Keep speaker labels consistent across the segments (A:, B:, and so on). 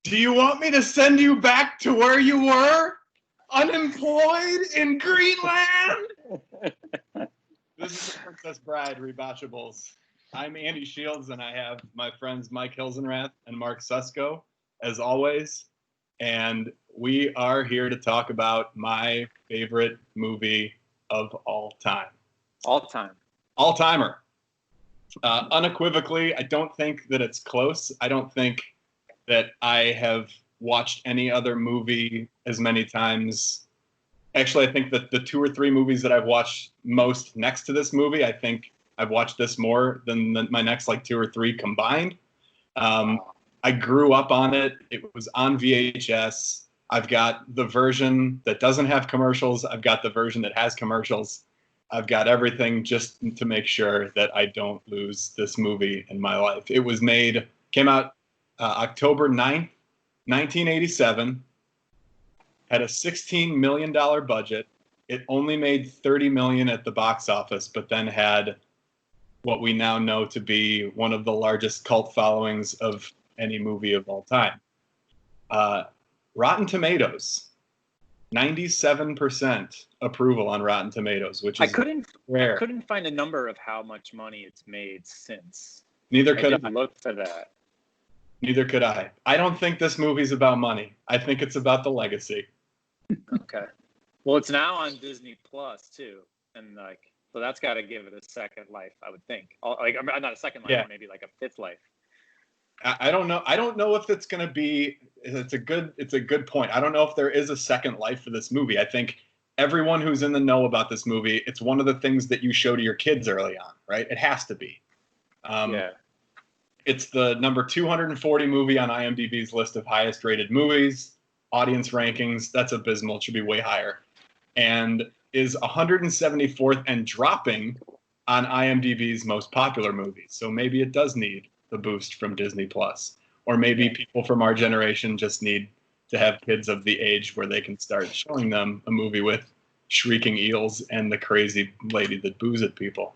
A: Do you want me to send you back to where you were? Unemployed in Greenland? This is the Princess Bride ReBotchables. I'm Andy Shields, and I have my friends Mike Hilsenrath and Mark Susko, as always. And we are here to talk about my favorite movie of all time.
B: All time.
A: All-timer. Unequivocally, I don't think that it's close. I don't think that I have watched any other movie as many times. Actually, I think that the 2 or 3 movies that I've watched most next to this movie, I think I've watched this more than my next 2 or 3 combined. I grew up on it. It was on VHS. I've got the version that doesn't have commercials. I've got the version that has commercials. I've got everything just to make sure that I don't lose this movie in my life. It was came out October 9th, 1987. Had a $16 million budget. It only made $30 million at the box office, but then had what we now know to be one of the largest cult followings of any movie of all time. Rotten Tomatoes, 97% approval on Rotten Tomatoes, which is rare.
B: I couldn't find a number of how much money it's made since.
A: Neither could I.
B: Look for that.
A: Neither could I. I don't think this movie's about money. I think it's about the legacy.
B: Okay. Well, it's now on Disney Plus too, and so that's got to give it a second life, I would think. Not a second life, maybe like a 5th life.
A: I don't know. I don't know if it's going to be. It's a good point. I don't know if there is a second life for this movie. I think everyone who's in the know about this movie, it's one of the things that you show to your kids early on, right? It has to be.
B: Yeah.
A: It's the number 240 movie on IMDb's list of highest rated movies. Audience rankings, that's abysmal. It should be way higher. And is 174th and dropping on IMDb's most popular movies. So maybe it does need the boost from Disney Plus. Or maybe people from our generation just need to have kids of the age where they can start showing them a movie with shrieking eels and the crazy lady that boos at people.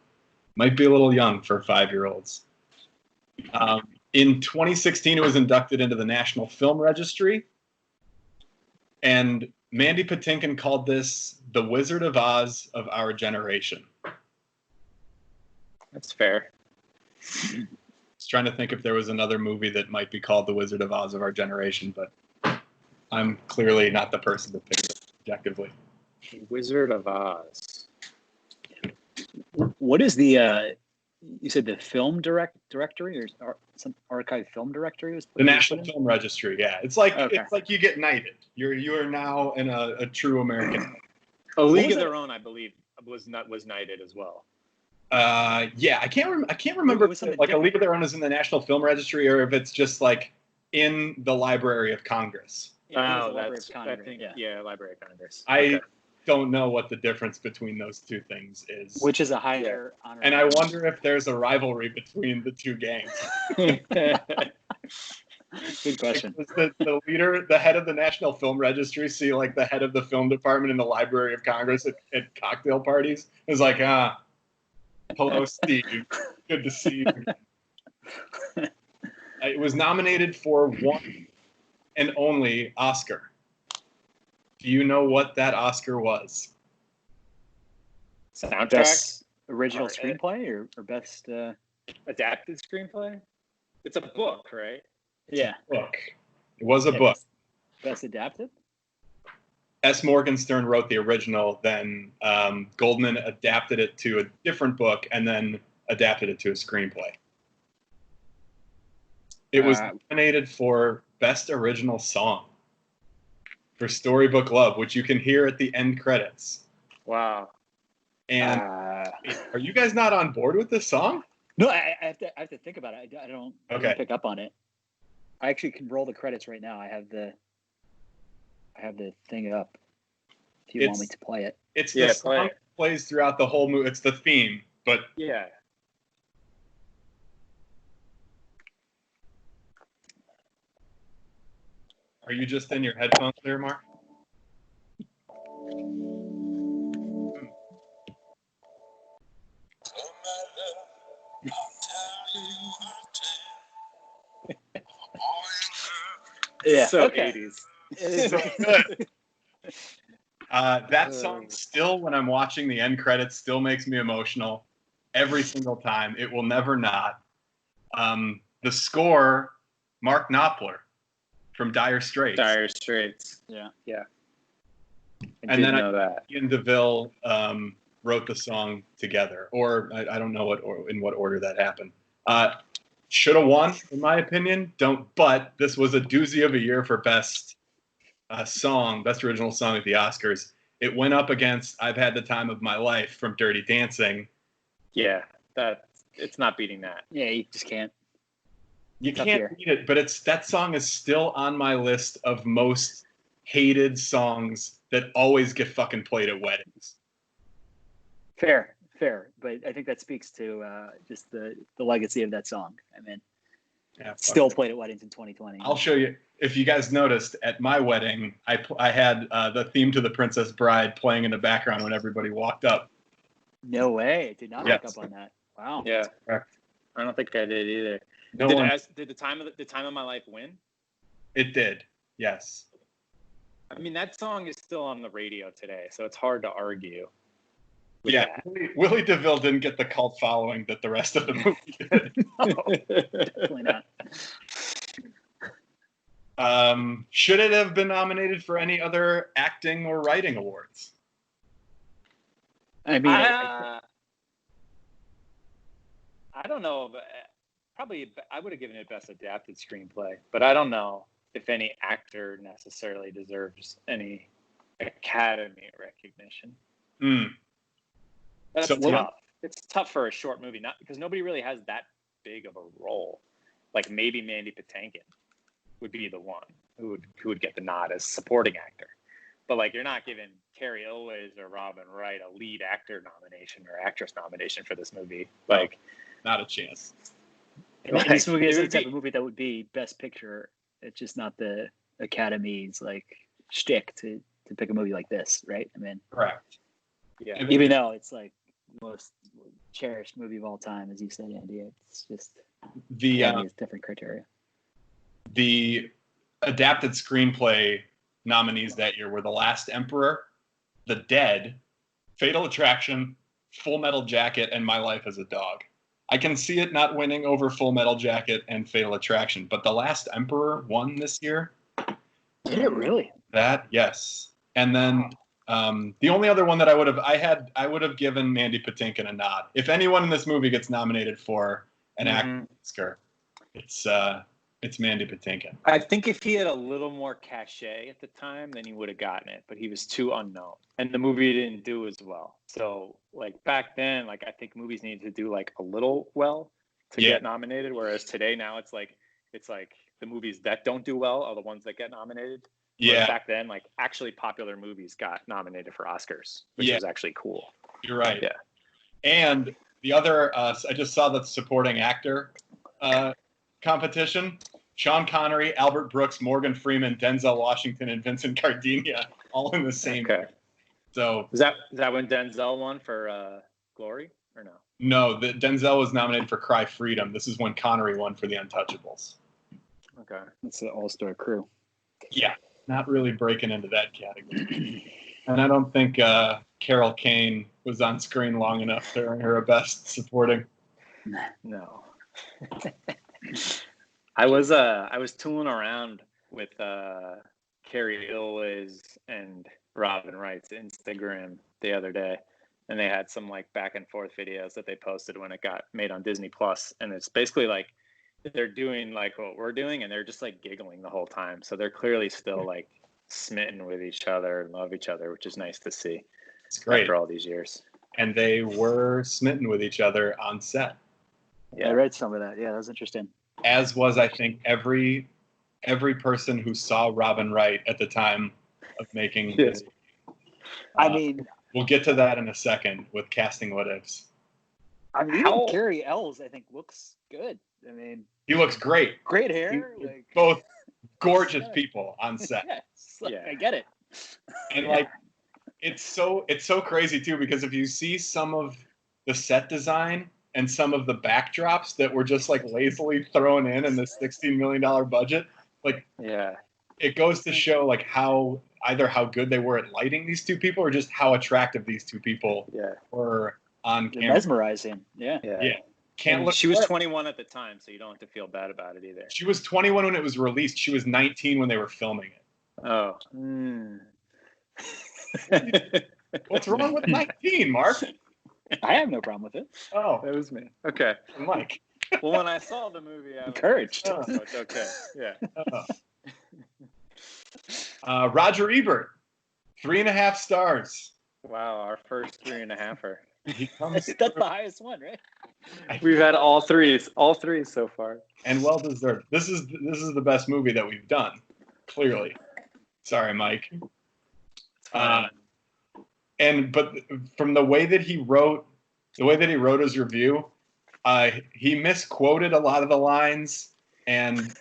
A: Might be a little young for 5-year-olds. In 2016, it was inducted into the National Film Registry. And Mandy Patinkin called this the Wizard of Oz of our generation.
B: That's fair.
A: I was trying to think if there was another movie that might be called the Wizard of Oz of our generation, but I'm clearly not the person to pick it objectively.
B: Wizard of Oz.
C: What is the, you said the film directory or some archive film directory?
A: The National Film Registry, yeah. It's like you get knighted. You are now a true American.
B: A League of Their Own, I believe, was knighted as well.
A: Yeah, I can't remember if a League of Their Own is in the National Film Registry or if it's just in the Library of Congress.
B: Yeah, Library of Congress. Library of Congress.
A: I don't know what the difference between those two things is.
C: Which is a higher honor.
A: And I wonder if there's a rivalry between the two gangs.
C: Good question.
A: The leader, the head of the National Film Registry, see the head of the film department in the Library of Congress at cocktail parties? Is hello, Steve. Good to see you again. It was nominated for one and only Oscar. Do you know what that Oscar was?
B: Soundtrack?
C: Best original screenplay or best
B: adapted screenplay? It's a book, right?
A: It's a book. It was a book.
C: Best adapted?
A: S. Morgenstern wrote the original, then Goldman adapted it to a different book and then adapted it to a screenplay. It was nominated for Best Original Song for Storybook Love, which you can hear at the end credits.
B: Wow.
A: And are you guys not on board with this song?
C: No, I have to think about it. I don't pick up on it. I actually can roll the credits right now. I have the thing up. If you want me to play it.
A: It's the song that plays throughout the whole movie. It's the theme, but
B: yeah.
A: Are you just in your headphones there, Mark?
C: Yeah.
B: So
C: Okay.
B: 80s.
C: It is
A: So good. That song still, when I'm watching the end credits, still makes me emotional every single time. It will never not. The score, Mark Knopfler from Dire Straits.
B: Dire Straits.
C: Yeah.
B: Yeah.
A: And then
B: know that.
A: Ian DeVille wrote the song together, or I don't know in what order that happened. Should have won, in my opinion. But this was a doozy of a year for best original song at the Oscars. It went up against "I've Had the Time of My Life" from Dirty Dancing.
B: Yeah, it's not beating that.
C: Yeah, you just can't.
A: You can't beat it, but that song is still on my list of most hated songs that always get fucking played at weddings.
C: Fair, but I think that speaks to just the legacy of that song. I mean, still played at weddings in 2020.
A: I'll show you. If you guys noticed, at my wedding, I had the theme to The Princess Bride playing in the background when everybody walked up.
C: No way! I did not pick up on that. Wow.
B: Yeah,
A: correct.
B: I don't think I did either. Did the time of my life win?
A: It did. Yes.
B: I mean, that song is still on the radio today, so it's hard to argue.
A: Yeah, Willie DeVille didn't get the cult following that the rest of the movie did.
C: No, definitely
A: not. Should it have been nominated for any other acting or writing awards?
C: I mean,
B: I don't know. But probably I would have given it Best Adapted Screenplay, but I don't know if any actor necessarily deserves any Academy recognition. That's tough. It's tough for a short movie, not because nobody really has that big of a role. Like maybe Mandy Patinkin would be the one who would get the nod as supporting actor. But like you're not giving Carrie Elwes or Robin Wright a lead actor nomination or actress nomination for this movie. Like,
A: not a chance.
C: Like, this movie is the type of movie that would be Best Picture. It's just not the Academy's like shtick to pick a movie like this, right? I mean,
A: correct.
B: Yeah.
C: Even though it's like most cherished movie of all time, as you said, Andy, it's just it's different criteria.
A: The adapted screenplay nominees that year were The Last Emperor, The Dead, Fatal Attraction, Full Metal Jacket, and My Life as a Dog. I can see it not winning over Full Metal Jacket and Fatal Attraction, but The Last Emperor won this year.
C: Did it really?
A: Yes. And then the only other one that I would have given Mandy Patinkin a nod. If anyone in this movie gets nominated for an acting Oscar, it's Mandy Patinkin.
B: I think if he had a little more cachet at the time, then he would have gotten it, but he was too unknown. And the movie didn't do as well. So like back then, like I think movies needed to do like a little well to get nominated. Whereas today now it's like the movies that don't do well are the ones that get nominated.
A: Yeah.
B: Whereas back then, like actually popular movies got nominated for Oscars, which was actually cool.
A: You're right.
B: Yeah.
A: And the other, I just saw the supporting actor competition. Sean Connery, Albert Brooks, Morgan Freeman, Denzel Washington, and Vincent Gardenia, all in the same.
B: Okay.
A: So
B: is that when Denzel won for Glory or no?
A: No, Denzel was nominated for Cry Freedom. This is when Connery won for The Untouchables.
B: Okay.
C: It's an all-star crew.
A: Yeah, not really breaking into that category. And I don't think Carol Kane was on screen long enough to earn her a Best Supporting.
B: No. I was tooling around with Carrie Elwes and Robin Wright's Instagram the other day, and they had some like back and forth videos that they posted when it got made on Disney Plus, and it's basically like they're doing like what we're doing, and they're just like giggling the whole time. So they're clearly still like smitten with each other and love each other, which is nice to see.
A: It's great
B: after all these years.
A: And they were smitten with each other on set.
C: Yeah, I read some of that. Yeah, that was interesting.
A: As was, I think, every person who saw Robin Wright at the time of making this.
C: I mean,
A: we'll get to that in a second with casting what ifs.
C: I mean, even Carrie Ells, I think, looks good. I mean,
A: he looks great.
C: Great hair.
A: Like, both gorgeous people on set.
C: I get it.
A: And like, it's so crazy too, because if you see some of the set design and some of the backdrops that were just like lazily thrown in this $16 million budget, like it goes to show like how good they were at lighting these two people, or just how attractive these two people were on camera.
C: Mesmerizing. Yeah.
A: Can't look.
B: She was 21 at the time, so you don't have to feel bad about it either.
A: She was 21 when it was released. She was 19 when they were filming it.
B: Oh.
A: What's wrong with 19, Mark?
C: I have no problem with it.
A: Oh,
B: that was me. Okay,
A: Mike.
B: Well, when I saw the movie, I was
C: encouraged.
B: Like, so it's okay. Yeah.
A: Roger Ebert, 3.5 stars.
B: Wow, our first 3.5er.
C: That's the highest one, right?
B: We've had all three so far,
A: and well deserved. This is the best movie that we've done, clearly. Sorry, Mike. But from the way that he wrote his review, he misquoted a lot of the lines and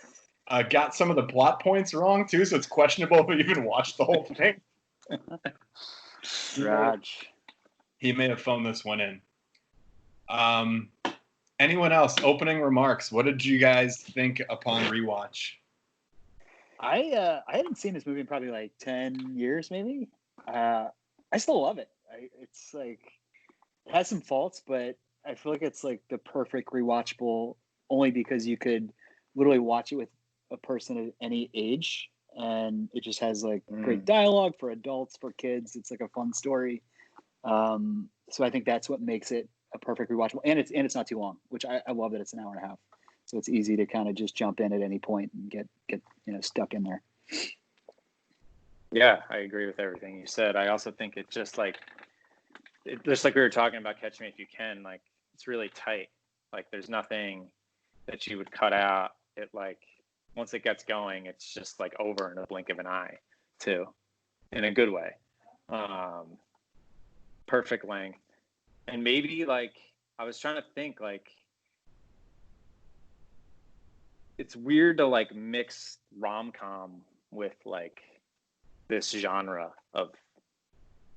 A: got some of the plot points wrong too. So it's questionable if he even watched the whole thing.
C: Raj.
A: He may have phoned this one in. Anyone else? Opening remarks. What did you guys think upon rewatch?
C: I hadn't seen this movie in probably like 10 years, maybe. I still love it. It's like it has some faults, but I feel like it's like the perfect rewatchable only because you could literally watch it with a person at any age, and it just has like great dialogue for adults, for kids. It's like a fun story. So I think that's what makes it a perfect rewatchable, and it's not too long, which I love that it's an hour and a half. So it's easy to kind of just jump in at any point and get stuck in there.
B: Yeah, I agree with everything you said. I also think it's just like we were talking about Catch Me If You Can, like it's really tight. Like there's nothing that you would cut out. It like once it gets going, it's just like over in a blink of an eye too, in a good way. Perfect length. And maybe like I was trying to think like it's weird to like mix rom-com with like this genre of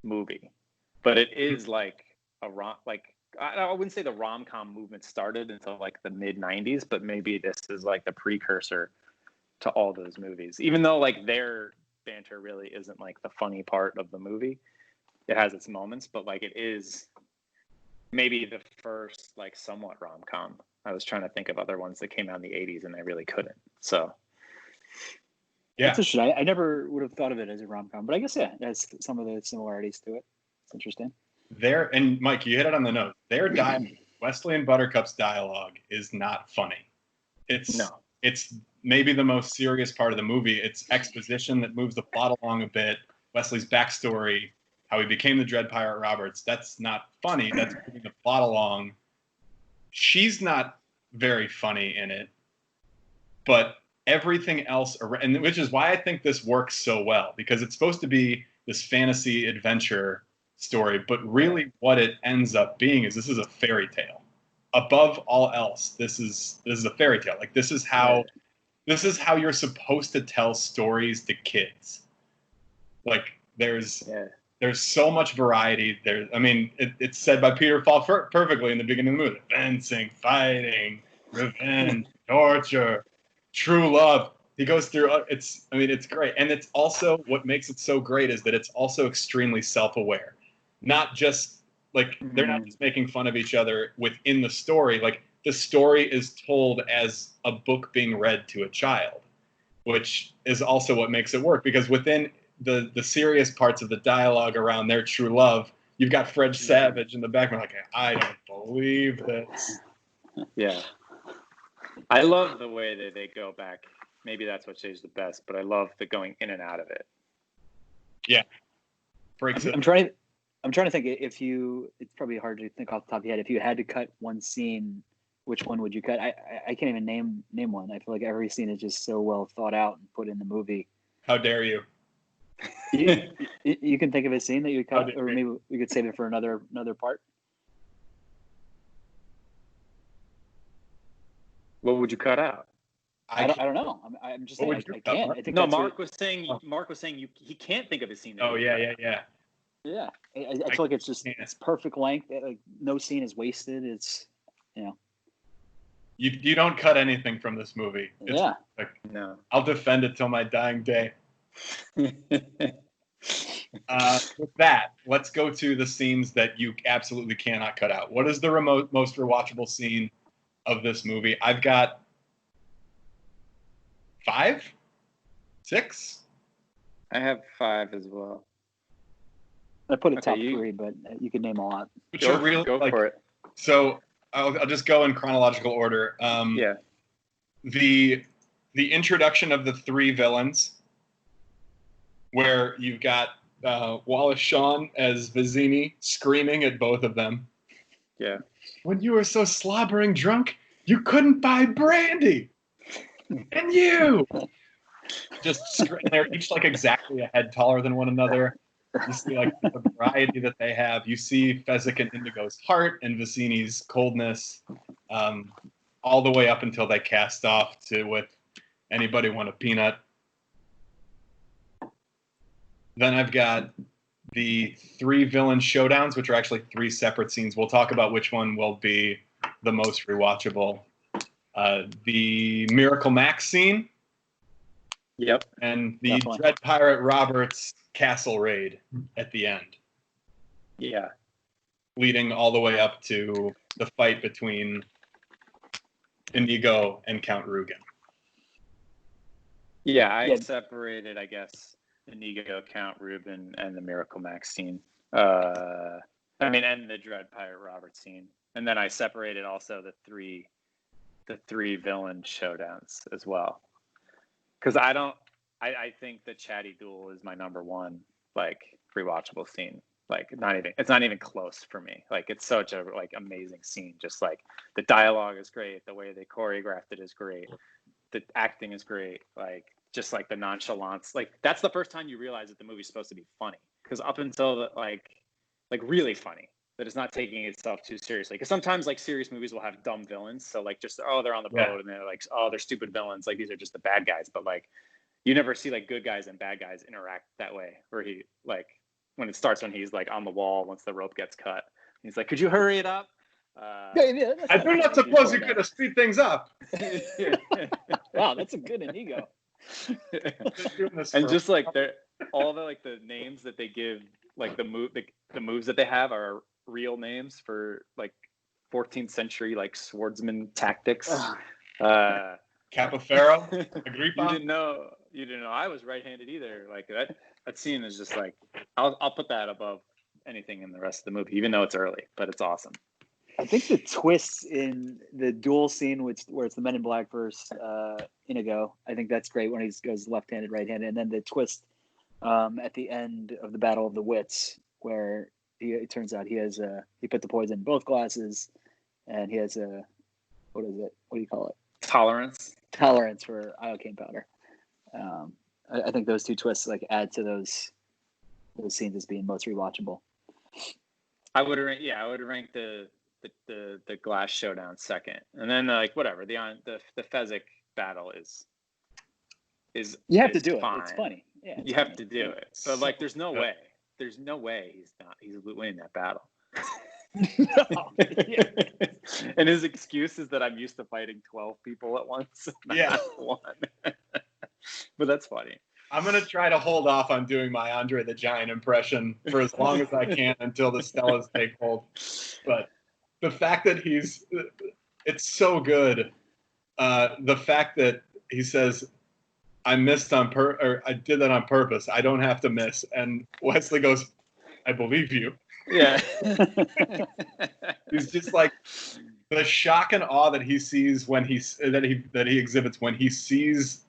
B: movie, but it is like I wouldn't say the rom-com movement started until like the mid 90s, but maybe this is like the precursor to all those movies, even though like their banter really isn't like the funny part of the movie. It has its moments, but like it is maybe the first like somewhat rom-com. I was trying to think of other ones that came out in the 80s and I really couldn't. So
A: yeah,
C: that's interesting. I never would have thought of it as a rom-com, but I guess that's some of the similarities to it. It's interesting.
A: And Mike, you hit it on the nose. Their dialogue, Wesley and Buttercup's dialogue, is not funny. It's maybe the most serious part of the movie. It's exposition that moves the plot along a bit. Wesley's backstory, how he became the Dread Pirate Roberts, that's not funny. That's moving the plot along. She's not very funny in it, but everything else, and which is why I think this works so well, because it's supposed to be this fantasy adventure story, but really what it ends up being is this is a fairy tale. Above all else, this is a fairy tale. Like this is how you're supposed to tell stories to kids. Like there's so much variety. It's said by Peter Falk perfectly in the beginning of the movie. Fencing, fighting, revenge, torture, true love. He goes through it's great. And it's also what makes it so great is that it's also extremely self-aware. Not just like they're not just making fun of each other within the story. Like the story is told as a book being read to a child, which is also what makes it work, because within the serious parts of the dialogue around their true love, you've got Fred Savage in the background like, I don't believe this.
B: Yeah. I love the way that they go back. Maybe that's what stays the best, but I love the going in and out of it.
A: Yeah.
C: I'm trying to think it's probably hard to think off the top of your head. If you had to cut one scene, which one would you cut? I can't even name one. I feel like every scene is just so well thought out and put in the movie.
A: How dare you?
C: You can think of a scene that you would cut, or maybe we could save it for another part.
B: What would you cut out?
C: I don't know. I'm just saying I can't. I think
B: no. Mark was saying he can't think of a scene.
A: Oh yeah.
C: Yeah, I feel like it's perfect length. Like no scene is wasted. It's
A: You don't cut anything from this movie. It's
C: Yeah.
A: perfect.
B: No.
A: I'll defend it till my dying day. With that, let's go to the scenes that you absolutely cannot cut out. What is the most rewatchable scene of this movie? I've got 5, 6.
B: I have 5 as well.
C: I put a
B: Okay,
C: top 3, but you could name a lot.
A: But you're really,
B: go for it.
A: So I'll just go in chronological order.
B: Yeah.
A: The introduction of the 3 villains, where you've got Wallace Shawn as Vizzini screaming at both of them.
B: Yeah.
A: When you were so slobbering drunk, you couldn't buy brandy. And you! They're each like exactly a head taller than one another. You see like the variety that they have. You see Fezzik and Indigo's heart and Vizzini's coldness, all the way up until they cast off to with anybody want a peanut. Then I've got the 3 villain showdowns, which are actually 3 separate scenes. We'll talk about which one will be the most rewatchable. The Miracle Max scene.
B: Yep.
A: And the
C: Definitely.
A: Dread Pirate Roberts castle raid at the end.
B: Yeah.
A: Leading all the way up to the fight between Inigo and Count Rugen.
B: Yeah, I separated, I guess, Inigo, Count Ruben, and the Miracle Max scene. And the Dread Pirate Roberts scene. And then I separated also the three villain showdowns as well. Because I think the Chatty Duel is my number 1 like rewatchable scene. Like it's not even close for me. Like it's such a like amazing scene. Just like the dialogue is great, the way they choreographed it is great, the acting is great. Like just like the nonchalance. Like that's the first time you realize that the movie's supposed to be funny. Because up until the, like really funny, that it's not taking itself too seriously. Because sometimes like serious movies will have dumb villains. So like just they're on the boat and they're like they're stupid villains. Like these are just the bad guys. But like you never see like good guys and bad guys interact that way. Where he like when he's like on the wall once the rope gets cut. He's like, "Could you hurry it up?"
A: I do not suppose you could have speed things up.
C: Wow, that's a good Inigo.
B: And just like all the like the names that they give, like the moves that they have are real names for like 14th century like swordsman tactics.
A: Capofero, Agrippa.
B: You didn't know I was right-handed either. Like that scene is just like I'll put that above anything in the rest of the movie, even though it's early, but it's awesome.
C: I think the twists in the duel scene, where it's the Men in Black versus Inigo, I think that's great when he goes left-handed, right-handed, and then the twist at the end of the Battle of the Wits, where it turns out he put the poison in both glasses, and he has a what is it? What do you call it?
B: Tolerance
C: for iocane powder. I think those 2 twists like add to those scenes as being most rewatchable.
B: I would rank the glass showdown second, and then like whatever the Fezzik battle is
C: you have to do
B: fine.
C: it. It's funny. Yeah,
B: you have to do it. But like, there's no way he's winning that battle.
C: No. Yeah.
B: And his excuse is that I'm used to fighting 12 people at once.
A: Yeah.
B: One. But that's funny.
A: I'm going to try to hold off on doing my Andre the Giant impression for as long as I can until the Stellas take hold. But the fact that it's so good. The fact that he says, I missed or I did that on purpose. I don't have to miss. And Wesley goes, I believe you.
B: Yeah.
A: He's just like the shock and awe that he sees when that he exhibits when he sees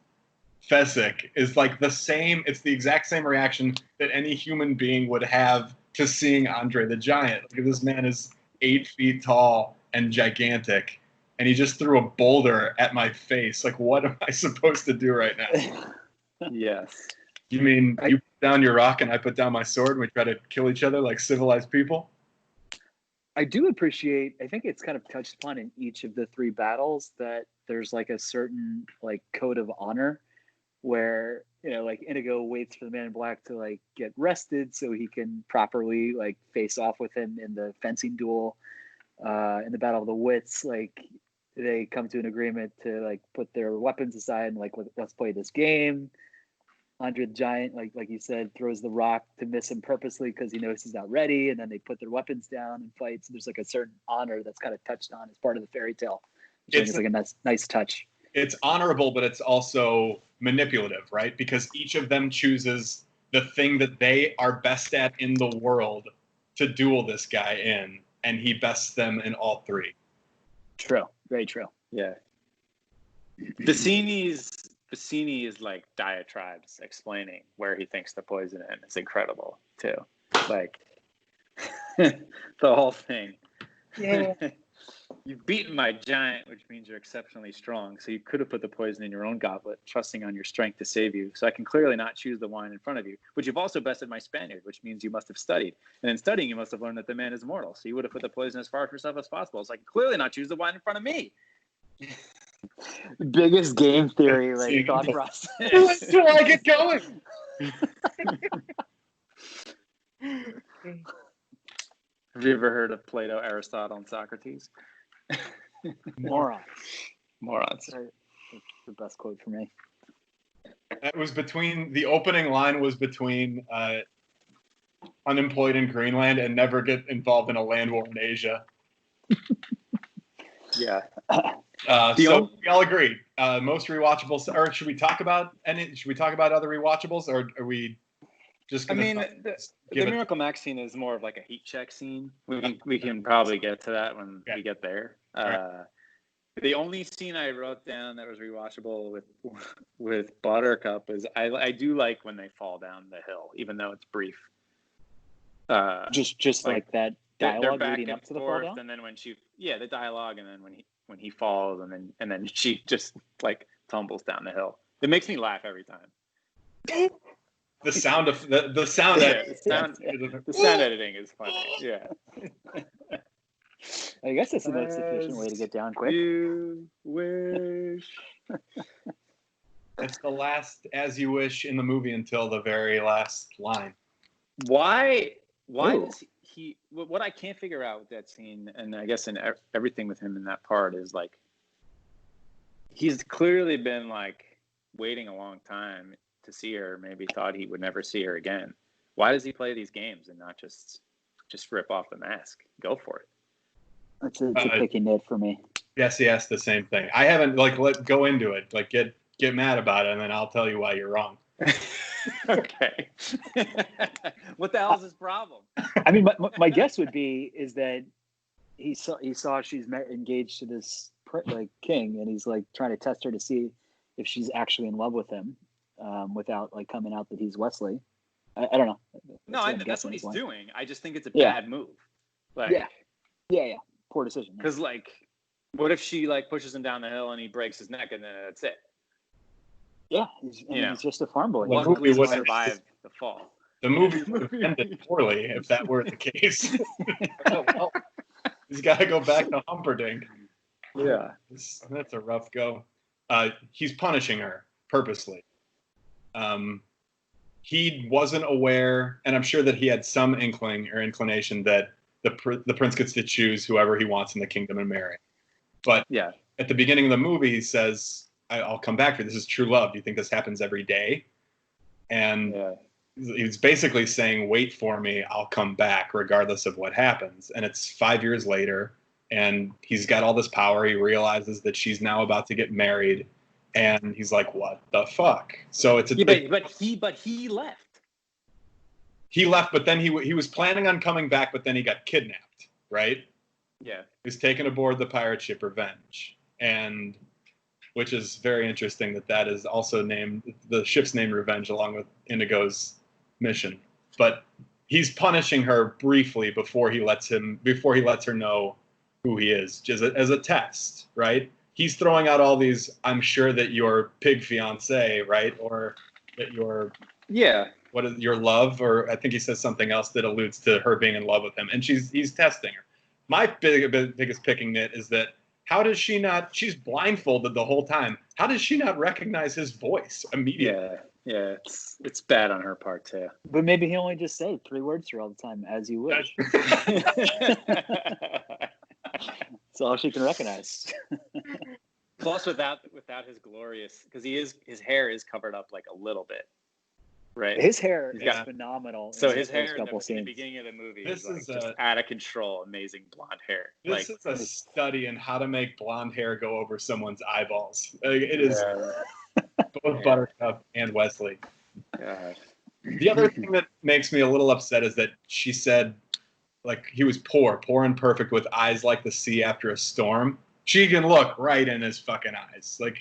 A: Fezzik is like the same. It's the exact same reaction that any human being would have to seeing Andre the Giant. Like, this man is 8 feet tall and gigantic, and he just threw a boulder at my face. Like, what am I supposed to do right now?
B: Yes.
A: You mean you put down your rock and I put down my sword and we try to kill each other like civilized people?
C: I do appreciate, I think it's kind of touched upon in each of the 3 battles that there's like a certain like code of honor where, like Inigo waits for the Man in Black to like get rested so he can properly like face off with him in the fencing duel. In the Battle of the Wits, like they come to an agreement to like put their weapons aside and like let's play this game. Andre the Giant, like you said, throws the rock to miss him purposely because he knows he's not ready, and then they put their weapons down and fight. So there's like a certain honor that's kind of touched on as part of the fairy tale. It's like a nice touch.
A: It's honorable, but it's also manipulative, right? Because each of them chooses the thing that they are best at in the world to duel this guy in, and he bests them in all three.
C: True. Very true.
B: Yeah. Bassini is like diatribes explaining where he thinks the poison in. It's incredible too. Like the whole thing.
C: Yeah.
B: You've beaten my giant, which means you're exceptionally strong. So you could have put the poison in your own goblet, trusting on your strength to save you. So I can clearly not choose the wine in front of you. But you've also bested my Spaniard, which means you must have studied. And in studying, you must have learned that the man is mortal. So you would have put the poison as far from yourself as possible. So I can clearly not choose the wine in front of me.
C: Biggest game theory, like thought process.
A: Until I get going.
B: Have you ever heard of Plato, Aristotle, and Socrates?
C: Morons.
B: Morons.
C: That's the best quote for me.
A: That was the opening line was between unemployed in Greenland and never get involved in a land war in Asia.
B: Yeah.
A: We all agree. Most rewatchables, or should we talk about other rewatchables, or are we just gonna?
B: The Miracle Max scene is more of like a heat check scene. We can probably get to that when we get there.
A: Right.
B: The only scene I wrote down that was rewatchable with Buttercup is I do like when they fall down the hill, even though it's brief.
C: Just like that dialogue
B: back
C: leading
B: and
C: up to the
B: forth,
C: fall down.
B: and then the dialogue, and then when he falls, and then she just like tumbles down the hill. It makes me laugh every time.
A: The sound of the sound.
B: Yeah, the sound editing is funny. Yeah.
C: I guess that's the most efficient way to get down quick.
B: You wish.
A: It's the last "as you wish" in the movie until the very last line.
B: Why does he? What I can't figure out with that scene, and I guess in everything with him in that part, is like he's clearly been like waiting a long time to see her. Maybe thought he would never see her again. Why does he play these games and not just rip off the mask? Go for it.
C: It's a picky nit for me.
A: Yes, he asked the same thing. I haven't go into it. Like get mad about it, and then I'll tell you why you're wrong.
B: Okay. What the hell is his problem?
C: I mean, my guess would be is that he saw she's engaged to this king, and he's like trying to test her to see if she's actually in love with him, without like coming out that he's Wesley. I don't know.
B: That's what he's doing. I just think it's a bad move. Like,
C: yeah. Poor decision.
B: Because like, what if she like pushes him down the hill and he breaks his neck and then that's it?
C: Yeah, he's just a farm boy.
B: Luckily, he survived the fall.
A: The movie would have ended poorly if that were the case. Well, he's got to go back to Humperdinck.
B: Yeah,
A: that's a rough go. He's punishing her purposely. He wasn't aware, and I'm sure that he had some inkling or inclination that the prince gets to choose whoever he wants in the kingdom and marry. But at the beginning of the movie, he says, I'll come back for this is true love. Do you think this happens every day? And he's basically saying, wait for me. I'll come back regardless of what happens. And it's 5 years later, and he's got all this power. He realizes that she's now about to get married. And he's like, what the fuck? So it's
B: but he left.
A: He left, but then he was planning on coming back, but then he got kidnapped, right?
B: Yeah.
A: He was taken aboard the pirate ship Revenge, and which is very interesting that is also the ship's named Revenge along with Indigo's mission. But he's punishing her briefly before he lets her know who he is, just as a test, right? He's throwing out all these, I'm sure that your pig fiance, right? Or that your what is your love, or I think he says something else that alludes to her being in love with him, and he's testing her. My biggest picking nit is that how does she not? She's blindfolded the whole time. How does she not recognize his voice immediately?
B: Yeah, it's bad on her part too.
C: But maybe he only just said 3 words to her all the time, as you wish. It's all she can recognize.
B: Plus, without his glorious, because his hair is covered up like a little bit, right?
C: His hair is
A: Yeah.
C: phenomenal.
B: So
C: in
B: his
C: the
B: hair
C: first
B: in
C: couple
B: the
C: scenes.
B: beginning of the movie
A: This
B: is like
A: is
B: just out of control, amazing blonde hair.
A: This
B: Like,
A: is a study in how to make blonde hair go over someone's eyeballs. Like, it is both Buttercup and Wesley.
B: God.
A: The other thing that makes me a little upset is that she said, like, he was poor and perfect with eyes like the sea after a storm. She can look right in his fucking eyes. Like,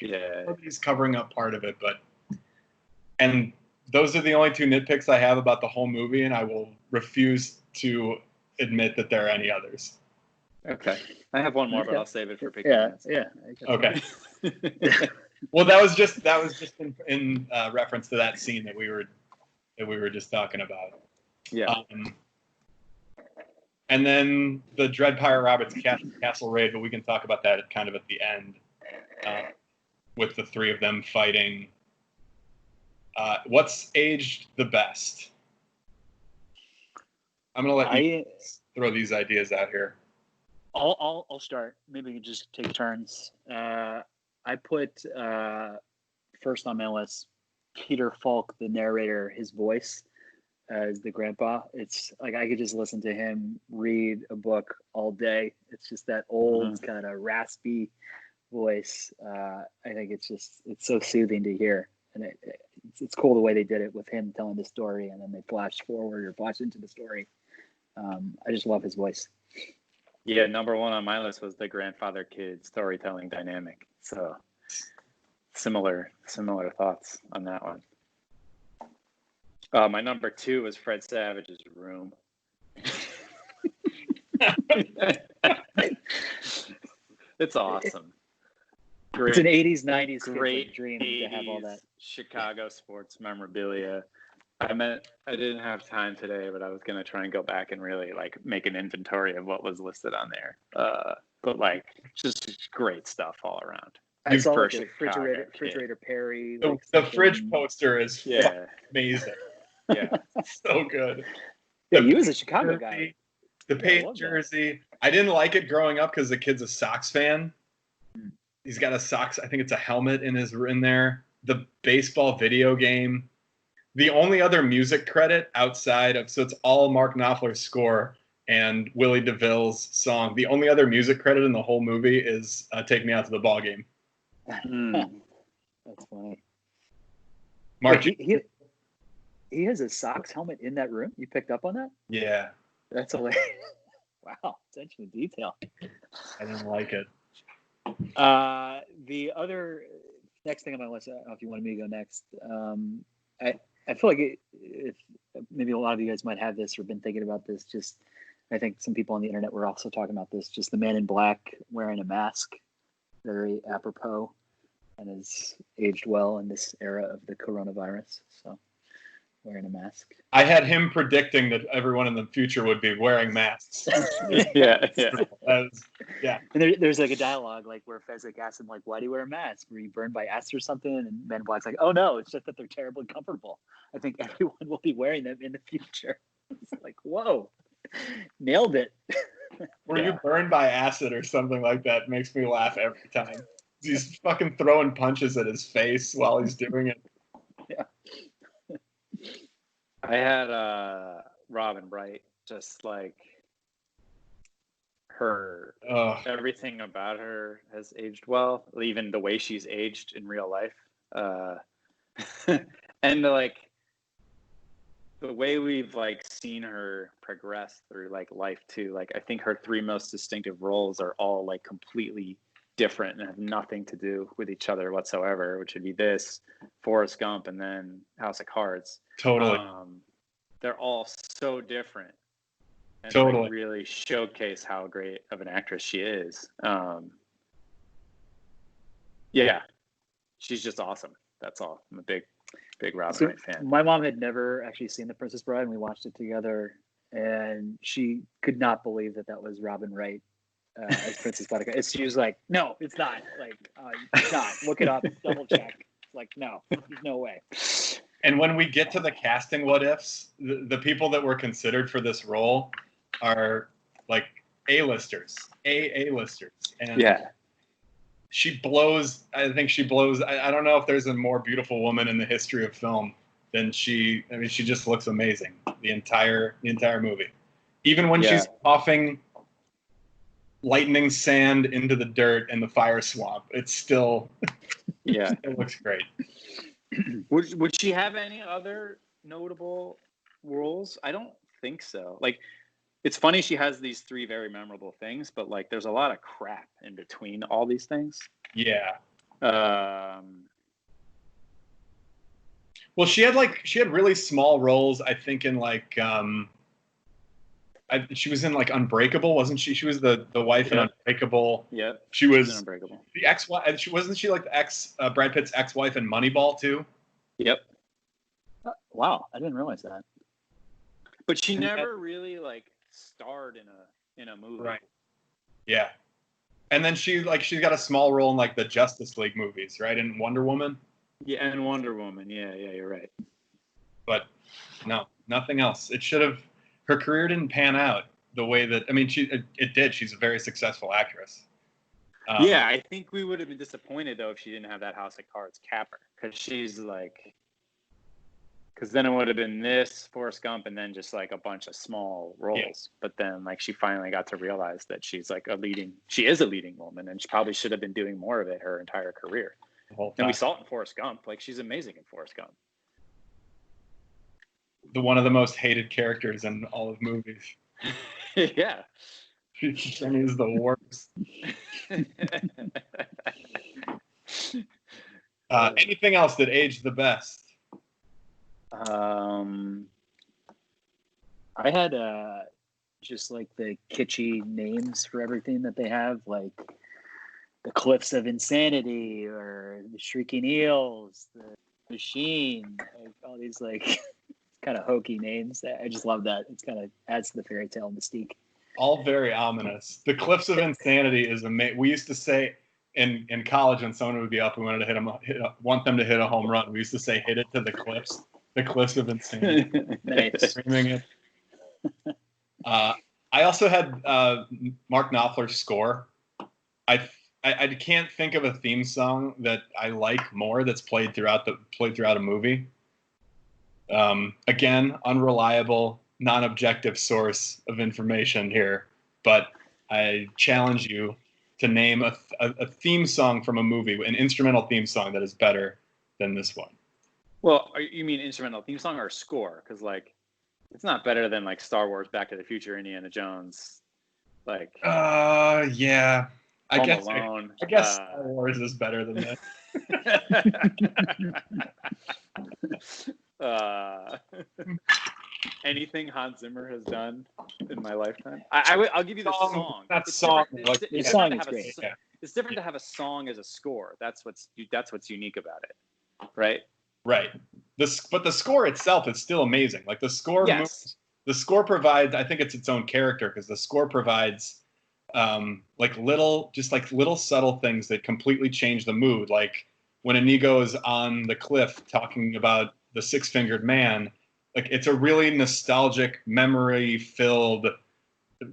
A: he's covering up part of it, but... And those are the only two nitpicks I have about the whole movie, and I will refuse to admit that there are any others.
B: Okay. I have one more, but I'll save it for picking minutes.
C: Yeah.
A: Okay. Well, that was just in reference to that scene that we were just talking about.
B: Yeah.
A: And then the Dread Pirate Roberts Castle Raid, but we can talk about that kind of at the end, with the three of them fighting. What's aged the best? I'm gonna let you throw these ideas out here.
C: I'll start. Maybe we can just take turns. I put first on my list Peter Falk, the narrator, his voice as the grandpa. It's like I could just listen to him read a book all day. It's just that old kind of raspy voice. I think it's so soothing to hear, and it's cool the way they did it with him telling the story, and then they flash forward or flash into the story. I just love his voice.
B: Yeah, number one on my list was the grandfather-kid storytelling dynamic. So similar thoughts on that one. My number two was Fred Savage's room. It's awesome.
C: Great, it's an 80s, 90s
B: great
C: dream to have all that.
B: Chicago sports memorabilia. I didn't have time today, but I was going to try and go back and really like make an inventory of what was listed on there. But like just great stuff all around.
C: I saw like the refrigerator Perry.
A: The fridge poster is amazing.
B: Yeah,
A: so good.
C: Yeah, he was a Chicago guy.
A: The paint jersey. I didn't like it growing up because the kid's a Sox fan. He's got a Sox. I think it's a helmet in there. The baseball video game. The only other music credit outside of, so it's all Mark Knopfler's score and Willie DeVille's song. The only other music credit in the whole movie is "Take Me Out to the Ball Game."
C: That's funny.
A: Mark,
C: he has a Sox helmet in that room. You picked up on that?
A: Yeah.
C: That's hilarious. Wow, attention to detail.
A: I didn't like it.
C: The other next thing on my list, I don't know if you wanted me to go next. I feel like if maybe a lot of you guys might have this or been thinking about this. Just, I think some people on the internet were also talking about this. Just the Man in Black wearing a mask, very apropos, and has aged well in this era of the coronavirus. So, wearing a mask.
A: I had him predicting that everyone in the future would be wearing masks.
B: Yeah.
C: Yeah. And there's like a dialogue like where Fezzik asks him like, "Why do you wear a mask? Were you burned by acid or something?" And Man in Black's like, "Oh no, it's just that they're terribly comfortable. I think everyone will be wearing them in the future." It's like, whoa, nailed it.
A: Were you burned by acid or something like that? Makes me laugh every time. He's fucking throwing punches at his face while he's doing it.
C: Yeah.
B: I had Robin Wright, just like her, everything about her has aged well, even the way she's aged in real life. And like the way we've like seen her progress through like life too. Like I think her three most distinctive roles are all like completely different and have nothing to do with each other whatsoever, which would be this, Forrest Gump, and then House of Cards.
A: Totally.
B: They're all so different. And
A: totally.
B: Like, really showcase how great of an actress she is. Yeah, she's just awesome. That's all. I'm a big Robin Wright fan.
C: My mom had never actually seen The Princess Bride, and we watched it together, and she could not believe that was Robin Wright as Princess Buttercup. She was like, "No, it's not. Like, it's not. Look it up. Double check." Like, no, there's no way.
A: And when we get to the casting what ifs, the people that were considered for this role are like A-listers, A-listers, and
B: Yeah.
A: she blows. I think she blows. I don't know if there's a more beautiful woman in the history of film than she. I mean, she just looks amazing the entire movie. Even when she's coughing lightning sand into the dirt and the fire swamp, it's still it looks great.
B: Would she have any other notable roles? I don't think so. Like, it's funny she has these three very memorable things, but like there's a lot of crap in between all these things.
A: Yeah. Well, she had really small roles. I think in like she was in like Unbreakable, wasn't she? She was the wife in Unbreakable.
B: Yeah.
A: She was
B: in Unbreakable.
A: The ex-wife. Wasn't she like the Brad Pitt's ex-wife in Moneyball too?
B: Yep.
C: Wow, I didn't realize that.
B: But she never really like starred in a movie.
A: Right. Yeah. And then she's got a small role in like the Justice League movies, right? In Wonder Woman.
B: Yeah, and Wonder Woman. Yeah, you're right.
A: But no, nothing else. It should have. Her career didn't pan out the way that. I mean, it did. She's a very successful actress.
B: Yeah, I think we would have been disappointed though if she didn't have that House of Cards capper, because she's like. Because then it would have been this, Forrest Gump, and then just like a bunch of small roles. Yeah. But then like she finally got to realize that she's like she is a leading woman, and she probably should have been doing more of it her entire career. And we saw it in Forrest Gump. Like, she's amazing in Forrest Gump.
A: One of the most hated characters in all of movies.
B: Yeah.
A: She is the worst. Anything else that aged the best?
C: I had just like the kitschy names for everything that they have, like the Cliffs of Insanity or the Shrieking Eels, the Machine, like all these like kind of hokey names. I just love that. It's kind of adds to the fairy tale mystique.
A: All very ominous. The Cliffs of Insanity is amazing. We used to say in college when someone would be up, we wanted to want them to hit a home run. We used to say, "Hit it to the cliffs." The Cliffs of Insanity.
C: Nice.
A: Screaming it. I also had Mark Knopfler's score. I can't think of a theme song that I like more that's played throughout a movie. Again, unreliable, non-objective source of information here, but I challenge you to name a theme song from a movie, an instrumental theme song that is better than this one.
B: Well, you mean instrumental theme song or score? Because like, it's not better than like Star Wars, Back to the Future, Indiana Jones. Like,
A: yeah. I guess Star Wars is better than
B: that. Anything Hans Zimmer has done in my lifetime. I'll give you the song.
A: That song.
C: The song is great.
B: It's different to have a song as a score. That's what's unique about it, right?
A: Right. But the score itself is still amazing. Like the score.
B: Yes.
A: The score provides. I think it's its own character because the score provides. Little subtle things that completely change the mood. Like when Inigo is on the cliff talking about the six-fingered man, like it's a really nostalgic, memory-filled,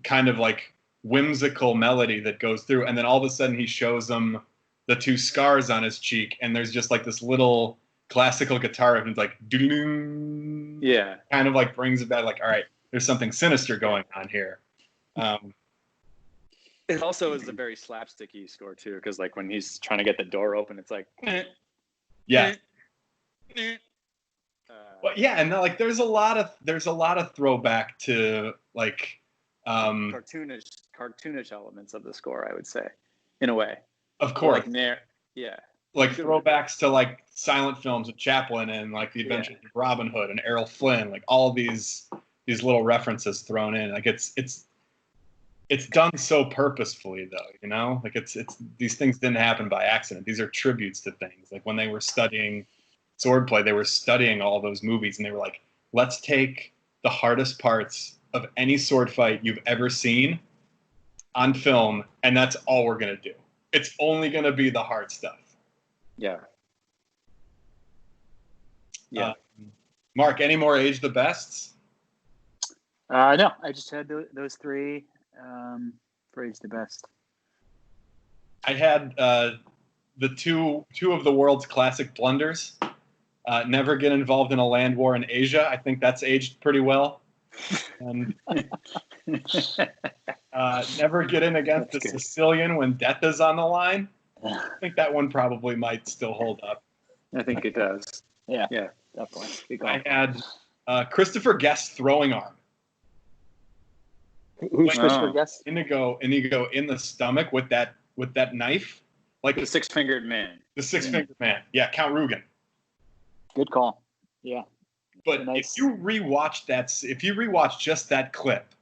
A: kind of like whimsical melody that goes through, and then all of a sudden he shows them the two scars on his cheek, and there's just like this little classical guitar and it's like doo-doo-doo,
B: yeah,
A: kind of like brings it back. Like, all right, there's something sinister going on here.
B: It also is a very slapsticky score too, because like when he's trying to get the door open, it's like,
A: yeah, well, yeah, and like there's a lot of throwback to like
B: cartoonish elements of the score, I would say, in a way.
A: Of course,
B: like
A: throwbacks to like silent films with Chaplin and like the Adventures of Robin Hood and Errol Flynn, like all these little references thrown in. Like it's done so purposefully, though, you know? Like it's these things didn't happen by accident. These are tributes to things. Like when they were studying swordplay, they were studying all those movies, and they were like, let's take the hardest parts of any sword fight you've ever seen on film, and that's all we're going to do. It's only going to be the hard stuff.
B: Yeah.
A: Mark, any more age the bests?
C: No, I just had those three. for age the best.
A: I had the two of the world's classic blunders. Never get involved in a land war in Asia. I think that's aged pretty well. And never get in against the Sicilian when death is on the line. I think that one probably might still hold up.
B: I think it does.
C: Yeah,
B: Yeah,
C: definitely.
A: I had Christopher Guest's throwing arm.
C: Who's Christopher Guest?
A: Inigo in the stomach with that knife, like
B: the six-fingered man.
A: The six-fingered man. Yeah, Count Rugen.
C: Good call. Yeah.
A: But if you rewatch just that clip,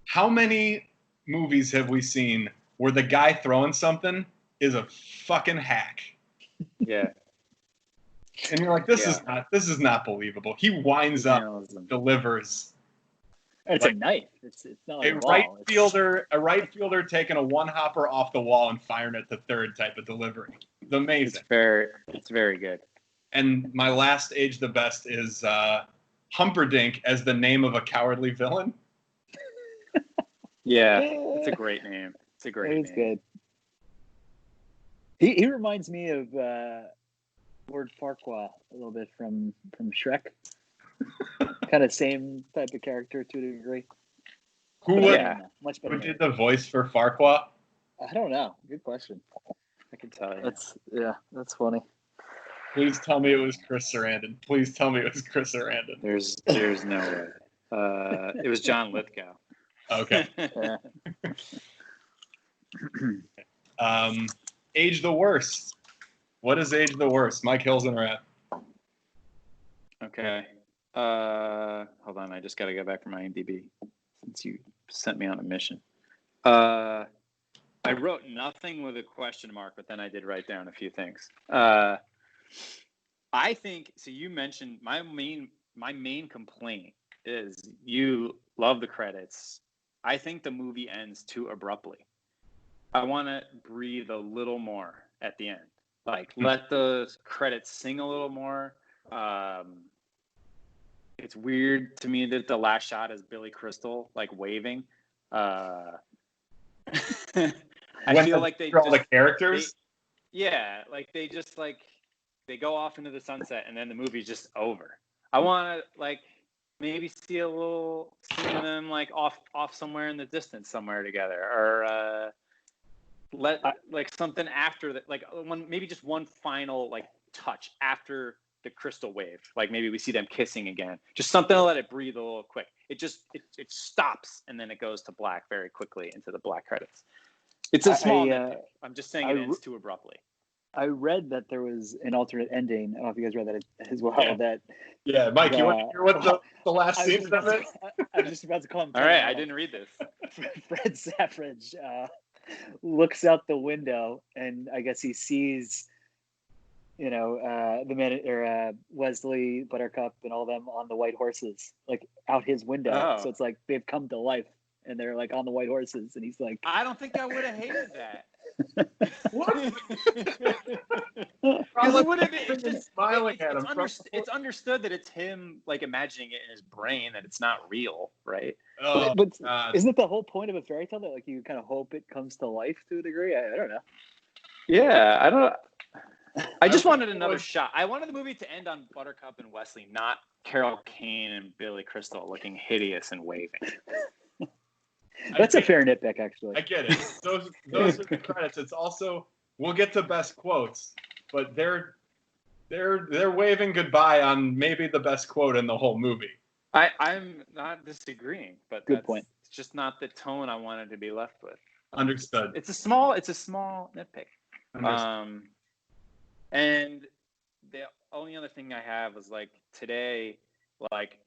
A: how many movies have we seen where the guy throwing something is a fucking hack?
B: Yeah.
A: And you're like, this is not believable. He winds up, delivers.
C: It's like a knife. It's not like
A: a right fielder taking a one hopper off the wall and firing at the third type of delivery. It's amazing.
B: It's very good.
A: And my last age the best is Humperdinck as the name of a cowardly villain.
B: Yeah, it's a great name. It's a great name.
C: It's good. He reminds me of Lord Farquaad a little bit from Shrek. Kind of same type of character to a degree.
A: Who did the voice for Farquaad?
C: I don't know. Good question.
B: I can tell you.
C: That's funny.
A: Please tell me it was Chris Sarandon.
B: There's no way. It was John Lithgow.
A: Okay. Age the worst. What is age the worst? Mike Hilsenrath.
B: Okay. Hold on. I just got to go back to my IMDb since you sent me on a mission. I wrote nothing with a question mark, but then I did write down a few things. I think so. You mentioned my main complaint is you love the credits. I think the movie ends too abruptly. I want to breathe a little more at the end. Like, let the credits sing a little more. It's weird to me that the last shot is Billy Crystal, like, waving. I feel like they
A: all the characters?
B: They go off into the sunset, and then the movie's just over. I want to, like, maybe see a little scene of them, like, off somewhere in the distance somewhere together. Or something after that, like maybe just one final like touch after the crystal wave, like maybe we see them kissing again, just something to let it breathe a little quick. It stops and then it goes to black very quickly into the black credits. It's a small I'm just saying it ends too abruptly.
C: I read that there was an alternate ending. I don't know if you guys read that as well.
A: Mike, you want to hear what the last scene of it?
C: I was just about to call him.
B: All right, I didn't read this.
C: Fred Saffridge looks out the window, and I guess he sees, the man or Wesley, Buttercup, and all them on the white horses, like out his window.
B: Oh.
C: So it's like they've come to life, and they're like on the white horses, and he's like,
B: I don't think I would have hated that.
A: What?
B: Smiling at him. It's understood that it's him, like, imagining it in his brain, that it's not real, right?
A: Oh,
C: but isn't it the whole point of a fairy tale that, like, you kind of hope it comes to life to a degree? I don't know.
B: Yeah, I don't. I just wanted another shot. I wanted the movie to end on Buttercup and Wesley, not Carol Kane and Billy Crystal looking hideous and waving.
C: That's a fair nitpick, actually.
A: I get it. Those are the credits. It's also, we'll get to best quotes, but they're waving goodbye on maybe the best quote in the whole movie.
B: I'm not disagreeing, but
C: good point.
B: It's just not the tone I wanted to be left with.
A: Understood.
B: It's a small nitpick.
A: Understood.
B: And the only other thing I have was, like, today, like,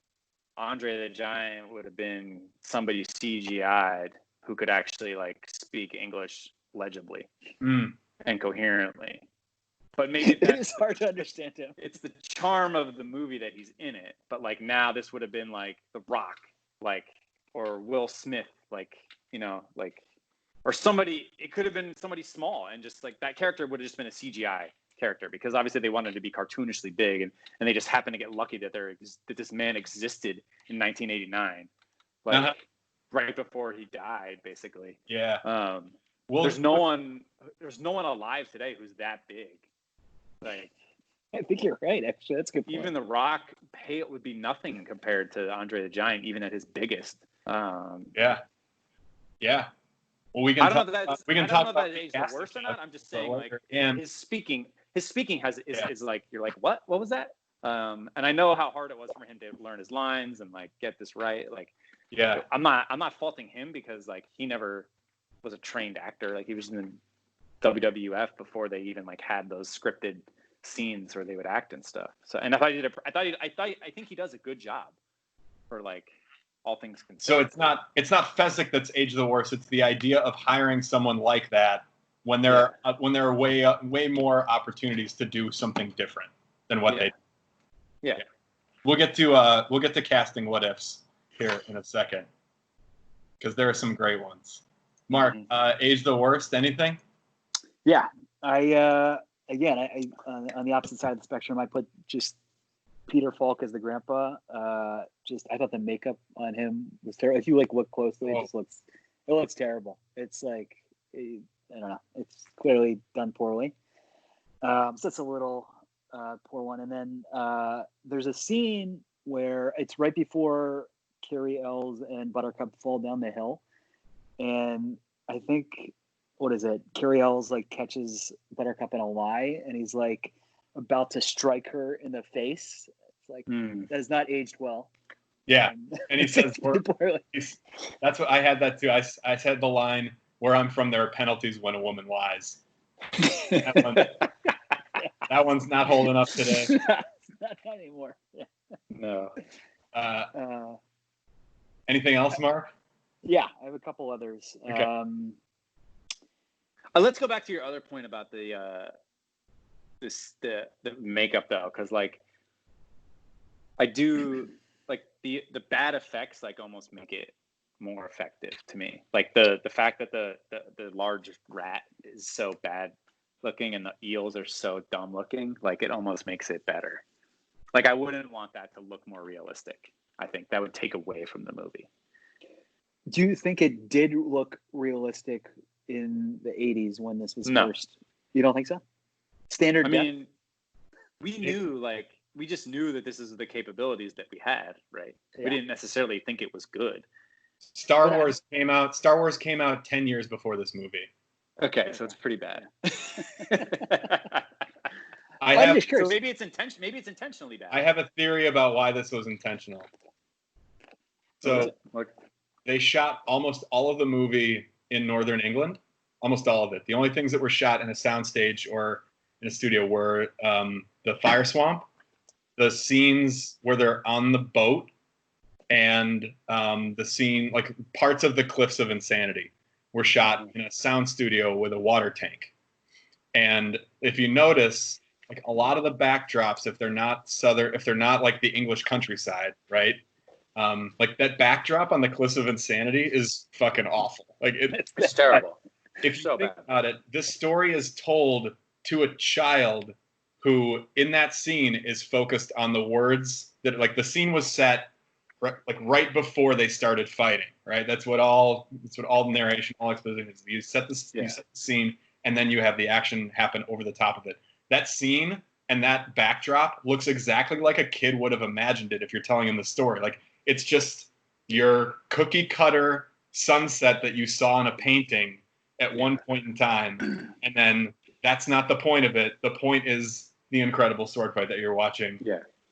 B: Andre the Giant would have been somebody CGI'd who could actually, like, speak English legibly and coherently. But maybe
C: it is hard to understand him.
B: It's the charm of the movie that he's in it. But, like, now this would have been like The Rock, like, or Will Smith, like, or somebody. It could have been somebody small, and just, like, that character would have just been a CGI character, because obviously they wanted to be cartoonishly big, and they just happened to get lucky that this man existed in 1989. Like, right before he died, basically.
A: Yeah.
B: Well, there's no one alive today who's that big. Like,
C: I think you're right. Actually, that's a good point.
B: Even The Rock would be nothing compared to Andre the Giant, even at his biggest.
A: Yeah. Well, we can talk about
B: that age the worst or not. I'm just saying, like, his speaking is like, you're like, what was that? And I know how hard it was for him to learn his lines and like get this right. Like,
A: yeah,
B: I'm not faulting him because like he never was a trained actor. Like he was in WWF before they even like had those scripted scenes where they would act and stuff. So, and I think he does a good job for like all things considered.
A: So it's not Fezzik that's age the worst. It's the idea of hiring someone like that when there are way more opportunities to do something different than what they do.
B: Yeah.
A: We'll get to casting what ifs here in a second because there are some great ones. Mark, age the worst, anything?
C: Yeah. I on the opposite side of the spectrum, I put just Peter Falk as the grandpa. I thought the makeup on him was terrible. If you like look closely, it looks terrible. It's like, I don't know. It's clearly done poorly. So that's a little poor one. And then there's a scene where it's right before Carrie Ells and Buttercup fall down the hill, and I think, what is it? Carrie Ells like catches Buttercup in a lie, and he's like about to strike her in the face. It's like that has not aged well.
A: Yeah, and he says, "That's what I had that too." I said the line, "Where I'm from, there are penalties when a woman lies." That one's not holding up today.
C: Not anymore. Yeah.
A: No. Anything else, Mark?
C: Yeah, I have a couple others.
A: Okay.
B: Let's go back to your other point about the makeup though, because like I do like the bad effects like almost make it more effective to me. Like the fact that the large rat is so bad looking and the eels are so dumb looking, like it almost makes it better. Like I wouldn't want that to look more realistic. I think that would take away from the movie.
C: Do you think it did look realistic in the 80s when this was first? You don't think so? Standard depth?
B: Mean, we just knew that this is the capabilities that we had, right? Yeah. We didn't necessarily think it was good.
A: Star Wars came out 10 years before this movie.
B: Okay, so it's pretty bad.
A: So
B: maybe it's intentionally bad.
A: I have a theory about why this was intentional. So they shot almost all of the movie in northern England, almost all of it. The only things that were shot in a soundstage or in a studio were the fire swamp, the scenes where they're on the boat, and the scene, like parts of the Cliffs of Insanity, were shot in a sound studio with a water tank. And if you notice, like a lot of the backdrops, if they're not like the English countryside, right? Like that backdrop on the Cliffs of Insanity is fucking awful. Like
B: it's terrible.
A: If you think about it, this story is told to a child who, in that scene, is focused on the words that, like, the scene was set right before they started fighting, right? That's what all narration, all exposition is. You set the scene, and then you have the action happen over the top of it. That scene and that backdrop looks exactly like a kid would have imagined it if you're telling him the story. Like, it's just your cookie cutter sunset that you saw in a painting at one point in time, and then that's not the point of it. The point is the incredible sword fight that you're watching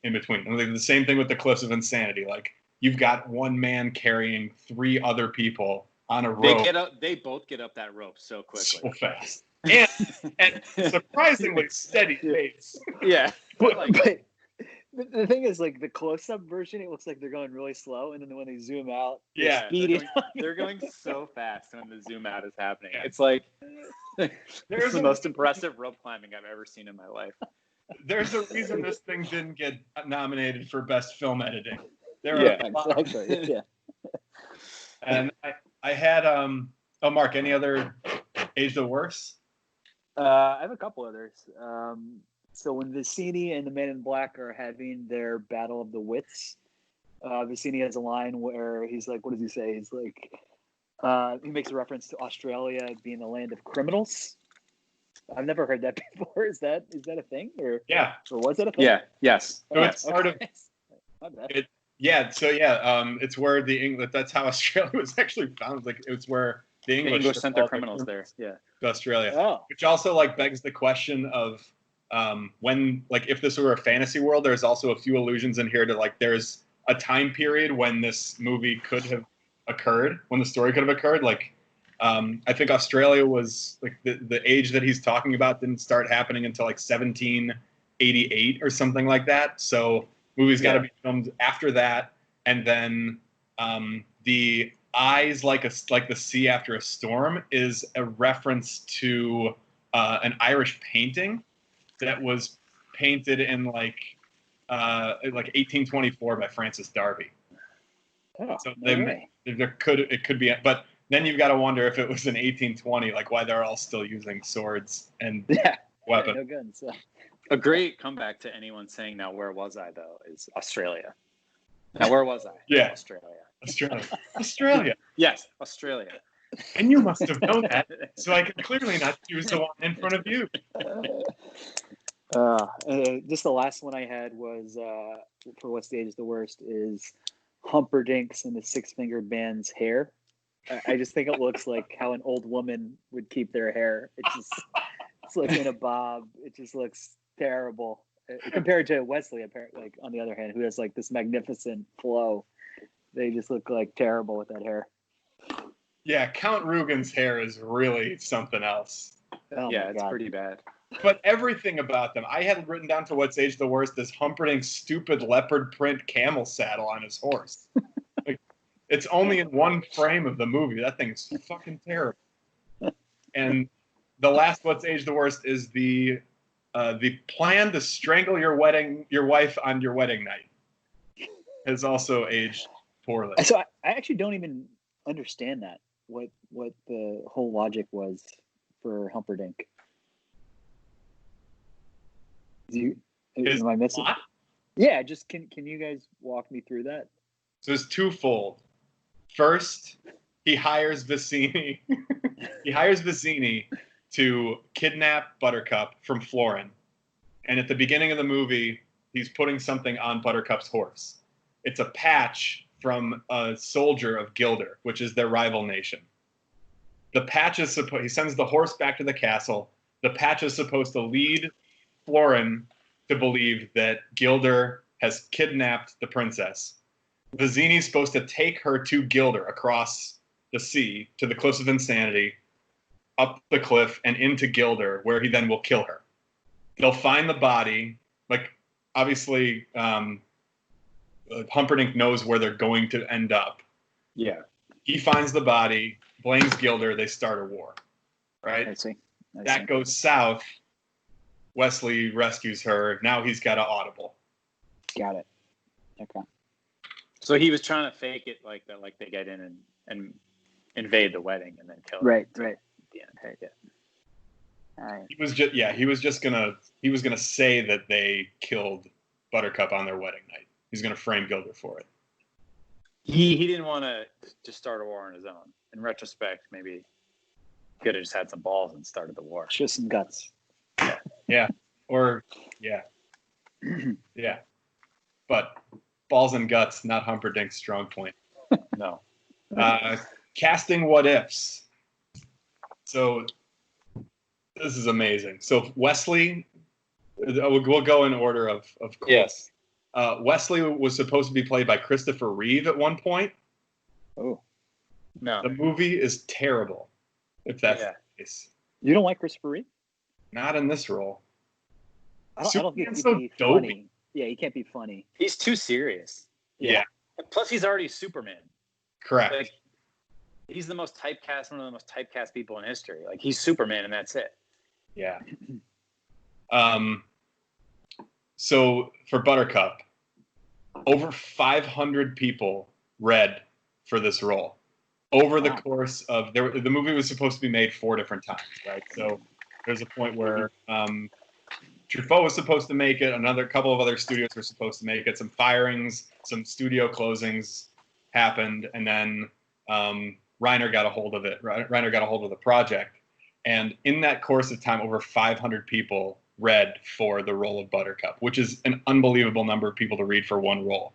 A: in between. And the same thing with the Cliffs of Insanity. Like, you've got one man carrying three other people on a rope.
B: They both get up that rope so quickly.
A: So fast. And surprisingly steady pace.
B: Yeah.
C: But the thing is, like, the close-up version, it looks like they're going really slow, and then when they zoom out,
B: they're going so fast when the zoom out is happening. It's like it's the most impressive rope climbing I've ever seen in my life.
A: There's a reason this thing didn't get nominated for best film editing.
C: Exactly. Yeah.
A: And I had Mark, any other age the worst?
C: I have a couple others. So when Vicini and the Men in Black are having their battle of the wits, Vicini has a line where he's like, what does he say? He's like, he makes a reference to Australia being the land of criminals. I've never heard that before. Is that a thing, or was that a thing?
B: Yeah. Yes.
A: So it's part of
C: My bad.
A: it. Yeah. So yeah, it's where the English. That's how Australia was actually found. Like it's where the
B: The
A: English,
B: English sent their criminals there. Yeah.
A: to Australia.
C: Oh,
A: Which also like begs the question of when, like, if this were a fantasy world, there's also a few allusions in here to like there's a time period when this movie could have occurred, when the story could have occurred. Like I think Australia was like the age that he's talking about didn't start happening until like 1788 or something like that. So movies got to be filmed after that, and then the eyes like the sea after a storm is a reference to an Irish painting that was painted in like 1824 by Francis Darby.
C: oh,
A: So
C: no way.
A: it could be, but then you've got to wonder if it was in 1820, like why they're all still using swords and weapons.
C: No guns.
B: A great comeback to anyone saying, "Now where was I?" though is Australia. Now where was I?
A: Yeah. Australia.
B: Yes, Australia.
A: And you must have known that, so I can clearly not choose the one in front of you.
C: Just the last one I had was for what stage is the worst is Humperdinck's and the Six-Fingered Man's hair. I just think it looks like how an old woman would keep their hair. It's like in a bob. It just looks terrible compared to Wesley. Apparently, like on the other hand, who has like this magnificent flow. They just look like terrible with that hair.
A: Yeah, Count Rugen's hair is really something else.
C: Oh
B: Yeah,
C: my
B: it's
C: God.
B: pretty bad.
A: But everything about them, I had written down for what's age the worst is Humperdinck's stupid leopard print camel saddle on his horse. Like, it's only in one frame of the movie. That thing's fucking terrible. And the last what's age the worst is the plan to strangle your wife on your wedding night has also aged poorly.
C: So I actually don't even understand that. What the whole logic was for Humperdinck. Am I missing?
A: Plot?
C: Yeah, just can you guys walk me through that?
A: So it's twofold. First, he hires Vicini. He hires Vicini to kidnap Buttercup from Florin. And at the beginning of the movie, he's putting something on Buttercup's horse. It's a patch from a soldier of Gilder, which is their rival nation. The patch is he sends the horse back to the castle. The patch is supposed to lead Florin to believe that Gilder has kidnapped the princess. Vicini's supposed to take her to Gilder across the sea to the Cliffs of Insanity, up the cliff and into Gilder, where he then will kill her. They'll find the body. Like, obviously, Humperdinck knows where they're going to end up.
B: Yeah.
A: He finds the body, blames Gilder, they start a war. Right?
C: I see.
A: That goes south. Wesley rescues her. Now he's got an audible.
C: Got it. Okay.
B: So he was trying to fake it like that, like they get in and invade the wedding and then kill her.
C: Right.
B: Yeah. Yeah.
C: All right.
A: He was gonna say that they killed Buttercup on their wedding night. He's gonna frame Gilder for it.
B: He didn't want to just start a war on his own. In retrospect, maybe he could have just had some balls and started the war.
C: Just some guts.
A: Yeah. But balls and guts, not Humperdinck's strong point.
B: No.
A: Casting what ifs. So this is amazing. So Wesley, we'll go in order of course.
B: Yes.
A: Wesley was supposed to be played by Christopher Reeve at one point.
C: Oh.
B: No.
A: The movie is terrible, if that's the case.
C: You don't like Christopher Reeve?
A: Not in this role.
C: I don't think
A: Superman's
C: he'd
A: so
C: be
A: dopey.
C: funny. Yeah, he can't be funny.
B: He's too serious.
A: Yeah.
B: Plus, he's already Superman.
A: Correct.
B: Like, he's the most typecast, one of the most typecast people in history. Like, he's Superman, and that's it.
A: Yeah. So for Buttercup, over 500 people read for this role. Over the course of the movie was supposed to be made 4 different times, right? So there's a point where Truffaut was supposed to make it. Another couple of other studios were supposed to make it. Some firings, some studio closings happened, and then Reiner got a hold of it. Reiner got a hold of the project, and in that course of time, over 500 people read for the role of Buttercup, which is an unbelievable number of people to read for one role.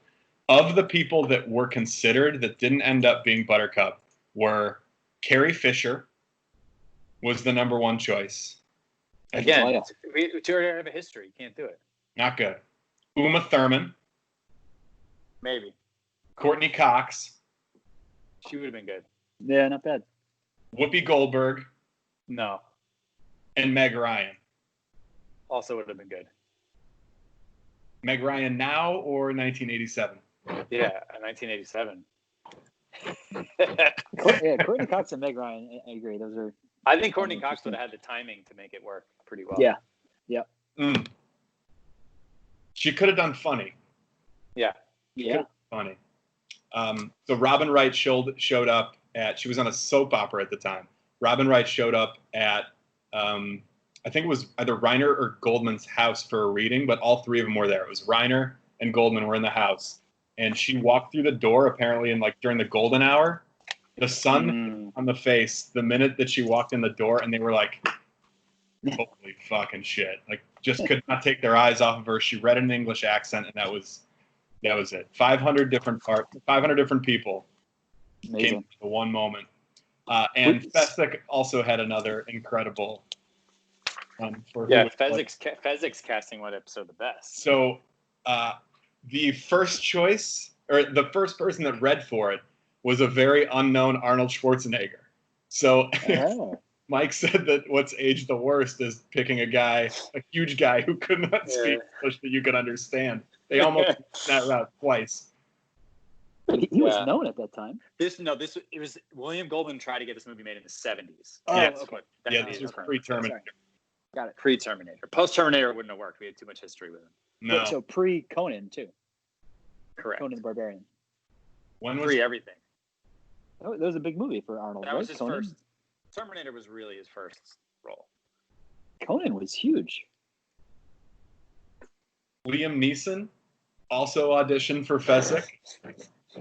A: Of the people that were considered that didn't end up being Buttercup were Carrie Fisher was the number one choice.
B: Again, we already have a history. You can't do it.
A: Not good. Uma Thurman.
B: Maybe.
A: Courtney Cox.
B: She would have been good.
C: Yeah, not bad.
A: Whoopi Goldberg.
B: No.
A: And Meg Ryan.
B: Also would have been good.
A: Meg Ryan now or 1987?
B: Yeah, 1987.
C: Yeah, Courtney Cox and Meg Ryan. I agree. Those are.
B: I think Courtney Cox would have had the timing to make it work pretty well.
C: Yeah. Yeah.
A: She could have done funny.
B: Yeah.
C: Yeah.
A: Funny. So Robin Wright showed up at. She was on a soap opera at the time. Robin Wright showed up at. I think it was either Reiner or Goldman's house for a reading, but all three of them were there. It was Reiner and Goldman were in the house, and she walked through the door apparently in during the golden hour. The sun on the face the minute that she walked in the door, and they were like, "Holy fucking shit!" Just could not take their eyes off of her. She read in an English accent, and that was it. 500 different parts, 500 different people came to one moment. And Fezzik also had another incredible.
B: Fezzik's casting went up so the best.
A: So the first choice, or the first person that read for it, was a very unknown Arnold Schwarzenegger. So Mike said that what's aged the worst is picking a huge guy who could not speak English that you could understand. They almost went that route twice.
C: He was known at that time.
B: It was William Goldman tried to get this movie made in the 70s.
C: Oh,
B: okay.
A: This was pre-Terminator.
C: Got it.
B: Pre-Terminator. Post-Terminator wouldn't have worked. We had too much history with him.
A: No.
C: So pre-Conan too.
B: Correct.
C: Conan the Barbarian.
B: When was everything?
C: That was a big movie for Arnold.
B: That was his first. Terminator was really his first role.
C: Conan was huge.
A: Liam Neeson also auditioned for Fezzik,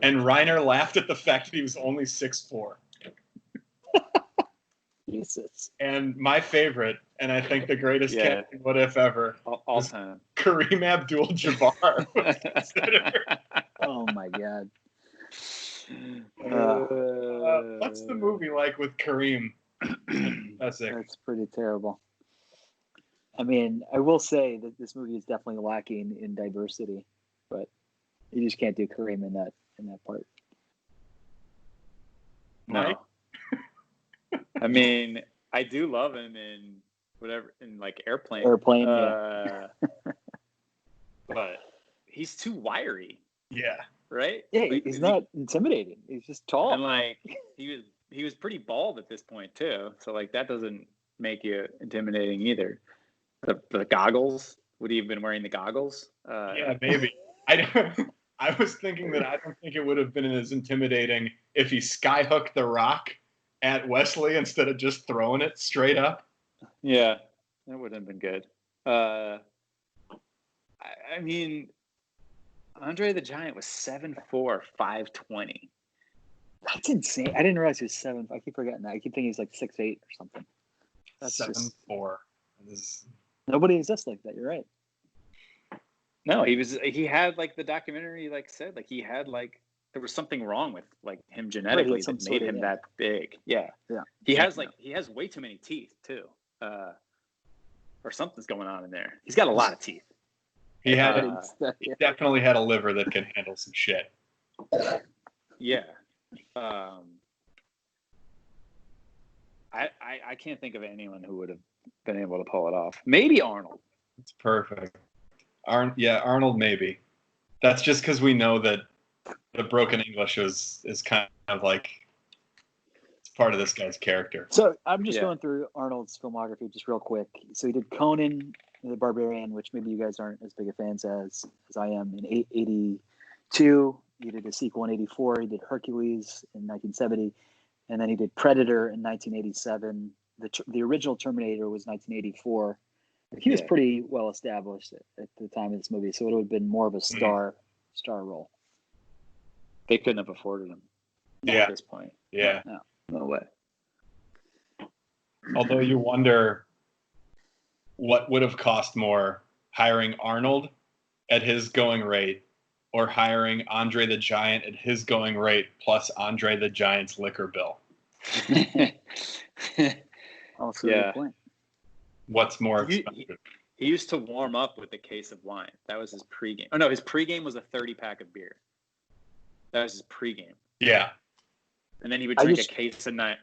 A: and Reiner laughed at the fact that he was only 6'4".
C: Jesus.
A: And my favorite, and I think the greatest casting what if ever,
B: all time,
A: Kareem Abdul-Jabbar.
C: Oh my God.
A: What's the movie like with Kareem? That's
C: pretty terrible. I mean, I will say that this movie is definitely lacking in diversity, but you just can't do Kareem in that part.
B: No. I mean, I do love him in Airplane.
C: Yeah.
B: But he's too wiry.
A: Yeah.
B: Right?
C: Yeah, he's not intimidating. He's just tall.
B: And he was pretty bald at this point too. So that doesn't make you intimidating either. The goggles. Would he have been wearing the goggles?
A: Yeah, maybe. I was thinking that I don't think it would have been as intimidating if he skyhooked the rock at Wesley instead of just throwing it straight up.
B: Yeah, that wouldn't have been good. I mean, Andre the Giant was 7'4", 520.
C: That's insane. I didn't realize he was 7'. I keep forgetting that. I keep thinking he's 6'8" or something.
A: That's 7'4".
C: Nobody exists like that. You're right.
B: No, he had the documentary said he had there was something wrong with him genetically that made him that big. Yeah. He has way too many teeth too, or something's going on in there. He's got a lot of teeth.
A: He definitely had a liver that can handle some shit.
B: Yeah. I can't think of anyone who would have been able to pull it off. Maybe Arnold.
A: It's perfect. Arnold maybe. That's just because we know that the broken English is kind of it's part of this guy's character.
C: So I'm just going through Arnold's filmography just real quick. So he did Conan the Barbarian, which maybe you guys aren't as big of fans as I am, in 1982. He did a sequel in 1984. He did Hercules in 1970. And then he did Predator in 1987. The original Terminator was 1984. He was pretty well established at the time of this movie, so it would have been more of a star role.
B: They couldn't have afforded him at this point.
A: Yeah.
B: No way.
A: Although you wonder what would have cost more, hiring Arnold at his going rate or hiring Andre the Giant at his going rate plus Andre the Giant's liquor bill.
C: Also a good point.
A: What's more expensive?
B: He used to warm up with a case of wine. That was his pregame. Oh no, his pregame was a 30-pack of beer. That was his pregame.
A: Yeah.
B: And then he would drink a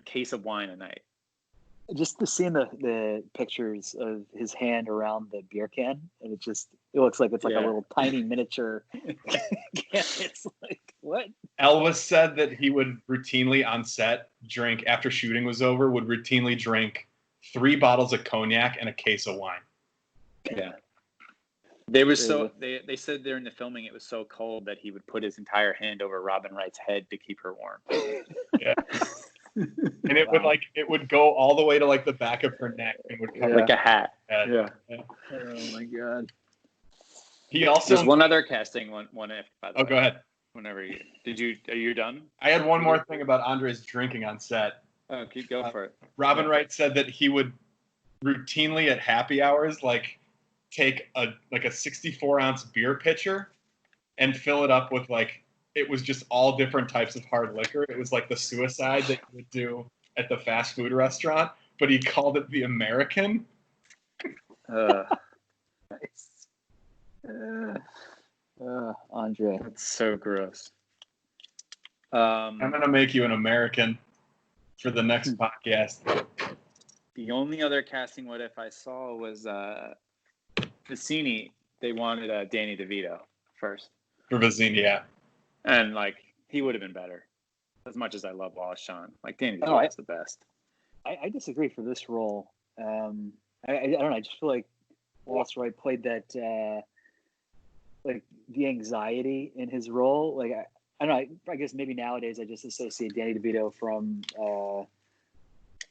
B: case of wine a night.
C: Just to seeing the pictures of his hand around the beer can, and it looks like it's like a little tiny miniature can. It's like, what?
A: Elvis said that he would routinely on set drink, after shooting was over, would routinely drink 3 bottles of cognac and a case of wine.
B: Yeah. They said during the filming it was so cold that he would put his entire hand over Robin Wright's head to keep her warm.
A: Yeah. And it would go all the way to like the back of her neck and would cover
B: like a hat.
A: Yeah.
C: Oh my god.
B: He also there's one other casting one if by the way.
A: Go ahead.
B: Whenever are you done?
A: I had one more thing about Andre's drinking on set.
B: Oh, keep going for it.
A: Robin Wright said that he would routinely at happy hours take a 64-ounce beer pitcher and fill it up with it was just all different types of hard liquor. It was like the Suicide that you would do at the fast food restaurant, but he called it the American.
C: Nice. Andre.
B: That's so gross.
A: I'm going to make you an American for the next podcast.
B: The only other casting what if I saw was Vicini. They wanted Danny DeVito first.
A: For Vicini, yeah.
B: And he would have been better. As much as I love Wallace Shawn, Danny DeVito is the best.
C: I disagree for this role. I don't know. I just feel like Wallace Wright played that the anxiety in his role. I don't know. I guess maybe nowadays I just associate Danny DeVito from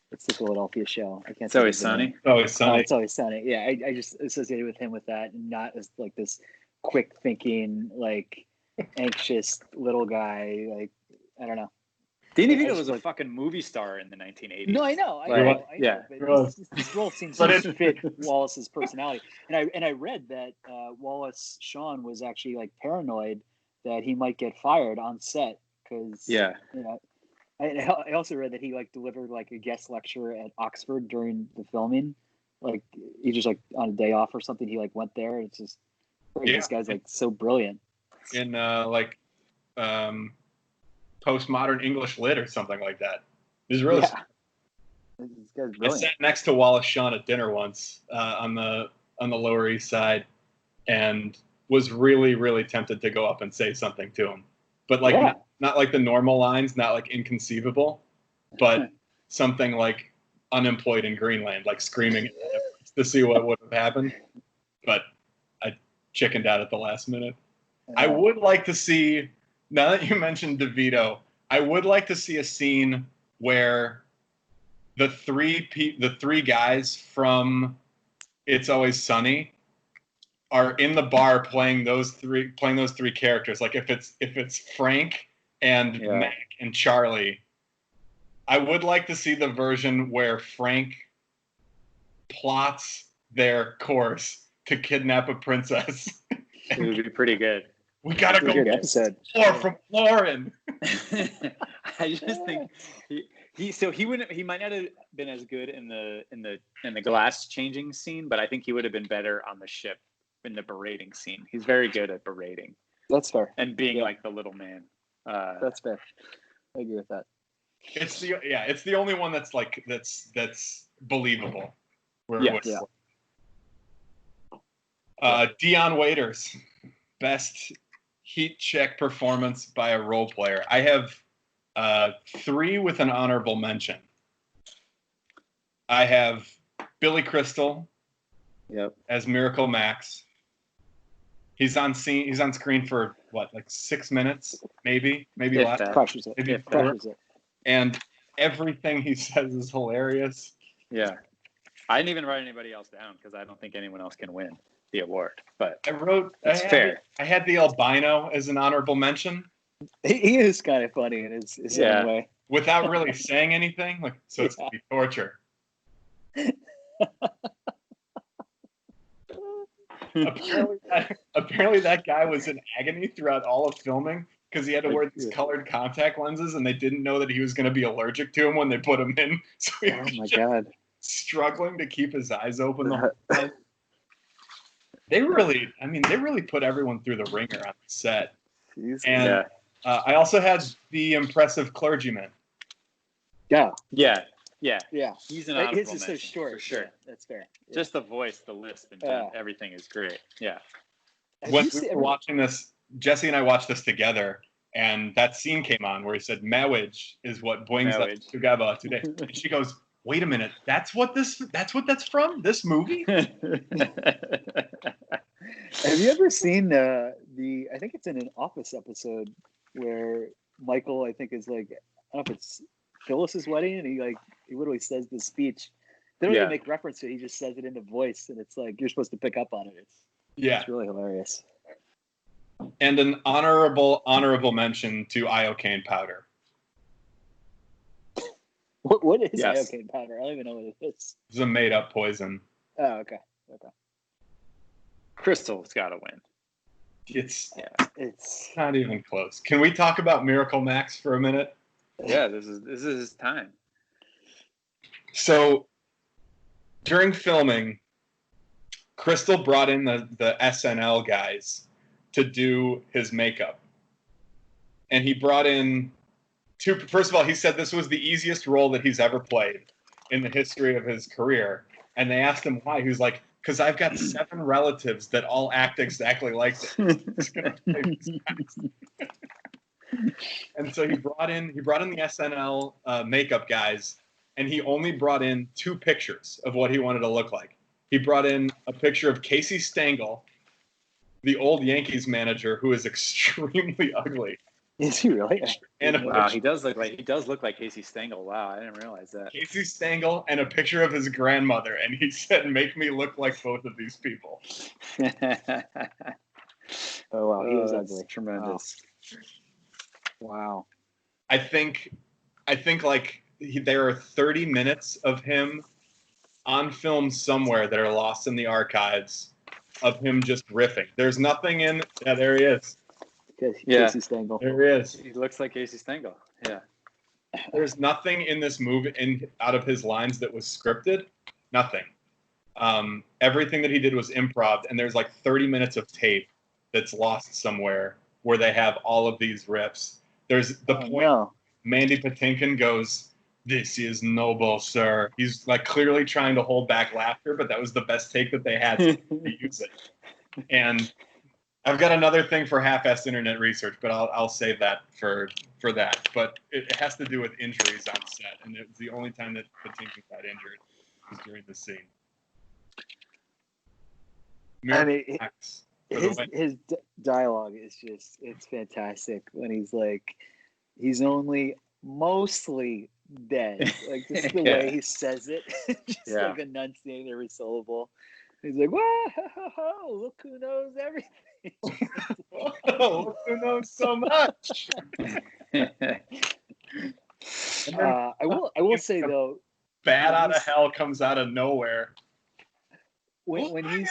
C: what's the Philadelphia show? I can't.
B: It's Always Sunny.
A: Always Sunny.
C: It's Always Sunny. Yeah, I just associated with him with that, and not as this quick thinking, anxious little guy. I don't know.
B: Danny DeVito was a fucking movie star in the 1980s.
C: No, I know. But this role seems to fit Wallace's personality. And I read that Wallace Shawn was actually paranoid that he might get fired on set because I also read that he delivered a guest lecture at Oxford during the filming. He just on a day off or something. He went there. It's just this guy's so brilliant.
A: In postmodern English lit or something like that. He's really.
C: Yeah. This guy's brilliant.
A: I sat next to Wallace Shawn at dinner once on the Lower East Side, and was really, really tempted to go up and say something to him, but not like the normal lines, not inconceivable, but something like unemployed in Greenland, screaming at him to see what would have happened. But I chickened out at the last minute. I would like to see. Now that you mentioned DeVito, I would like to see a scene where the three guys from It's Always Sunny are in the bar playing those three characters. If it's Frank and Mac and Charlie, I would like to see the version where Frank plots their course to kidnap a princess.
B: It would be pretty good.
A: We gotta go more from Lauren.
B: I just think he might not have been as good in the glass changing scene, but I think he would have been better on the ship in the berating scene. He's very good at berating.
C: That's fair.
B: And being the little man.
C: That's fair. I agree with that.
A: It's the only one that's that's believable. Dion Waiters, best heat check performance by a role player. I have 3 with an honorable mention. I have Billy Crystal as Miracle Max. He's on screen for 6 minutes, maybe less.
C: Crushes it.
A: And everything he says is hilarious.
B: Yeah. I didn't even write anybody else down because I don't think anyone else can win the award. But
A: it's fair. I had the albino as an honorable mention.
C: He is kind of funny in his own way.
A: Without really saying anything. Like, so it's gonna be torture. Apparently that guy was in agony throughout all of filming because he had to wear these colored contact lenses, and they didn't know that he was going to be allergic to them when they put him in. So he was God, struggling to keep his eyes open the whole time. They really put everyone through the ringer on the set. And I also had the impressive clergyman.
B: Yeah.
C: He's an honorable mention, so short, for sure. Yeah, that's fair. Yeah.
B: Just the voice, the lisp, and everything is great. Yeah.
A: When we were watching this, Jesse and I watched this together, and that scene came on where he said, "Marriage is what brings us together today." And she goes, "Wait a minute, that's what that's from? This movie?"
C: Have you ever seen I think it's in an Office episode where Michael, I think, is like, I don't know if it's Phyllis's wedding, and he literally says this speech. They don't even make reference to it. He just says it in the voice, and it's like you're supposed to pick up on it. It's really hilarious.
A: And an honorable mention to iocane powder.
C: What is iocane powder? I don't even know what it is.
A: It's a made-up poison.
C: Oh, okay.
B: Crystal's got to win.
A: It's not even close. Can we talk about Miracle Max for a minute?
B: Yeah, this is his time.
A: So during filming, Crystal brought in the SNL guys to do his makeup. And he brought in first of all, he said this was the easiest role that he's ever played in the history of his career. And they asked him why. He was like, because I've got 7 relatives that all act exactly like this. And so he brought in the SNL makeup guys, and he only brought in 2 pictures of what he wanted to look like. He brought in a picture of Casey Stengel, the old Yankees manager, who is extremely ugly.
C: Is he really?
B: And wow, he does look like Casey Stengel. Wow, I didn't realize that.
A: Casey Stengel and a picture of his grandmother, and he said, "Make me look like both of these people."
C: Oh wow, he was ugly.
B: Tremendous.
C: Wow.
A: I think like there are 30 minutes of him on film somewhere that are lost in the archives of him just riffing. There's nothing in. Yeah, there he is.
C: Casey Stengel.
A: There he is.
B: He looks like Casey Stengel. Yeah.
A: There's nothing in this movie out of his lines that was scripted. Nothing. Everything that he did was improv, and there's like 30 minutes of tape that's lost somewhere where they have all of these riffs. There's the point Mandy Patinkin goes, "This is noble, sir." He's like clearly trying to hold back laughter, but that was the best take that they had to use it. And I've got another thing for half-assed internet research, but I'll save that for that. But it has to do with injuries on set, and it was the only time that Patinkin got injured was during the scene.
C: His dialogue is it's fantastic when he's like, he's only mostly dead. Like just the way he says it, just like enunciating every syllable. He's like, "Whoa, look who knows everything."
A: Look who knows so much.
C: I will say though,
A: bat out of hell comes out of nowhere.
C: When he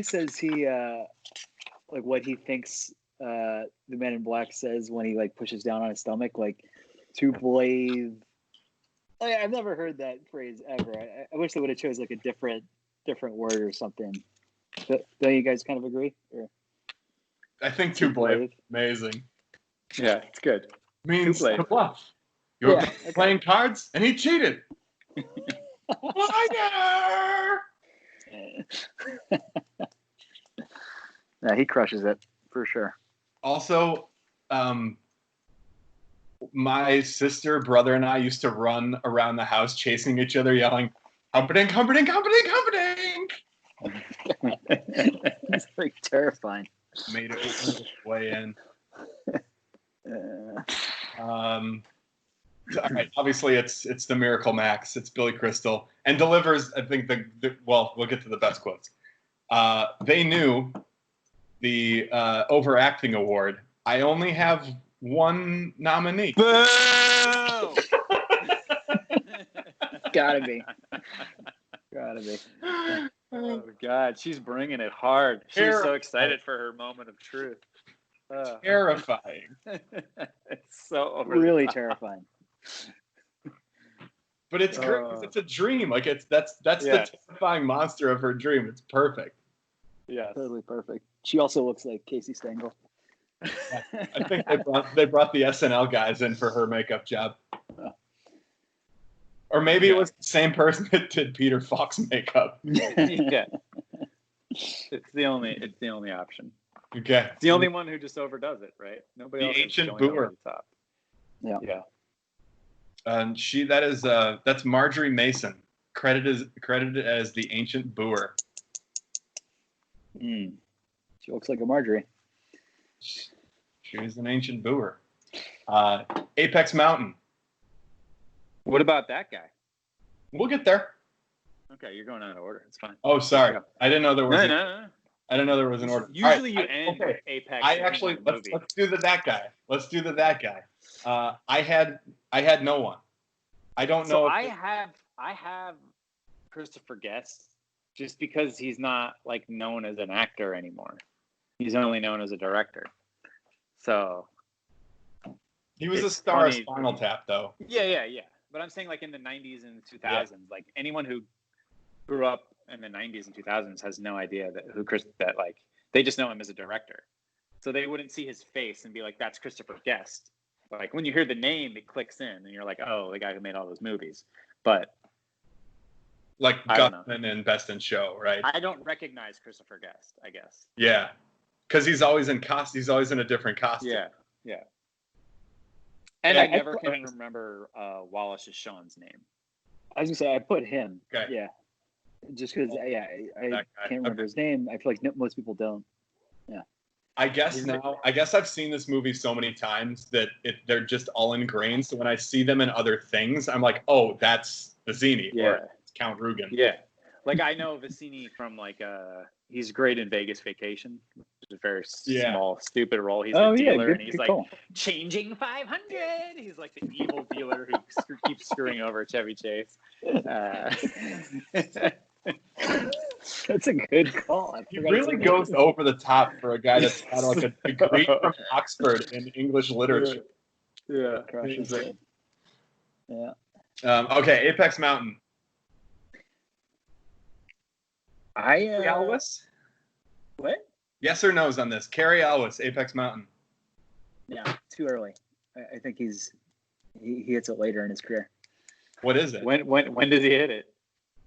C: says he like what he thinks the Man in Black says when he like pushes down on his stomach, like to blade. I've never heard that phrase ever. I wish they would have chose like a different word or something. Don't you guys kind of agree? Or?
A: I think to blade. Amazing.
B: Yeah, it's good.
A: Means to bluff. You were playing cards, and he cheated. Liar!
C: Yeah, he crushes it for sure.
A: Also, my sister, brother, and I used to run around the house chasing each other, yelling, "Humperdinck, Humperdinck, Humperdinck, Humperdinck!"
C: It's like terrifying.
A: Made it way in. All right, obviously it's the Miracle Max. It's Billy Crystal, and delivers. I think well, we'll get to the best quotes. They knew the overacting award. I only have one nominee.
B: Boo!
C: Gotta be.
B: Oh God, she's bringing it hard. She's so excited for her moment of truth.
A: Terrifying.
B: It's so over
C: Really terrifying.
A: But it's great because it's a dream. Like that's the terrifying monster of her dream. It's perfect.
B: Yeah,
C: totally perfect. She also looks like Casey Stengel.
A: I think they brought the SNL guys in for her makeup job. Or maybe it was the same person that did Peter Falk's makeup.
B: Yeah. It's the only option.
A: Okay.
B: It's the only one who just overdoes it, right? Nobody
A: The
B: else
A: ancient
B: is going
A: booer.
B: over the top.
C: Yeah.
A: And that's Marjorie Mason, credited as the ancient booer.
C: She looks like a Marjorie.
A: She's an ancient booer. Apex Mountain.
B: What about that guy?
A: We'll get there.
B: Okay, you're going out of order. It's fine.
A: Oh, sorry. I didn't know there was.
B: No.
A: I didn't know there was an order.
B: Usually you end Apex.
A: I actually let's do that guy. Let's do that guy. I had no one. I don't know.
B: So I have Christopher Guest just because he's not like known as an actor anymore. He's only known as a director. So
A: he was a star of Spinal Tap, though.
B: Yeah. But I'm saying like in the 90s and 2000s, like anyone who grew up in the 90s and 2000s has no idea that like they just know him as a director. So they wouldn't see his face and be like, that's Christopher Guest. Like when you hear the name, it clicks in and you're like, oh, the guy who made all those movies. But
A: like Guffman and Best in Show, right?
B: I don't recognize Christopher Guest, I guess.
A: Yeah. Because he's always in he's always in a different costume.
B: Yeah. And I never can remember Wallace's Sean's name.
C: I was gonna say I put him.
A: Okay.
C: Yeah. Just because, I can't remember his name. I feel like most people don't. Yeah.
A: I guess I've seen this movie so many times that they're just all ingrained. So when I see them in other things, I'm like, oh, that's Vizzini or Count Rugen.
B: Yeah. Like I know Vizzini from like he's great in Vegas Vacation, which is a very small, stupid role. He's a dealer and he's like changing 500. He's like the evil dealer who keeps screwing over Chevy Chase.
C: That's a good call.
A: He really goes over the top for a guy that's had like a degree from Oxford in English literature.
B: Yeah.
A: Okay, Apex Mountain. Carrie Elwes?
C: What?
A: Yes or no's on this? Carrie Elwes, Apex Mountain.
C: Yeah, too early. I think he hits it later in his career.
A: What is it?
B: When does he hit it?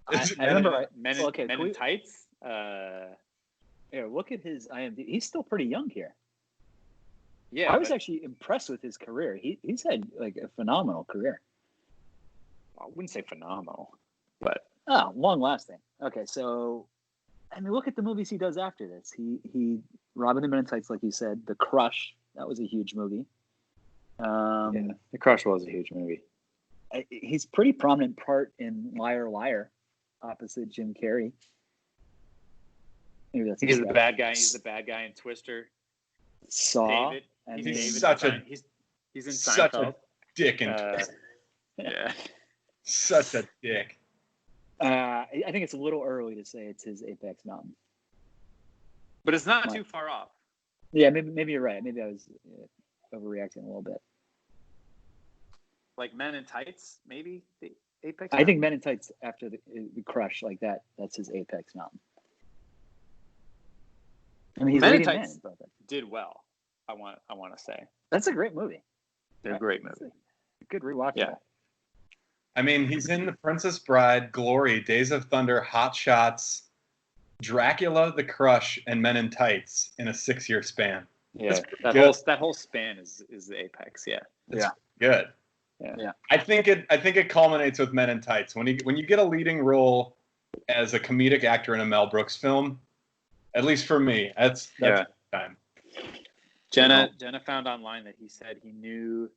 C: I remember
B: Men in Tights.
C: Yeah, look at his IMDb. He's still pretty young here.
B: Yeah,
C: I was actually impressed with his career. He's had like a phenomenal career.
B: I wouldn't say phenomenal, but
C: long lasting. Okay, so I mean, look at the movies he does after this. He Robin the Men in Tights, like you said, The Crush. That was a huge movie.
B: The Crush was a huge movie.
C: He's pretty prominent part in Liar Liar, opposite Jim Carrey. Maybe that's
B: he's the bad guy. He's the bad guy in Twister.
C: Saw.
B: David.
C: And
A: he's
B: he's in
A: such
B: Seinfeld.
A: a dick in Twister.
B: Yeah.
A: Such a dick.
C: I think it's a little early to say it's his Apex Mountain.
B: But it's not too far off.
C: Yeah, maybe you're right. Maybe I was overreacting a little bit.
B: Like Men in Tights, maybe the Apex.
C: I think Men in Tights after the Crush, like that. That's his Apex Mountain. I mean, he's
B: Men in
C: leading
B: Tights did well. I want to say
C: that's a great movie.
B: They're a great movie.
C: Good rewatch.
B: Yeah.
A: I mean, he's in The Princess Bride, Glory, Days of Thunder, Hot Shots, Dracula, The Crush, and Men in Tights in a 6-year span.
B: Yeah, that whole span is the apex. Yeah,
A: that's good.
C: Yeah.
A: I think it culminates with Men in Tights when you get a leading role as a comedic actor in a Mel Brooks film. At least for me, that's time.
B: Jenna found online that he said he knew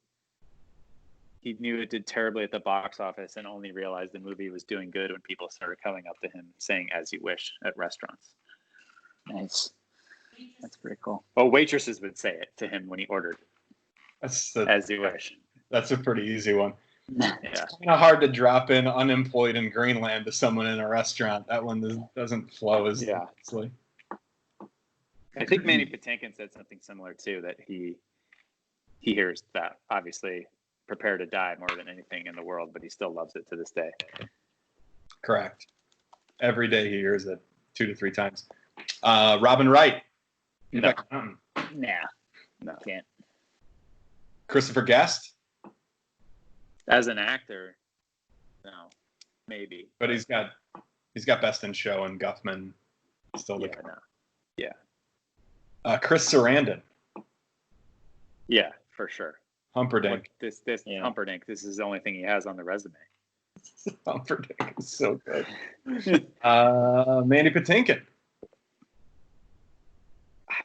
B: he knew it did terribly at the box office and only realized the movie was doing good when people started coming up to him saying "as you wish" at restaurants.
C: Nice. That's pretty cool.
B: Well, waitresses would say it to him when he ordered "as you wish."
A: That's a pretty easy one.
B: Yeah.
A: It's kind of hard to drop in "unemployed in Greenland" to someone in a restaurant. That one doesn't flow as easily.
B: I think Manny Patinkin said something similar too, that he hears that, obviously prepare to die more than anything in the world, but he still loves it to this day.
A: Correct. Every day he hears it 2 to 3 times. Robin Wright.
B: No.
C: No, can't.
A: Christopher Guest.
B: As an actor, no, maybe.
A: But he's got Best in Show and Guffman still to come.
B: Yeah.
A: Chris Sarandon.
B: Yeah, for sure.
A: Humperdinck.
B: This Humperdinck. This is the only thing he has on the resume.
A: Humperdinck is so good. Mandy Patinkin.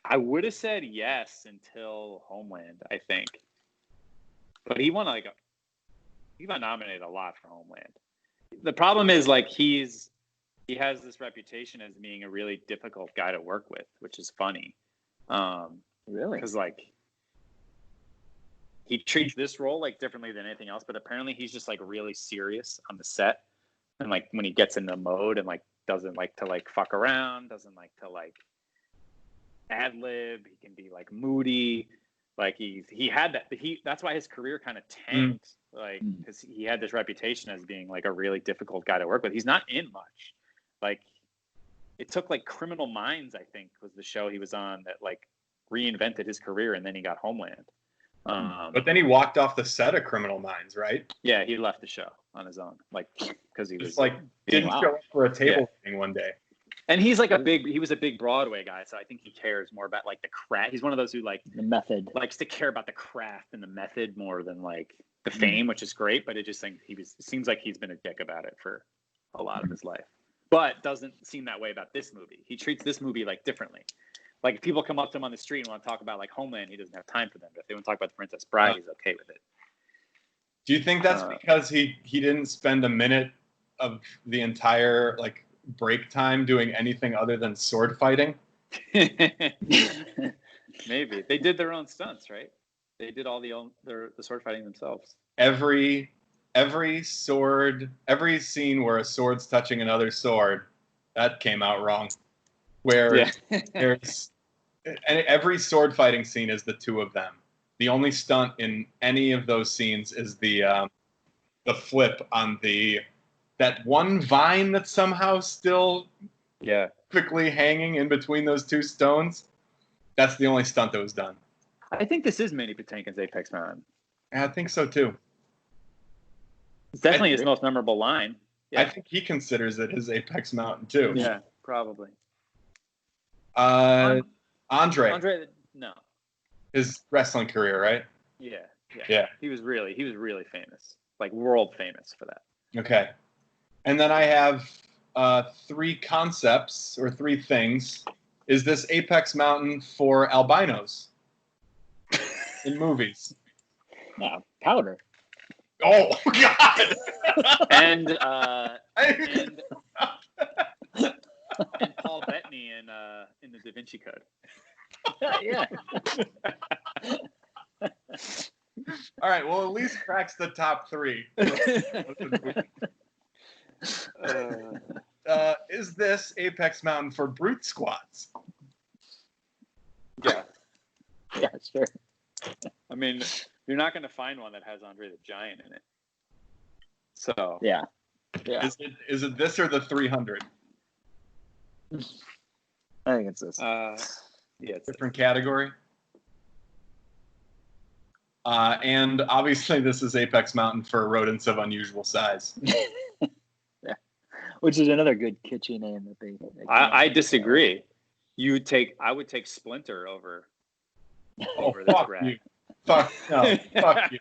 B: I would have said yes until Homeland, I think. But he won he got nominated a lot for Homeland. The problem is he has this reputation as being a really difficult guy to work with, which is funny.
C: Really?
B: Because he treats this role differently than anything else, but apparently he's just really serious on the set, and when he gets in the mode and doesn't like to fuck around, doesn't like to ad lib. He can be moody. He had that. That's why his career kind of tanked. Because he had this reputation as being a really difficult guy to work with. He's not in much. It took Criminal Minds, I think, was the show he was on that reinvented his career, and then he got Homeland.
A: But then he walked off the set of Criminal Minds, right?
B: Yeah, he left the show on his own, because he was
A: just didn't show up for a table thing one day.
B: And he's he was a big Broadway guy, so I think he cares more about the craft. He's one of those who
C: the method,
B: likes to care about the craft and the method more than the fame, which is great. But it just it seems like he's been a dick about it for a lot of his life. But doesn't seem that way about this movie. He treats this movie differently. If people come up to him on the street and want to talk about Homeland, he doesn't have time for them. But if they want to talk about The Princess Bride, he's okay with it.
A: Do you think that's because he didn't spend a minute of the entire break time doing anything other than sword fighting?
B: Maybe they did their own stunts, right? They did all the sword fighting themselves.
A: Every scene where a sword's touching another sword, that came out wrong. Where there's every sword fighting scene is the two of them. The only stunt in any of those scenes is the flip on that one vine that's somehow still quickly hanging in between those two stones. That's the only stunt that was done.
B: I think this is Manny Patinkin's Apex Mountain.
A: I think so too.
B: It's definitely his most memorable line. Yeah.
A: I think he considers it his Apex Mountain too.
B: Yeah, probably.
A: Andre,
B: no.
A: His wrestling career, right?
B: Yeah. He was really famous, world famous for that.
A: Okay. And then I have 3 concepts or 3 things. Is this Apex Mountain for albinos in movies?
C: No, Powder.
A: Oh God!
B: and Paul Bettany in the Da Vinci Code.
C: Yeah.
A: All right. Well, at least cracks the top 3. Is this Apex Mountain for brute squats?
B: Yeah.
C: Yeah, sure.
B: I mean, you're not going to find one that has Andre the Giant in it. So
C: yeah.
A: Is it this or the 300?
C: I think it's this.
B: It's
A: different category. And obviously, this is Apex Mountain for rodents of unusual size.
C: Yeah, which is another good kitschy name that they
B: I disagree. I would take Splinter over this
A: fuck
B: rat.
A: You. Fuck no. Fuck you.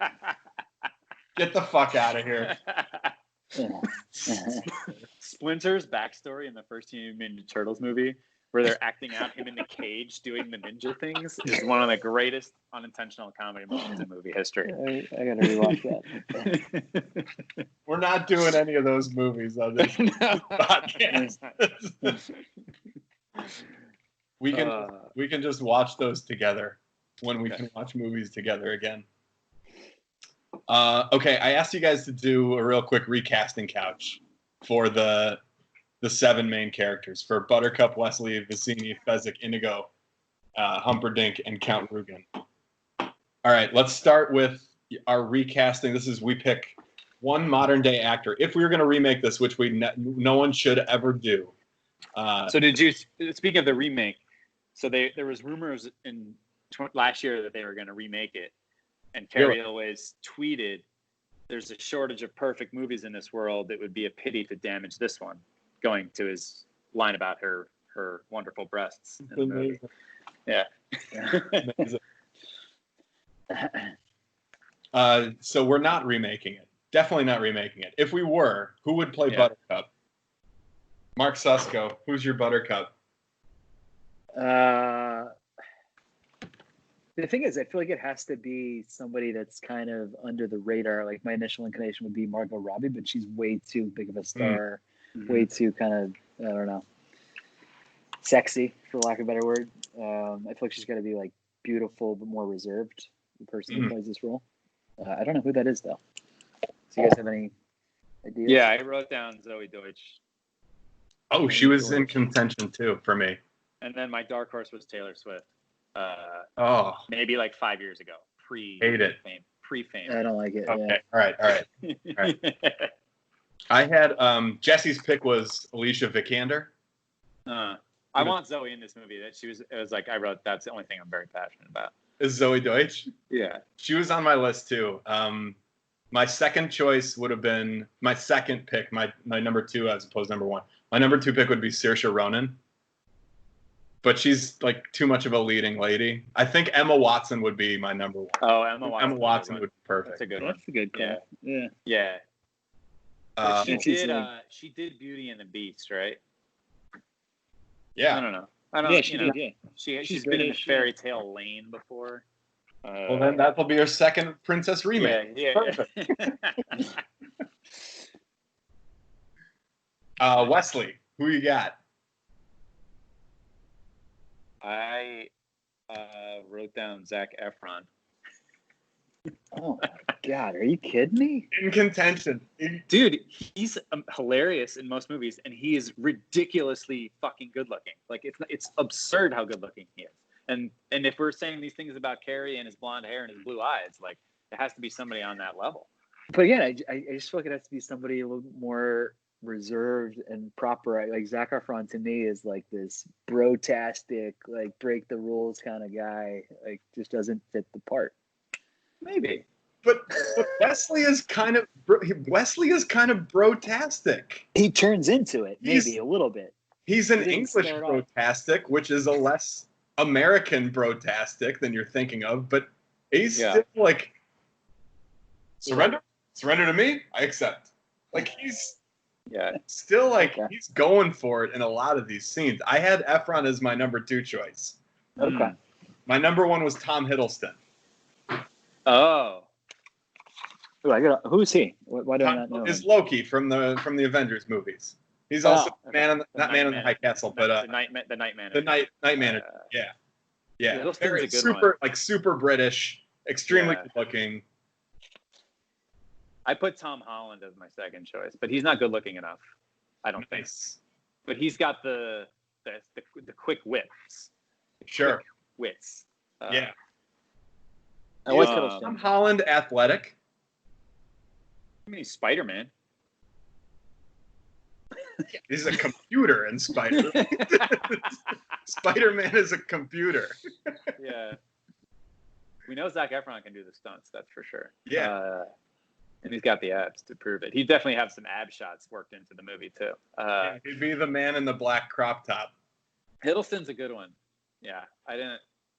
A: Get the fuck out of here.
B: Splinter's backstory in the first Teenage Mutant Ninja Turtles movie, where they're acting out him in the cage doing the ninja things is one of the greatest unintentional comedy moments in movie history.
C: I gotta rewatch that.
A: We're not doing any of those movies on this podcast. We can just watch those together when we can watch movies together again. Okay, I asked you guys to do a real quick recasting couch for the 7 main characters, for Buttercup, Wesley, Vicini, Fezzik, Inigo, Humperdinck, and Count Rugen. All right, let's start with our recasting. We pick one modern day actor. If we were going to remake this, which no one should ever do.
B: So did you, speaking of the remake, so there was rumors last year that they were going to remake it, and Carrie always tweeted, "There's a shortage of perfect movies in this world. It would be a pity to damage this one," going to his line about her wonderful breasts in the movie. Yeah.
A: So we're not remaking it. Definitely not remaking it. If we were, who would play Buttercup? Mark Susko, who's your Buttercup?
C: The thing is, I feel like it has to be somebody that's kind of under the radar. Like, my initial inclination would be Margot Robbie, but she's way too big of a star, way too kind of, I don't know, sexy, for lack of a better word. I feel like she's got to be like beautiful but more reserved, the person who plays this role. I don't know who that is though. So you guys have any ideas?
B: Yeah, I wrote down Zoe Deutsch.
A: Oh, she was in contention too for me.
B: And then my dark horse was Taylor Swift.
A: Maybe
B: like 5 years ago, pre-fame.
C: I don't like it.
A: Okay, all right. I had Jesse's pick was Alicia Vikander.
B: I want Zoe in this movie. It was like I wrote. That's the only thing I'm very passionate about.
A: Is Zoe Deutsch?
B: Yeah,
A: she was on my list too. My second choice would have been my second pick, my number 2 as opposed to number 1. My number 2 pick would be Saoirse Ronan. But she's like too much of a leading lady. I think Emma Watson would be my number 1.
B: Oh, Emma
A: Watson would be perfect.
B: That's a good one.
C: That's a good call. Yeah.
B: She did Beauty and the Beast, right?
A: Yeah.
B: I don't know.
C: She did. Yeah.
B: She's been in the fairy tale lane before.
A: Well, then that'll be her second princess remake.
B: Yeah.
A: Perfect. Wesley, who you got?
B: I wrote down Zac Efron.
C: Oh my God, are you kidding me?
A: In contention.
B: Dude, he's hilarious in most movies, and he is ridiculously fucking good looking. Like, it's absurd how good looking he is. And if we're saying these things about Carrie and his blonde hair and his blue eyes, like, it has to be somebody on that level.
C: But again, I just feel like it has to be somebody a little more reserved and proper. Like, Zac Efron to me is like this bro-tastic, like break the rules kind of guy. Like, just doesn't fit the part.
B: Maybe.
A: But Wesley is kind of bro-tastic.
C: He turns into it, maybe a little bit.
A: He's an English bro-tastic, which is a less American bro-tastic than you're thinking of, but he's still like surrender to me, I accept. Like, he's still like he's going for it in a lot of these scenes. I had Efron as my number 2 choice.
C: Okay.
A: My number 1 was Tom Hiddleston.
C: Oh. Who's he? Why do I not know him?
A: Is Loki from the Avengers movies. He's also Man in the High Castle, but
B: the night manager.
A: The night manager. Yeah.
B: Very
A: super one. Like super British, extremely good looking.
B: I put Tom Holland as my second choice, but he's not good looking enough. I don't think. But he's got the quick wits.
A: Sure.
B: Quick wits.
A: Yeah.
C: Tom
A: Holland athletic?
B: I mean, he's Spider-Man.
A: He's a computer in Spider-Man. Spider-Man is a computer.
B: Yeah. We know Zac Efron can do the stunts, that's for sure.
A: Yeah.
B: And he's got the abs to prove it. He definitely have some ab shots worked into the movie, too.
A: He'd be the man in the black crop top.
B: Hiddleston's a good one. Yeah.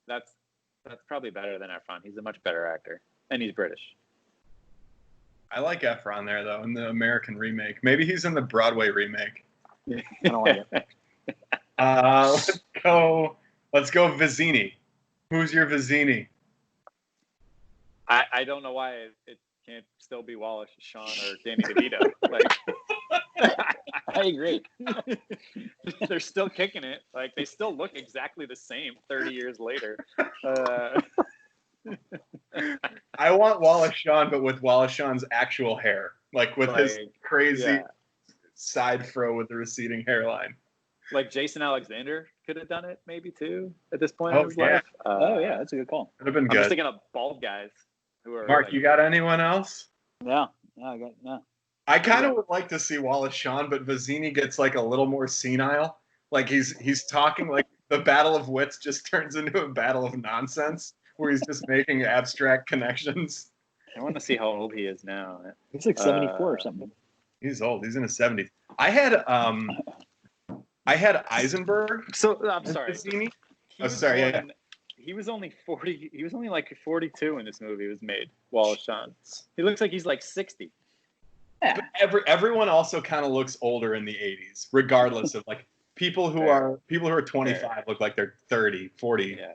B: That's probably better than Efron. He's a much better actor. And he's British.
A: I like Efron there, though, in the American remake. Maybe he's in the Broadway remake.
C: I don't like it.
A: Let's go Vizzini. Who's your Vizzini?
B: I don't know why it can't still be Wallace Shawn or Danny DeVito. Like,
C: I agree.
B: they're still kicking it. Like, they still look exactly the same 30 years later.
A: I want Wallace Shawn, but with Wallace Shawn's actual hair, like with his crazy side fro with the receding hairline.
B: Like Jason Alexander could have done it, maybe too, at this point in his life.
C: That's a good call.
A: Would have been
B: I'm
A: good.
B: just thinking of bald guys who are.
A: Mark,
B: like,
A: you got anyone else?
C: No, I got no.
A: I kind of would like to see Wallace Shawn, but Vizzini gets like a little more senile. Like he's talking like the battle of wits just turns into a battle of nonsense where he's just making abstract connections.
B: I want to see how old he is now.
C: He's like 74 or something.
A: He's old. He's in his 70s. I had Eisenberg.
B: So I'm sorry.
A: Vizzini.
B: Yeah. He was only 40. He was only like 42 when this movie was made. Wallace Shawn. He looks like he's like 60.
A: Yeah. But everyone also kind of looks older in the 80s, regardless of like people who are 25 look like they're 30, 40.
B: Yeah.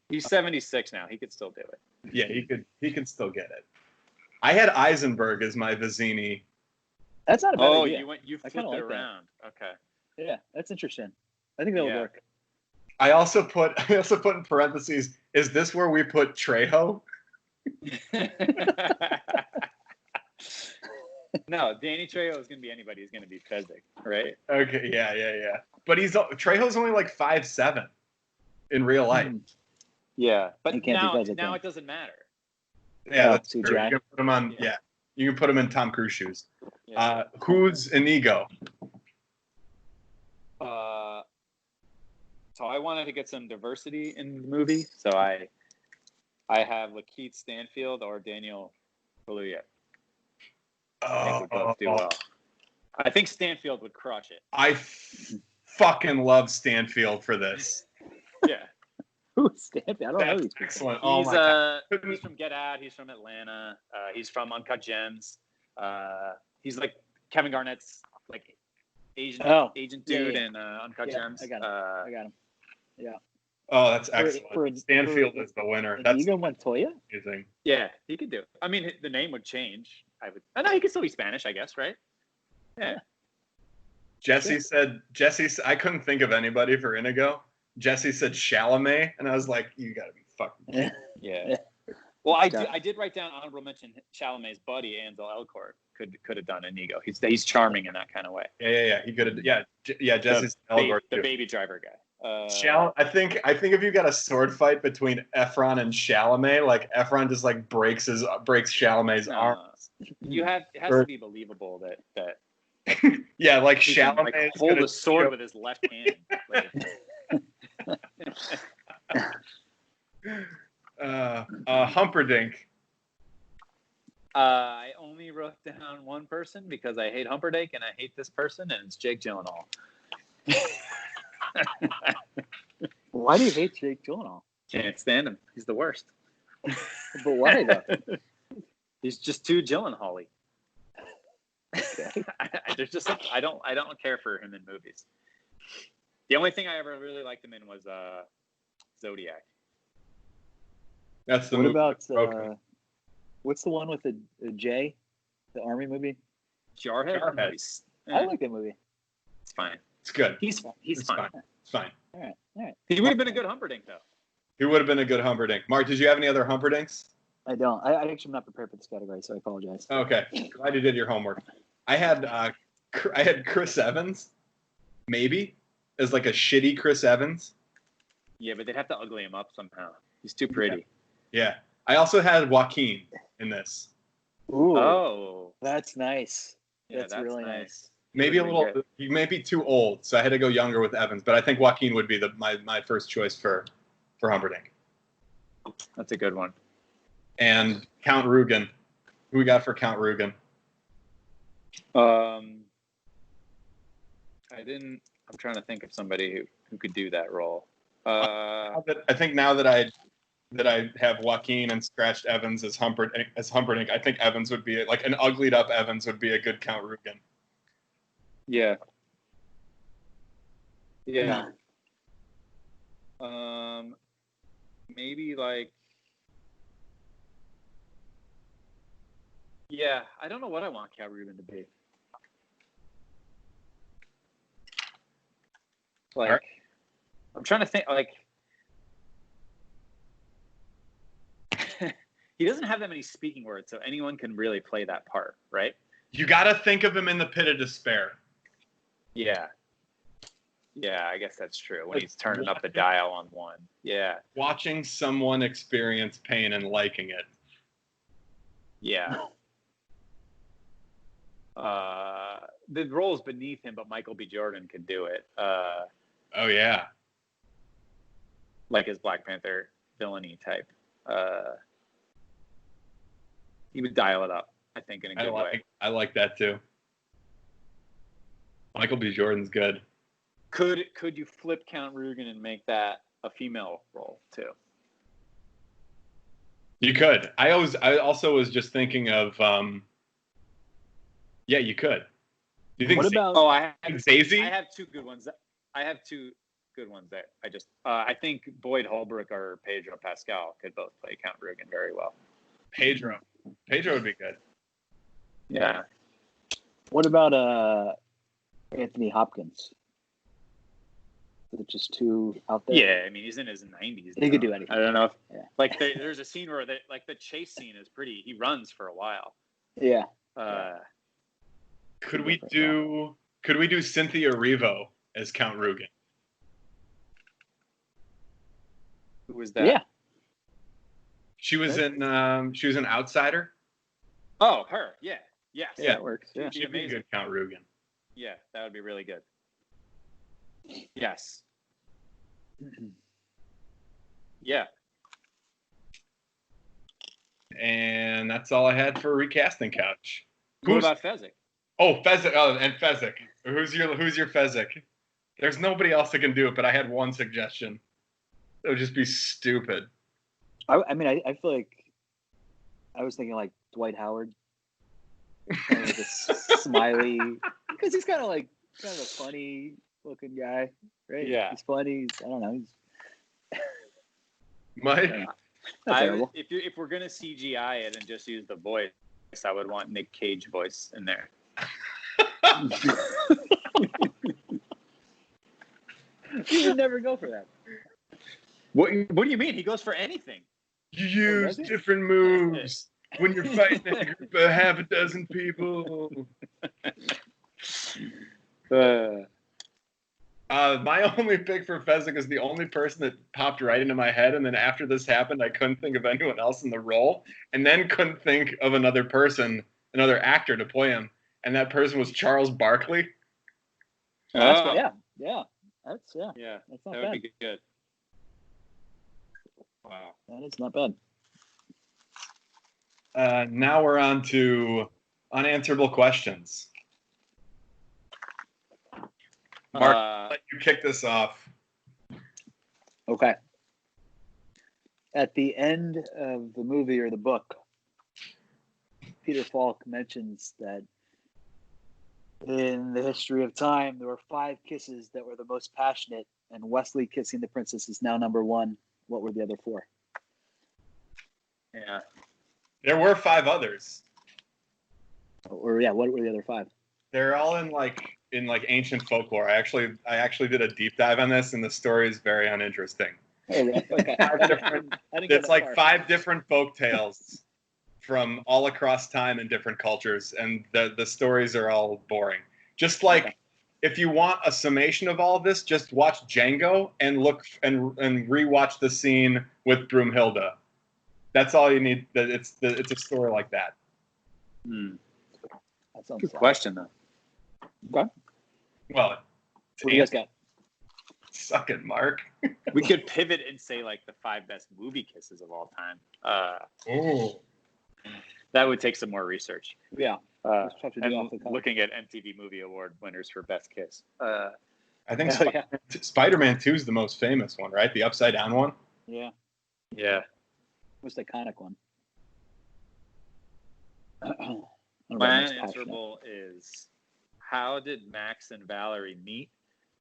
B: He's 76 now. He could still do it.
A: Yeah, he could still get it. I had Eisenberg as my Vizzini.
C: That's not a bad idea.
B: You flipped it around. That. Okay.
C: Yeah, that's interesting. I think that would work.
A: I also put in parentheses, is this where we put Trejo?
B: No, Danny Trejo is going to be anybody. He's going to be Fezzik, right?
A: Okay, yeah. But Trejo's only like 5'7" in real life.
B: Yeah, but now it doesn't matter.
A: Yeah, that's true. You can put him on. Yeah, you can put him in Tom Cruise shoes. Yeah. Who's Inigo?
B: So I wanted to get some diversity in the movie, so I have Lakeith Stanfield or Daniel Kaluuya. I think we both do well. I think Stanfield would crush it.
A: I fucking love Stanfield for this.
B: Yeah.
C: Who's Stanfield? I don't know these people.
A: Excellent.
B: He's from Get Out. He's from Atlanta. He's from Uncut Gems. He's like Kevin Garnett's like agent dude in Uncut Gems. I got
C: him. Yeah.
A: Oh, that's excellent. Stanfield is the winner. That's
C: Inigo Montoya?
A: Amazing.
B: Yeah, he could do it. I mean, the name would change. I know he could still be Spanish, I guess, right? Yeah.
A: Jesse said, I couldn't think of anybody for Inigo. Jesse said Chalamet, and I was like, you gotta be fucking
B: Yeah. Well, I did write down honorable mention Chalamet's buddy, Ansel Elgort, could have done Inigo. He's charming in that kind of way.
A: Yeah. He could have. Yeah. Jesse Elgort,
B: the baby driver guy.
A: I think if you got a sword fight between Efron and Chalamet, like Efron just like breaks Chalamet's arms.
B: It has to be believable that
A: yeah, like Chalamet
B: can, hold a sword with his left hand.
A: Humperdinck.
B: I only wrote down one person because I hate Humperdinck and I hate this person, and it's Jake Gyllenhaal.
C: Why do you hate Jake Gyllenhaal?
B: Can't stand him. He's the worst.
C: But why though?
B: He's just too Gyllenhaal-y.
C: Okay.
B: There's just I don't care for him in movies. The only thing I ever really liked him in was Zodiac.
A: That's the
C: movie.
A: What
C: about what's the one with the J? The army movie?
B: Jarhead.
C: Nice. I like that movie.
B: It's fine.
A: It's good.
B: He's fine.
A: It's fine.
C: All right.
B: He would have been a good Humperdinck though.
A: He would have been a good Humperdinck. Mark, did you have any other Humperdinks?
C: I don't. I actually am not prepared for this category, so I apologize.
A: Okay, glad you did your homework. I had Chris Evans, maybe, as like a shitty Chris Evans.
B: Yeah, but they'd have to ugly him up somehow. He's too pretty.
A: Yeah. I also had Joaquin in this.
C: Ooh.
B: Oh,
C: that's nice.
B: Yeah,
C: that's really nice.
A: Maybe a little. He may be too old, so I had to go younger with Evans. But I think Joaquin would be my first choice for Humperdinck.
B: That's a good one.
A: And Count Rugen. Who we got for Count Rugen?
B: I'm trying to think of somebody who could do that role.
A: I think now that I have Joaquin and scratched Evans as Humperdinck, I think Evans would be like an uglied up Evans would be a good Count Rugen.
B: Yeah. Yeah. Maybe like. Yeah, I don't know what I want Cal Rubin to be. Like,
A: right.
B: I'm trying to think. Like, he doesn't have that many speaking words, so anyone can really play that part, right?
A: You got to think of him in the pit of despair.
B: Yeah. Yeah, I guess that's true. When he's turning up the dial on one. Yeah.
A: Watching someone experience pain and liking it.
B: Yeah. The role's beneath him, but Michael B. Jordan could do it.
A: Oh, yeah.
B: Like his Black Panther villainy type. He would dial it up, I think, in a good way.
A: I like that, too. Michael B. Jordan's good.
B: Could you flip Count Rugen and make that a female role, too?
A: You could. I also was just thinking of, yeah, you could. Do you think?
C: What about?
B: Oh, I
A: Zazie?
B: have two good ones. That I think Boyd Holbrook or Pedro Pascal could both play Count Rugen very well.
A: Pedro would be good.
B: Yeah.
C: What about Anthony Hopkins? Is it just too out there?
B: Yeah, I mean he's in his 90s.
C: He could do anything.
B: I don't know.
C: Yeah.
B: Like there's a scene where the chase scene is pretty. He runs for a while.
C: Yeah.
A: Could we do Cynthia Erivo as Count Rugen?
B: Who was that?
C: Yeah.
A: She was an Outsider.
B: Oh, her. Yeah. Yes.
A: Yeah,
C: that works. Yeah.
A: She'd be a good Count Rugen.
B: Yeah, that would be really good. Yes. Yeah.
A: And that's all I had for recasting couch.
B: What about Fezzik?
A: Oh, Fezzik. Oh, and Fezzik. Who's your Fezzik? There's nobody else that can do it, but I had one suggestion. It would just be stupid.
C: I mean, I feel like I was thinking like Dwight Howard, kind of like a smiley, because he's kind of a funny looking guy, right?
B: Yeah,
C: he's funny. I don't know. He's
A: Mike.
B: If we're gonna CGI it and just use the voice, I would want Nick Cage voice in there.
C: He would never go for that.
B: What do you mean? He goes for anything.
A: You use different moves when you're fighting a group of half a dozen people. My only pick for Fezzik is the only person that popped right into my head, and then after this happened, I couldn't think of anyone else in the role, and then couldn't think of another actor to play him, and that person was Charles Barkley.
C: Yeah. That's not
B: that
C: bad.
B: would be good. Wow,
C: that is not bad.
A: Now we're on to unanswerable questions. Mark, I'll let you kick this off.
C: Okay. At the end of the movie or the book, Peter Falk mentions that in the history of time, there were 5 kisses that were the most passionate, and Wesley kissing the princess is now number 1. What were the other 4?
B: Yeah.
A: There were 5 others.
C: Or what were the other 5?
A: They're all in ancient folklore. I actually did a deep dive on this, and the story is very uninteresting.
C: Okay.
A: It's like 5 different folk tales from all across time and different cultures, and the stories are all boring. Just like if you want a summation of all of this, just watch Django and look and rewatch the scene with Broomhilda. That's all you need. It's a story like that.
C: That sounds
B: good question though.
C: Okay.
A: Well,
C: what do you guys got?
A: Suck it, Mark.
B: We could pivot and say like the 5 best movie kisses of all time. That would take some more research.
C: Yeah.
B: And looking at MTV Movie Award winners for Best Kiss.
A: I think Spider-Man 2 is the most famous one, right? The upside down one.
C: Yeah.
B: Yeah.
C: Most iconic one.
B: My unanswerable is, how did Max and Valerie meet,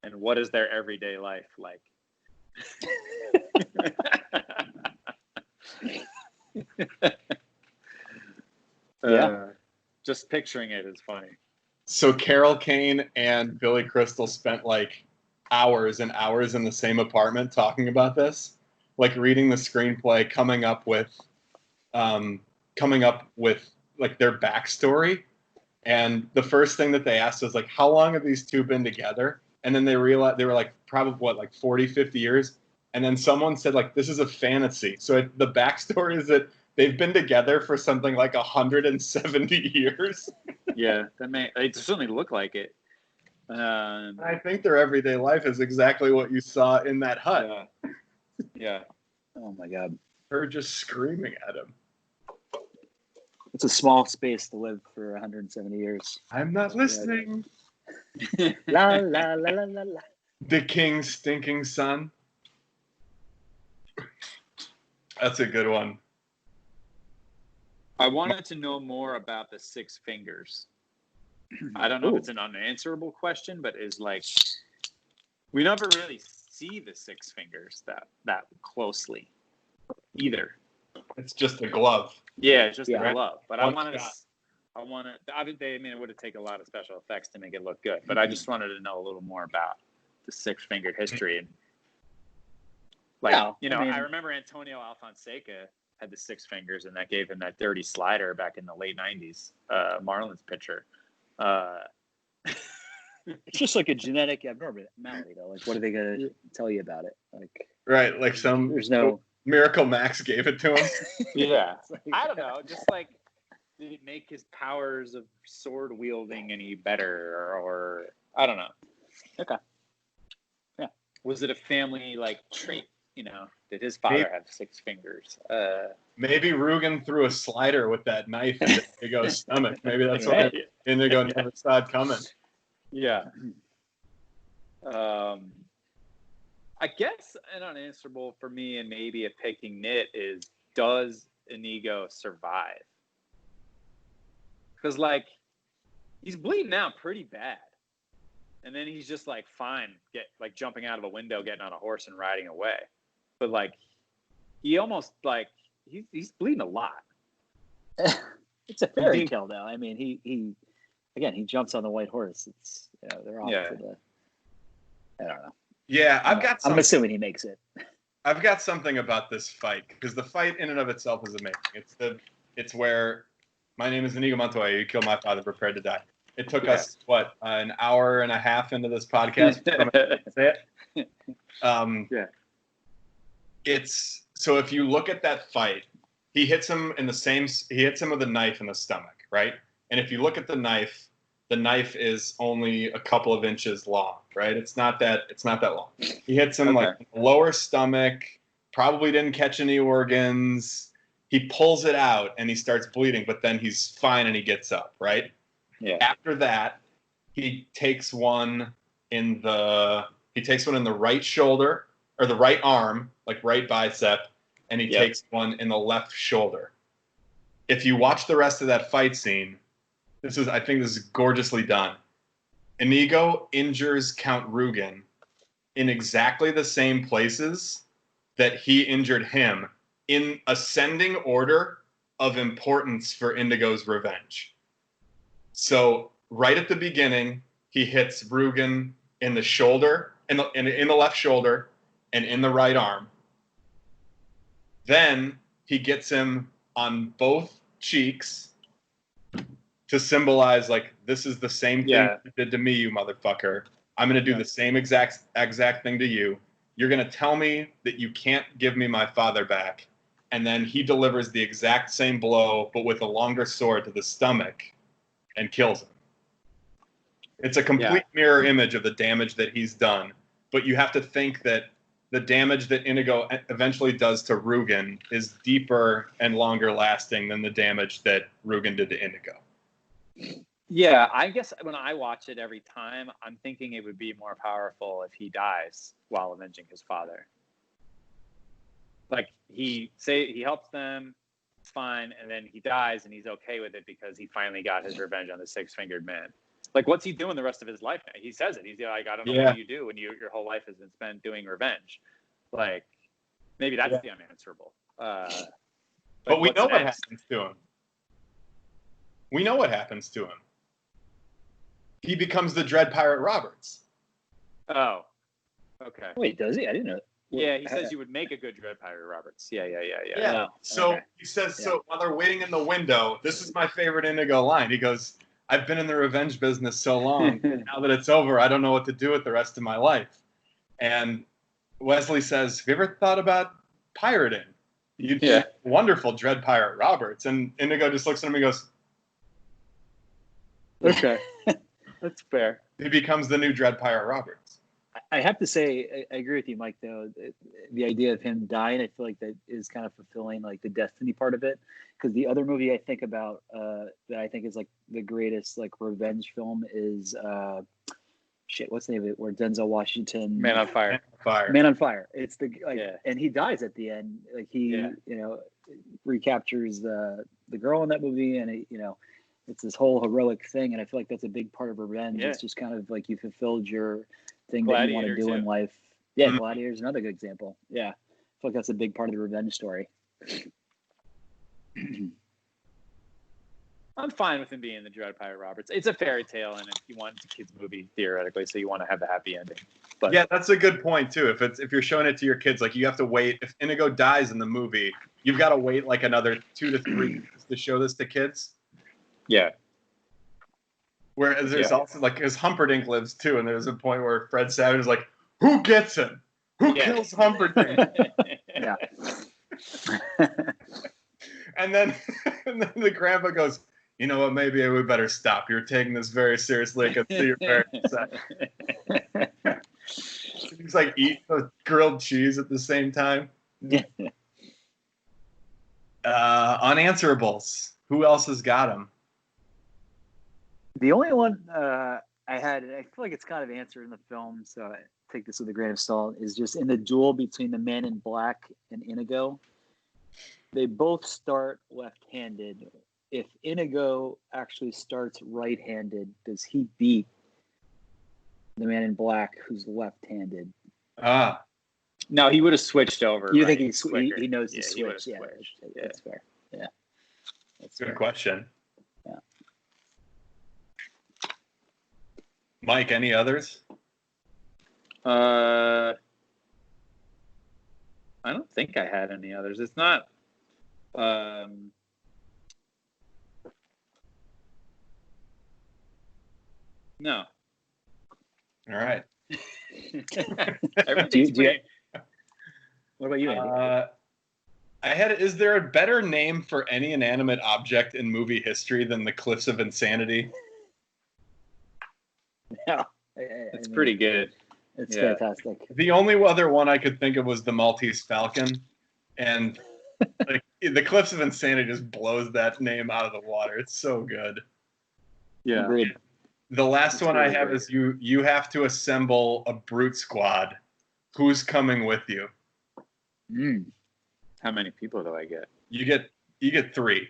B: And what is their everyday life like? Just picturing it is funny.
A: So Carol Kane and Billy Crystal spent like hours and hours in the same apartment talking about this, like reading the screenplay, coming up with like their backstory. And the first thing that they asked was like, how long have these two been together? And then they realized they were like probably like 40, 50 years. And then someone said like, this is a fantasy. So the backstory is that they've been together for something like 170 years.
B: Yeah, they certainly look like it.
A: I think their everyday life is exactly what you saw in that hut.
B: Yeah.
C: Oh my God.
A: Her just screaming at him.
C: It's a small space to live for 170 years.
A: I'm not listening.
C: La la la la la la.
A: The king's stinking son. That's a good one.
B: I wanted to know more about the six fingers. I don't know if it's an unanswerable question, but is like we never really see the six fingers that closely either.
A: It's just a glove.
B: Yeah, it's just a glove. But
A: One
B: I mean, it would have taken a lot of special effects to make it look good. But I just wanted to know a little more about the six-fingered history. And I remember Antonio Alfonseca had the six fingers, and that gave him that dirty slider back in the late '90s. Marlins pitcher.
C: It's just like a genetic abnormality, though. Like, what are they gonna tell you about it? Like,
A: right? Like there's no Miracle Max gave it to him.
B: Yeah, I don't know. Just like, did it make his powers of sword wielding any better, or I don't know.
C: Okay. Yeah.
B: Was it a family like trait? Did his father have six fingers?
A: Maybe Rugen threw a slider with that knife into Indigo's stomach. Maybe that's why Indigo never saw it coming.
B: Yeah. I guess an unanswerable for me, and maybe a picking nit, is does Inigo survive? Because he's bleeding out pretty bad, and then he's just like fine, jumping out of a window, getting on a horse, and riding away. But he almost he's bleeding a lot.
C: It's a fairy tale, though. I mean, he jumps on the white horse. It's they're off to the. I don't know.
A: Yeah,
C: I'm assuming he makes it.
A: I've got something about this fight because the fight in and of itself is amazing. It's where my name is Inigo Montoya. You killed my father, prepared to die. It took us an hour and a half into this podcast to say it.
B: Yeah.
A: It's so if you look at that fight, he hits him with a knife in the stomach, right? And if you look at the knife is only a couple of inches long, right? It's not that long. He hits him in the lower stomach, probably didn't catch any organs. He pulls it out and he starts bleeding, but then he's fine and he gets up, right?
B: Yeah.
A: After that, he takes one in the right shoulder or the right arm, like right bicep, and he takes one in the left shoulder. If you watch the rest of that fight scene, I think this is gorgeously done. Inigo injures Count Rugen in exactly the same places that he injured him, in ascending order of importance for Indigo's revenge. So right at the beginning, he hits Rugen in the shoulder, in the left shoulder, and in the right arm. Then he gets him on both cheeks to symbolize this is the same thing you did to me, you motherfucker. I'm going to do the same exact thing to you. You're going to tell me that you can't give me my father back. And then he delivers the exact same blow, but with a longer sword to the stomach and kills him. It's a complete mirror image of the damage that he's done. But you have to think that the damage that Inigo eventually does to Rugen is deeper and longer lasting than the damage that Rugen did to Inigo.
B: Yeah, I guess when I watch it every time, I'm thinking it would be more powerful if he dies while avenging his father. He helps them, it's fine, and then he dies and he's okay with it because he finally got his revenge on the six-fingered man. Like, what's he doing the rest of his life now? He says it. He's like, I don't know what you do when your whole life has been spent doing revenge. Like, maybe that's the unanswerable.
A: But we know what happens to him. We know what happens to him. He becomes the Dread Pirate Roberts.
B: Oh, okay.
C: Wait, does he? I didn't know.
B: Yeah, he says you would make a good Dread Pirate Roberts. Yeah.
A: Oh, so he says, so while they're waiting in the window, this is my favorite Inigo line. He goes, I've been in the revenge business so long. Now that it's over, I don't know what to do with the rest of my life. And Wesley says, have you ever thought about pirating? You'd be a wonderful Dread Pirate Roberts. And Inigo just looks at him and goes,
C: okay. That's fair.
A: He becomes the new Dread Pirate Roberts.
C: I have to say, I agree with you, Mike, though. The idea of him dying, I feel like that is kind of fulfilling, like, the destiny part of it. Because the other movie I think about that I think is, like, the greatest, like, revenge film is, what's the name of it? Where Denzel Washington...
B: Man on Fire.
C: Man on Fire. It's the, like, and he dies at the end. Like, he, you know, recaptures the girl in that movie, and, it, you know, it's this whole heroic thing. And I feel like that's a big part of revenge. It's just kind of like you fulfilled your... thing that you want to do in life. Yeah, Gladiator is another good example. Yeah, I feel like that's a big part of the revenge story.
B: I'm fine with him being the Dread Pirate Roberts. It's a fairy tale, and if you want, it's a kids' movie theoretically, so you want to have the happy ending. But
A: yeah, that's a good point too. If you're showing it to your kids, like you have to wait. If Inigo dies in the movie, you've got to wait like another 2 to 3 years to show this to kids.
B: Yeah.
A: Whereas there's also, like, because Humperdinck lives too, and there's a point where Fred Savage is like, who gets him? Who kills Humperdinck?
C: Yeah.
A: and then the grandpa goes, you know what, maybe we better stop. You're taking this very seriously. I can see you're very upset. He's like eating the grilled cheese at the same time. Unanswerables. Who else has got him?
C: The only one I had, and I feel like it's kind of answered in the film, so I take this with a grain of salt, is just in the duel between the Man in Black and Inigo. They both start left-handed. If Inigo actually starts right-handed, does he beat the Man in Black who's left-handed?
B: No, he would have switched over.
C: You think he knows the switch? Yeah, that's fair. Yeah,
A: that's a good question.
C: Yeah.
A: Mike, any others?
B: I don't think I had any others. It's not. No.
A: All right.
C: What about you, Andy?
A: I had. Is there a better name for any inanimate object in movie history than the Cliffs of Insanity?
C: Yeah,
B: it's pretty good.
C: It's fantastic.
A: The only other one I could think of was the Maltese Falcon, and like the Cliffs of Insanity just blows that name out of the water. It's so good.
B: Yeah.
C: Agreed.
A: The last one I have is you have to assemble a brute squad. Who's coming with you?
B: How many people do I get?
A: You get 3.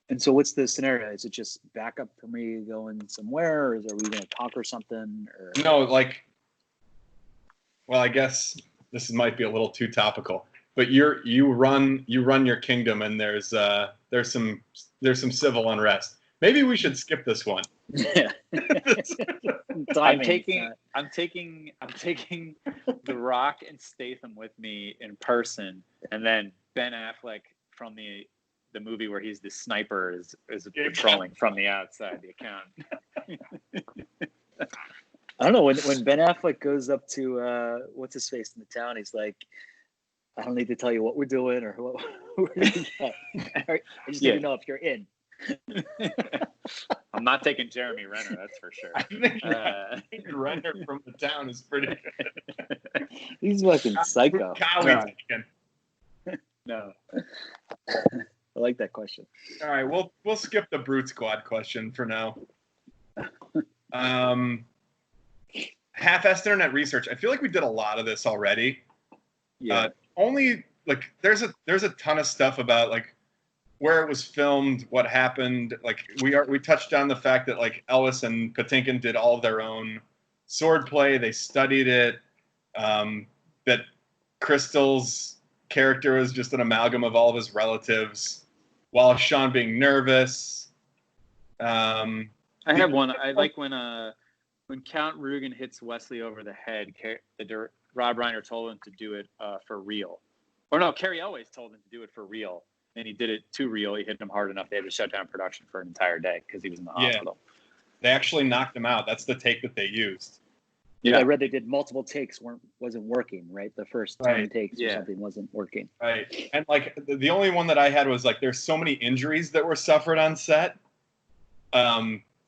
C: And so what's the scenario? Is it just backup for me going somewhere, or are we going to conquer something? Or...
A: No, like, well, I guess this might be a little too topical, but you run your kingdom, and there's some civil unrest. Maybe we should skip this one.
C: Yeah.
B: I'm taking The Rock and Statham with me in person, and then Ben Affleck from the movie where he's the sniper is patrolling from the outside the account.
C: I don't know, when Ben Affleck goes up to what's his face in the town, he's like, I don't need to tell you what we're doing or what we're doing. I just need to know if you're in.
B: I'm not taking Jeremy Renner, that's for sure.
A: I think Renner from the town is pretty good.
C: He's fucking psycho.
B: No.
C: I like that question.
A: All right, we'll skip the Brute Squad question for now. Half-assed internet research. I feel like we did a lot of this already.
B: Yeah.
A: Only like there's a ton of stuff about like where it was filmed, what happened. Like we touched on the fact that like Ellis and Patinkin did all of their own swordplay. They studied it. That Crystal's character was just an amalgam of all of his relatives, while Sean being nervous.
B: I have one. I like when Count Rugen hits Wesley over the head. Rob Reiner told him to do it for real. Or no, Carrie Elways told him to do it for real, and he did it too real. He hit him hard enough they had to shut down production for an entire day because he was in the hospital.
A: They actually knocked him out. That's the take that they used.
C: Yeah, I read they did multiple takes, wasn't working, right? The first 10 takes or something wasn't working.
A: Right. And like the only one that I had was like there's so many injuries that were suffered on set.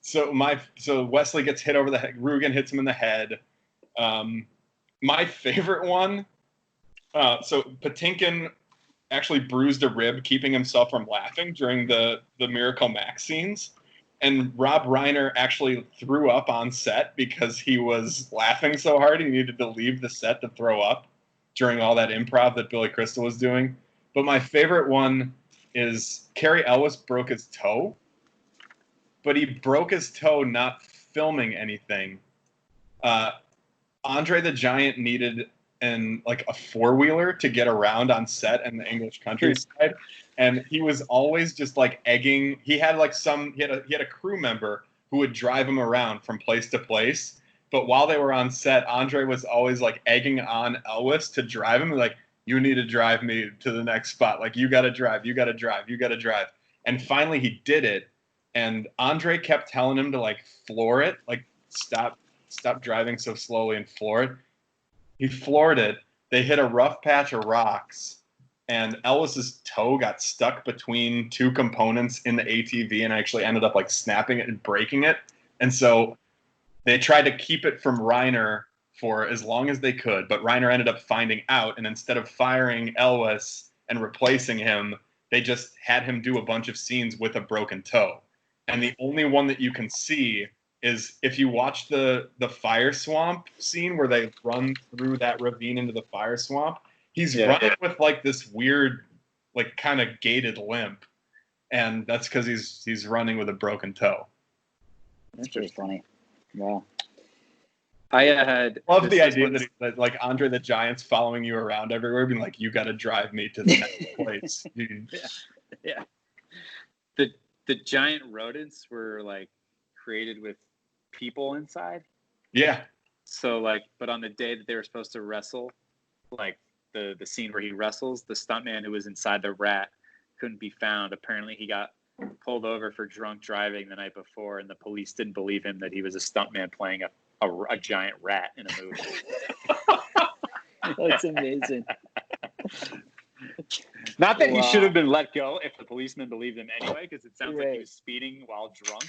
A: So Wesley gets hit over the head. Rugen hits him in the head. My favorite one. So Patinkin actually bruised a rib, keeping himself from laughing during the Miracle Max scenes. And Rob Reiner actually threw up on set because he was laughing so hard he needed to leave the set to throw up during all that improv that Billy Crystal was doing. But my favorite one is Carrie Ellis broke his toe. But he broke his toe not filming anything. Andre the Giant needed a four-wheeler to get around on set in the English countryside, and he was always just like egging. He had a crew member who would drive him around from place to place. But while they were on set, Andre was always like egging on Elvis to drive him, like, you need to drive me to the next spot. Like, you got to drive. And finally he did it. And Andre kept telling him to like floor it, like stop driving so slowly and floor it. He floored it. They hit a rough patch of rocks, and Elvis's toe got stuck between two components in the ATV and actually ended up like snapping it and breaking it. And so they tried to keep it from Reiner for as long as they could, but Reiner ended up finding out, and instead of firing Elvis and replacing him, they just had him do a bunch of scenes with a broken toe. And the only one that you can see is if you watch the fire swamp scene where they run through that ravine into the fire swamp, he's running with like this weird, like kind of gated limp. And that's because he's running with a broken toe.
C: That's pretty funny. Wow.
B: I had
A: love the idea that like Andre the Giant's following you around everywhere, being like, you got to drive me to the next place.
B: Yeah. The giant rodents were like created with people inside.
A: Yeah.
B: So like, but on the day that they were supposed to wrestle, like the scene where he wrestles, the stuntman who was inside the rat couldn't be found. Apparently he got pulled over for drunk driving the night before, and the police didn't believe him that he was a stuntman playing a giant rat in a movie.
C: That's amazing.
B: Not that he should have been let go if the policeman believed him anyway, because it sounds like he was speeding while drunk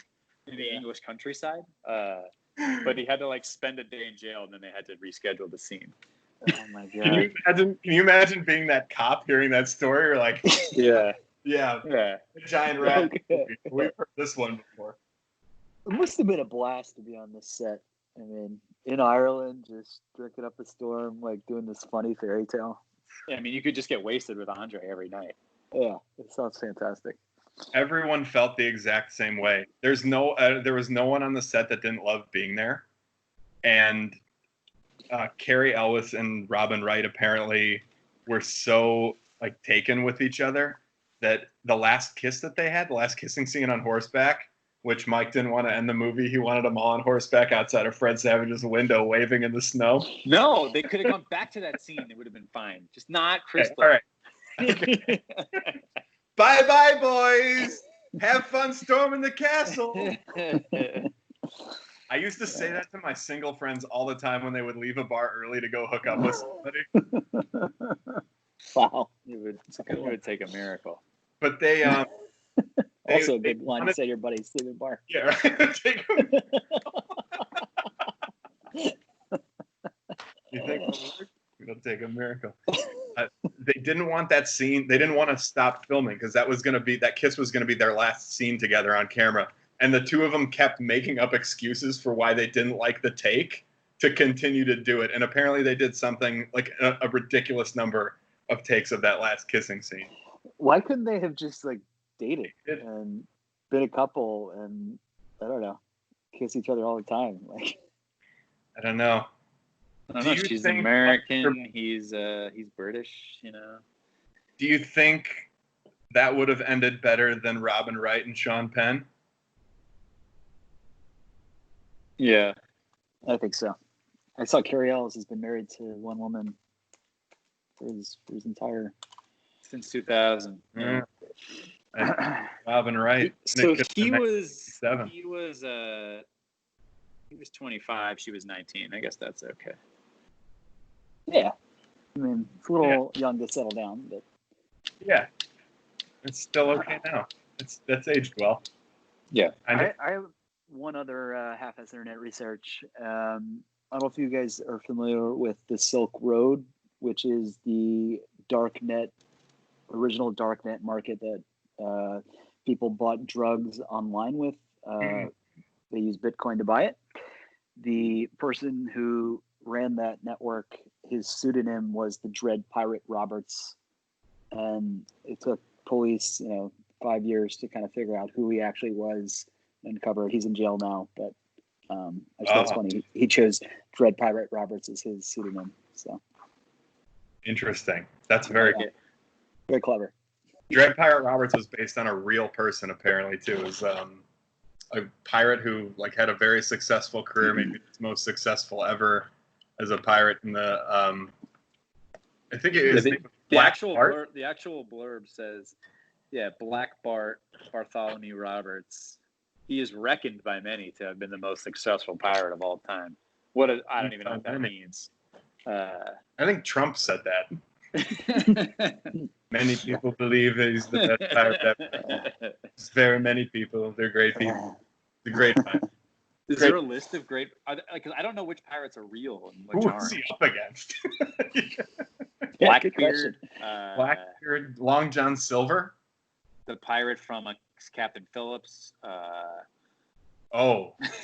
B: in the English countryside. But he had to like spend a day in jail, and then they had to reschedule the scene.
C: Oh my god!
A: Can you imagine being that cop hearing that story? Or like, yeah, the giant rat. Okay. We've heard this one before.
C: It must have been a blast to be on this set. I mean, in Ireland, just drinking up a storm, like doing this funny fairy tale.
B: Yeah, I mean, you could just get wasted with Andre every night.
C: Yeah, it sounds fantastic.
A: Everyone felt the exact same way. There was no one on the set that didn't love being there, and Carrie Ellis and Robin Wright apparently were so like taken with each other that the last kiss that they had, the last kissing scene on horseback, which Mike didn't want to end the movie. He wanted them all on horseback outside of Fred Savage's window, waving in the snow.
B: No, they could have gone back to that scene. It would have been fine. Just not Crystal.
A: Okay, all right. Okay. Bye-bye, boys. Have fun storming the castle. I used to say that to my single friends all the time when they would leave a bar early to go hook up with somebody.
C: Wow.
B: It would take a miracle.
A: But they...
C: also a good line to say your buddy's sleeping bar.
A: Yeah, right. Take them. You think it'll take a miracle? They didn't want that scene. They didn't want to stop filming because that kiss was going to be their last scene together on camera. And the two of them kept making up excuses for why they didn't like the take to continue to do it. And apparently they did something like a ridiculous number of takes of that last kissing scene.
C: Why couldn't they have just like dated and been a couple, and I don't know, kiss each other all the time. Like,
A: I don't know.
B: I don't know. She's American. He's British. You know.
A: Do you think that would have ended better than Robin Wright and Sean Penn?
B: Yeah,
C: I think so. I saw Cary Ellis has been married to one woman for his entire
B: since 2000.
A: Yeah. Robin Wright.
B: So he was 25. She was 19. I guess that's okay.
C: Yeah, I mean, it's a little young to settle down, but
A: yeah, it's still okay now. That's aged well.
B: Yeah,
C: I have one other half-ass internet research. I don't know if you guys are familiar with the Silk Road, which is the original darknet market that people bought drugs online with. They used Bitcoin to buy it. The person who ran that network, his pseudonym was the Dread Pirate Roberts, and it took police, 5 years to kind of figure out who he actually was and cover it. He's in jail now, but I just thought it's funny. He chose Dread Pirate Roberts as his pseudonym. So
A: interesting. That's very
C: very clever.
A: Dread Pirate Roberts was based on a real person, apparently, too. It was a pirate who had a very successful career, maybe his most successful ever as a pirate in the I think it is
B: the actual blurb says, Black Bart Bartholomew Roberts. He is reckoned by many to have been the most successful pirate of all time. I don't even know what that means.
A: I think Trump said that. Many people believe that he's the best pirate ever. There's very many people. They're great people. The great pirate.
B: Is there a list of great? Because I don't know which pirates are real and which aren't.
A: Who's he up against?
B: Blackbeard.
A: Blackbeard. Long John Silver.
B: The pirate from Captain Phillips.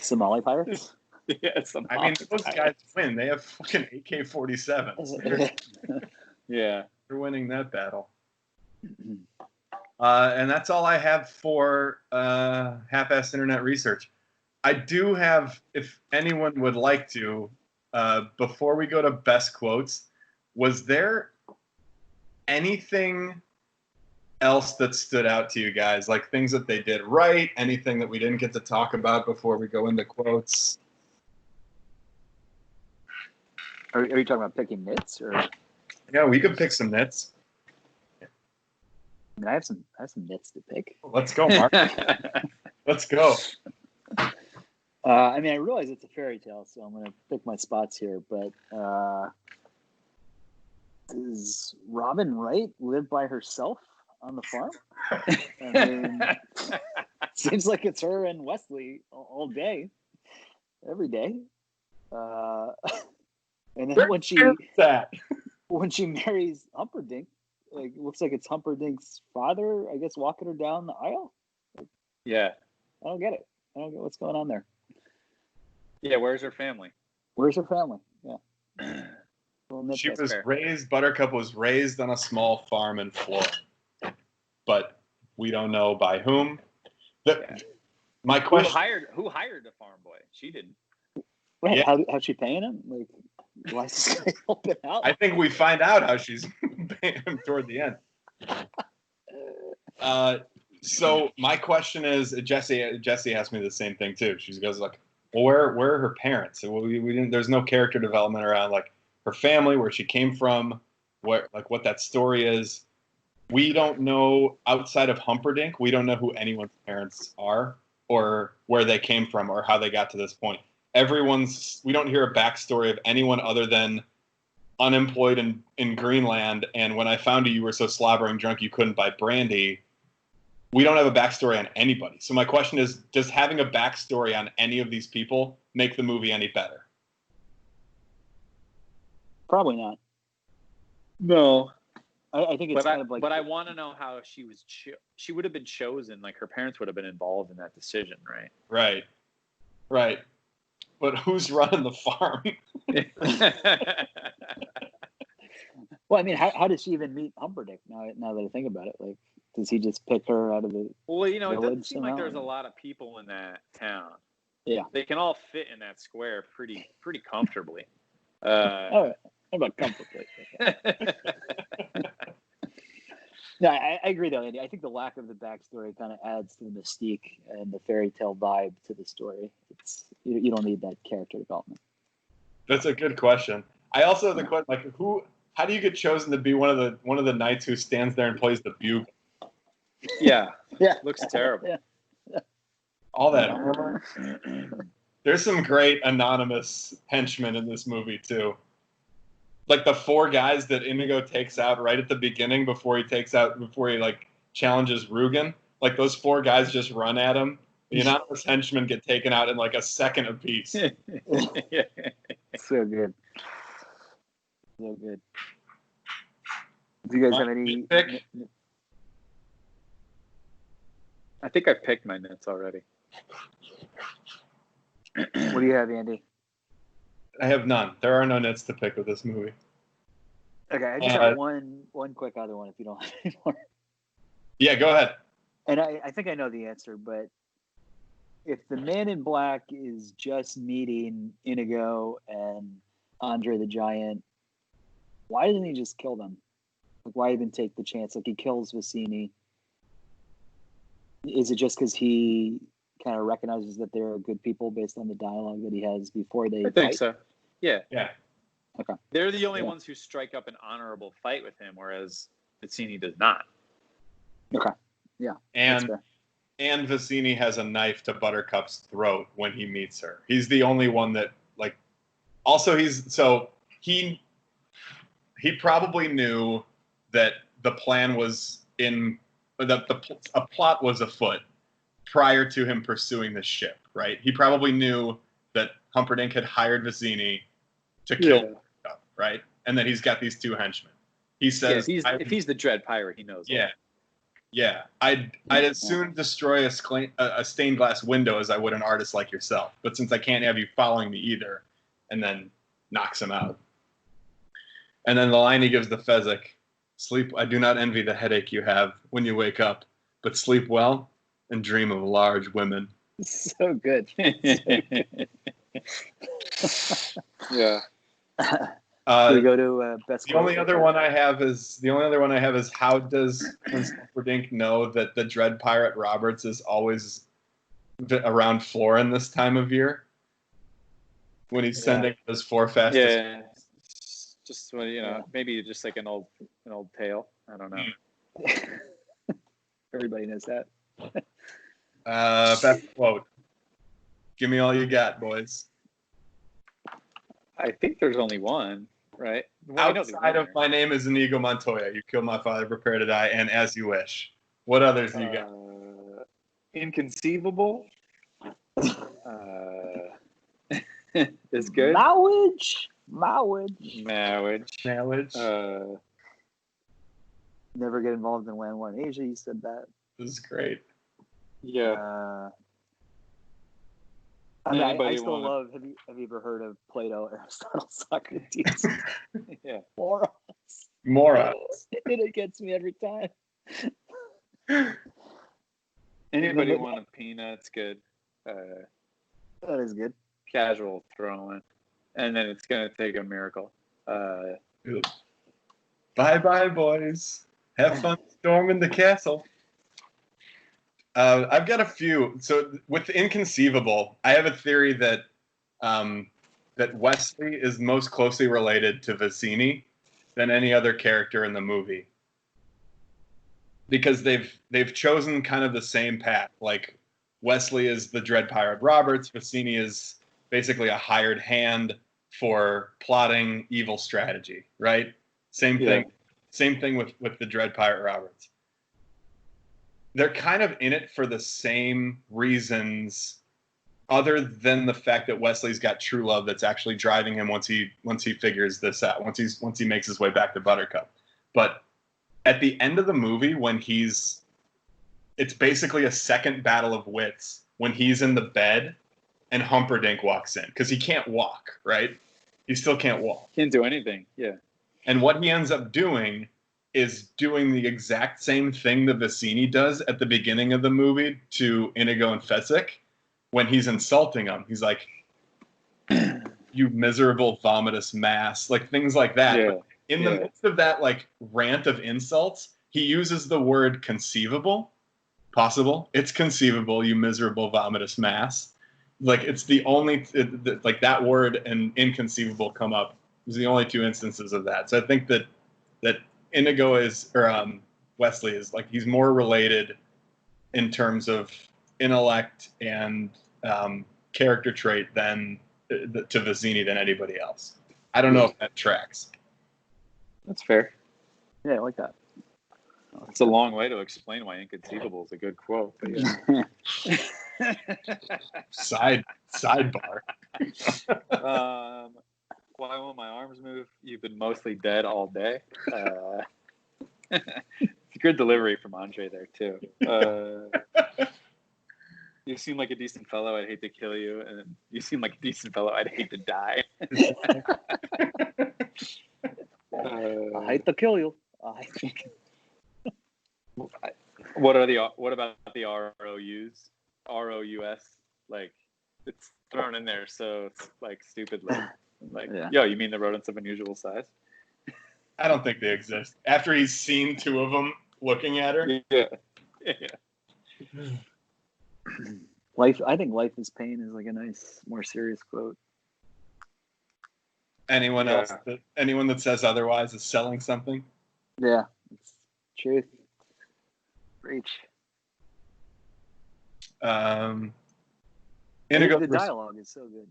C: Somali pirates.
B: Yeah,
A: I mean, those guys win. They have fucking AK-47s.
B: Yeah,
A: they're winning that battle. And that's all I have for half-assed internet research. I do have, if anyone would like to, before we go to best quotes, was there anything else that stood out to you guys? Like things that they did right? Anything that we didn't get to talk about before we go into quotes?
C: Are you talking about picking nits, or?
A: Yeah, we could pick some nits.
C: I mean, I have some nits to pick.
A: Let's go, Mark. Let's go.
C: I mean, I realize it's a fairy tale, so I'm going to pick my spots here. But does Robin Wright live by herself on the farm? I mean, seems like it's her and Wesley all day, every day. And then when she marries Humperdinck, it looks like it's Humperdinck's father, I guess, walking her down the aisle.
B: Yeah,
C: I don't get it. I don't get what's going on there.
B: Yeah, where's her family?
C: Yeah.
A: She was raised, Buttercup was raised on a small farm in Florida, but we don't know by whom. My question:
B: Who hired the farm boy? She didn't.
C: Right. Yeah. How's she paying him? Why is this guy helping out?
A: I think we find out how she's paying him toward the end. So my question is, Jesse asked me the same thing too. She goes well, where are her parents? So we didn't. There's no character development around her family, where she came from, what that story is. We don't know, outside of Humperdinck, we don't know who anyone's parents are, or where they came from, or how they got to this point. We don't hear a backstory of anyone other than unemployed in Greenland, and when I found you were so slobbering drunk you couldn't buy brandy. We don't have a backstory on anybody. So my question is, does having a backstory on any of these people make the movie any better?
C: Probably not.
B: No.
C: I think it's kind of like...
B: But I want to know how she was... she would have been chosen. Her parents would have been involved in that decision, right?
A: Right. But who's running the farm?
C: Well, I mean, how did she even meet Humperdinck? Now that I think about it, Does he just pick her out of the?
B: Well, it doesn't
C: village
B: seem like
C: somehow?
B: there's a lot of people in that town.
C: Yeah.
B: They can all fit in that square pretty comfortably.
C: All right. How about comfortably? No, I agree though, Andy. I think the lack of the backstory kind of adds to the mystique and the fairy tale vibe to the story. It's you don't need that character development.
A: That's a good question. I also have the question, like, how do you get chosen to be one of the knights who stands there and plays the bugle?
B: Yeah.
C: Yeah.
B: Looks terrible.
C: Yeah.
A: All that armor. There's some great anonymous henchmen in this movie too. Like the 4 guys that Inigo takes out right at the beginning before he like challenges Rugen. Like those 4 guys just run at him. The anonymous henchmen get taken out in like a second apiece.
B: Yeah.
C: So good. So good. Do you guys have any
A: pick?
B: I think I picked my nits already.
C: What do you have, Andy?
A: I have none. There are no nits to pick with this movie.
C: Okay, I just have one quick other one if you don't have any more.
A: Yeah, go ahead.
C: And I think I know the answer, but if the Man in Black is just meeting Inigo and Andre the Giant, why doesn't he just kill them? Like, why even take the chance? Like, he kills Vicini. Is it just because he kind of recognizes that they're good people based on the dialogue that he has before they
B: I think so. Yeah.
A: Yeah.
C: Okay.
B: They're the only ones who strike up an honorable fight with him, whereas Vicini does not.
C: Okay. Yeah.
A: And Vicini has a knife to Buttercup's throat when he meets her. He's the only one that, like, also he probably knew that the plan was a plot was afoot prior to him pursuing the ship, right? He probably knew that Humperdinck had hired Vicini to kill Buttercup, right? And that he's got these 2 henchmen. He says,
B: if he's the Dread Pirate, he knows.
A: Yeah. Yeah, I'd as soon destroy a stained glass window as I would an artist like yourself. But since I can't have you following me either, and then knocks him out. And then the line he gives the Fezzik, "Sleep. I do not envy the headache you have when you wake up, but sleep well and dream of large women."
C: So good.
B: Yeah.
C: We go to best.
A: The only other one I have is how does Prince Humperdinck know that the Dread Pirate Roberts is always around Florin this time of year when he's sending his 4 fastest?
B: Yeah. Just maybe just like an old tale. I don't know.
C: Everybody knows that.
A: Best quote. Give me all you got, boys.
B: I think there's only one, right? Well,
A: Outside of "My name is Inigo Montoya, you killed my father, prepare to die, and as you wish." What others do you got?
B: Inconceivable. Is good.
C: Marriage. Never get involved in Land One Asia. You said that.
A: This is great.
B: Yeah.
C: I still love. Have you ever heard of Plato, Aristotle, Socrates?
B: Yeah.
A: Morons.
C: It gets me every time.
B: Anybody want a peanut? It's good.
C: That is good.
B: Casual throw-in, and then it's gonna take a miracle.
A: Bye, boys. Have fun storming the castle. I've got a few. So with Inconceivable, I have a theory that that Wesley is most closely related to Vicini than any other character in the movie, because they've chosen kind of the same path. Like Wesley is the Dread Pirate Roberts, Vicini is basically a hired hand for plotting evil strategy, right? Same thing. Same thing with the Dread Pirate Roberts. They're kind of in it for the same reasons, other than the fact that Wesley's got true love that's actually driving him once he figures this out, once he makes his way back to Buttercup. But at the end of the movie, it's basically a second battle of wits when he's in the bed and Humperdinck walks in, because he can't walk, right? He still can't walk.
B: Can't do anything. Yeah.
A: And what he ends up doing is doing the exact same thing that Vicini does at the beginning of the movie to Inigo and Fezzik when he's insulting him. He's like, "You miserable vomitous mass," like things like that.
B: Yeah.
A: But in the midst of that like rant of insults, he uses the word conceivable, possible. It's conceivable, you miserable vomitous mass. Like it's the only like that word and inconceivable come up. There's the only two instances of that. So I think that Inigo is Wesley is like he's more related in terms of intellect and character trait than to Vizzini than anybody else. I don't know if that tracks.
B: That's fair.
C: Yeah, I like that.
B: It's a long way to explain why inconceivable is a good quote. But yeah.
A: Sidebar.
B: Why won't my arms move? You've been mostly dead all day. It's a good delivery from Andre there too. You seem like a decent fellow. I'd hate to kill you, and you seem like a decent fellow. I'd hate to die.
C: I hate to kill you. I think.
B: What about the ROUs? ROUS? Like it's thrown in there so it's like stupidly. Like, yo, you mean the rodents of unusual size?
A: I don't think they exist. After he's seen two of them looking at her.
B: Yeah.
C: I think life is pain is like a nice, more serious quote.
A: Anyone else? Anyone that says otherwise is selling something.
C: Yeah, it's truth. Preach.
A: Inigo,
C: The dialogue is so good.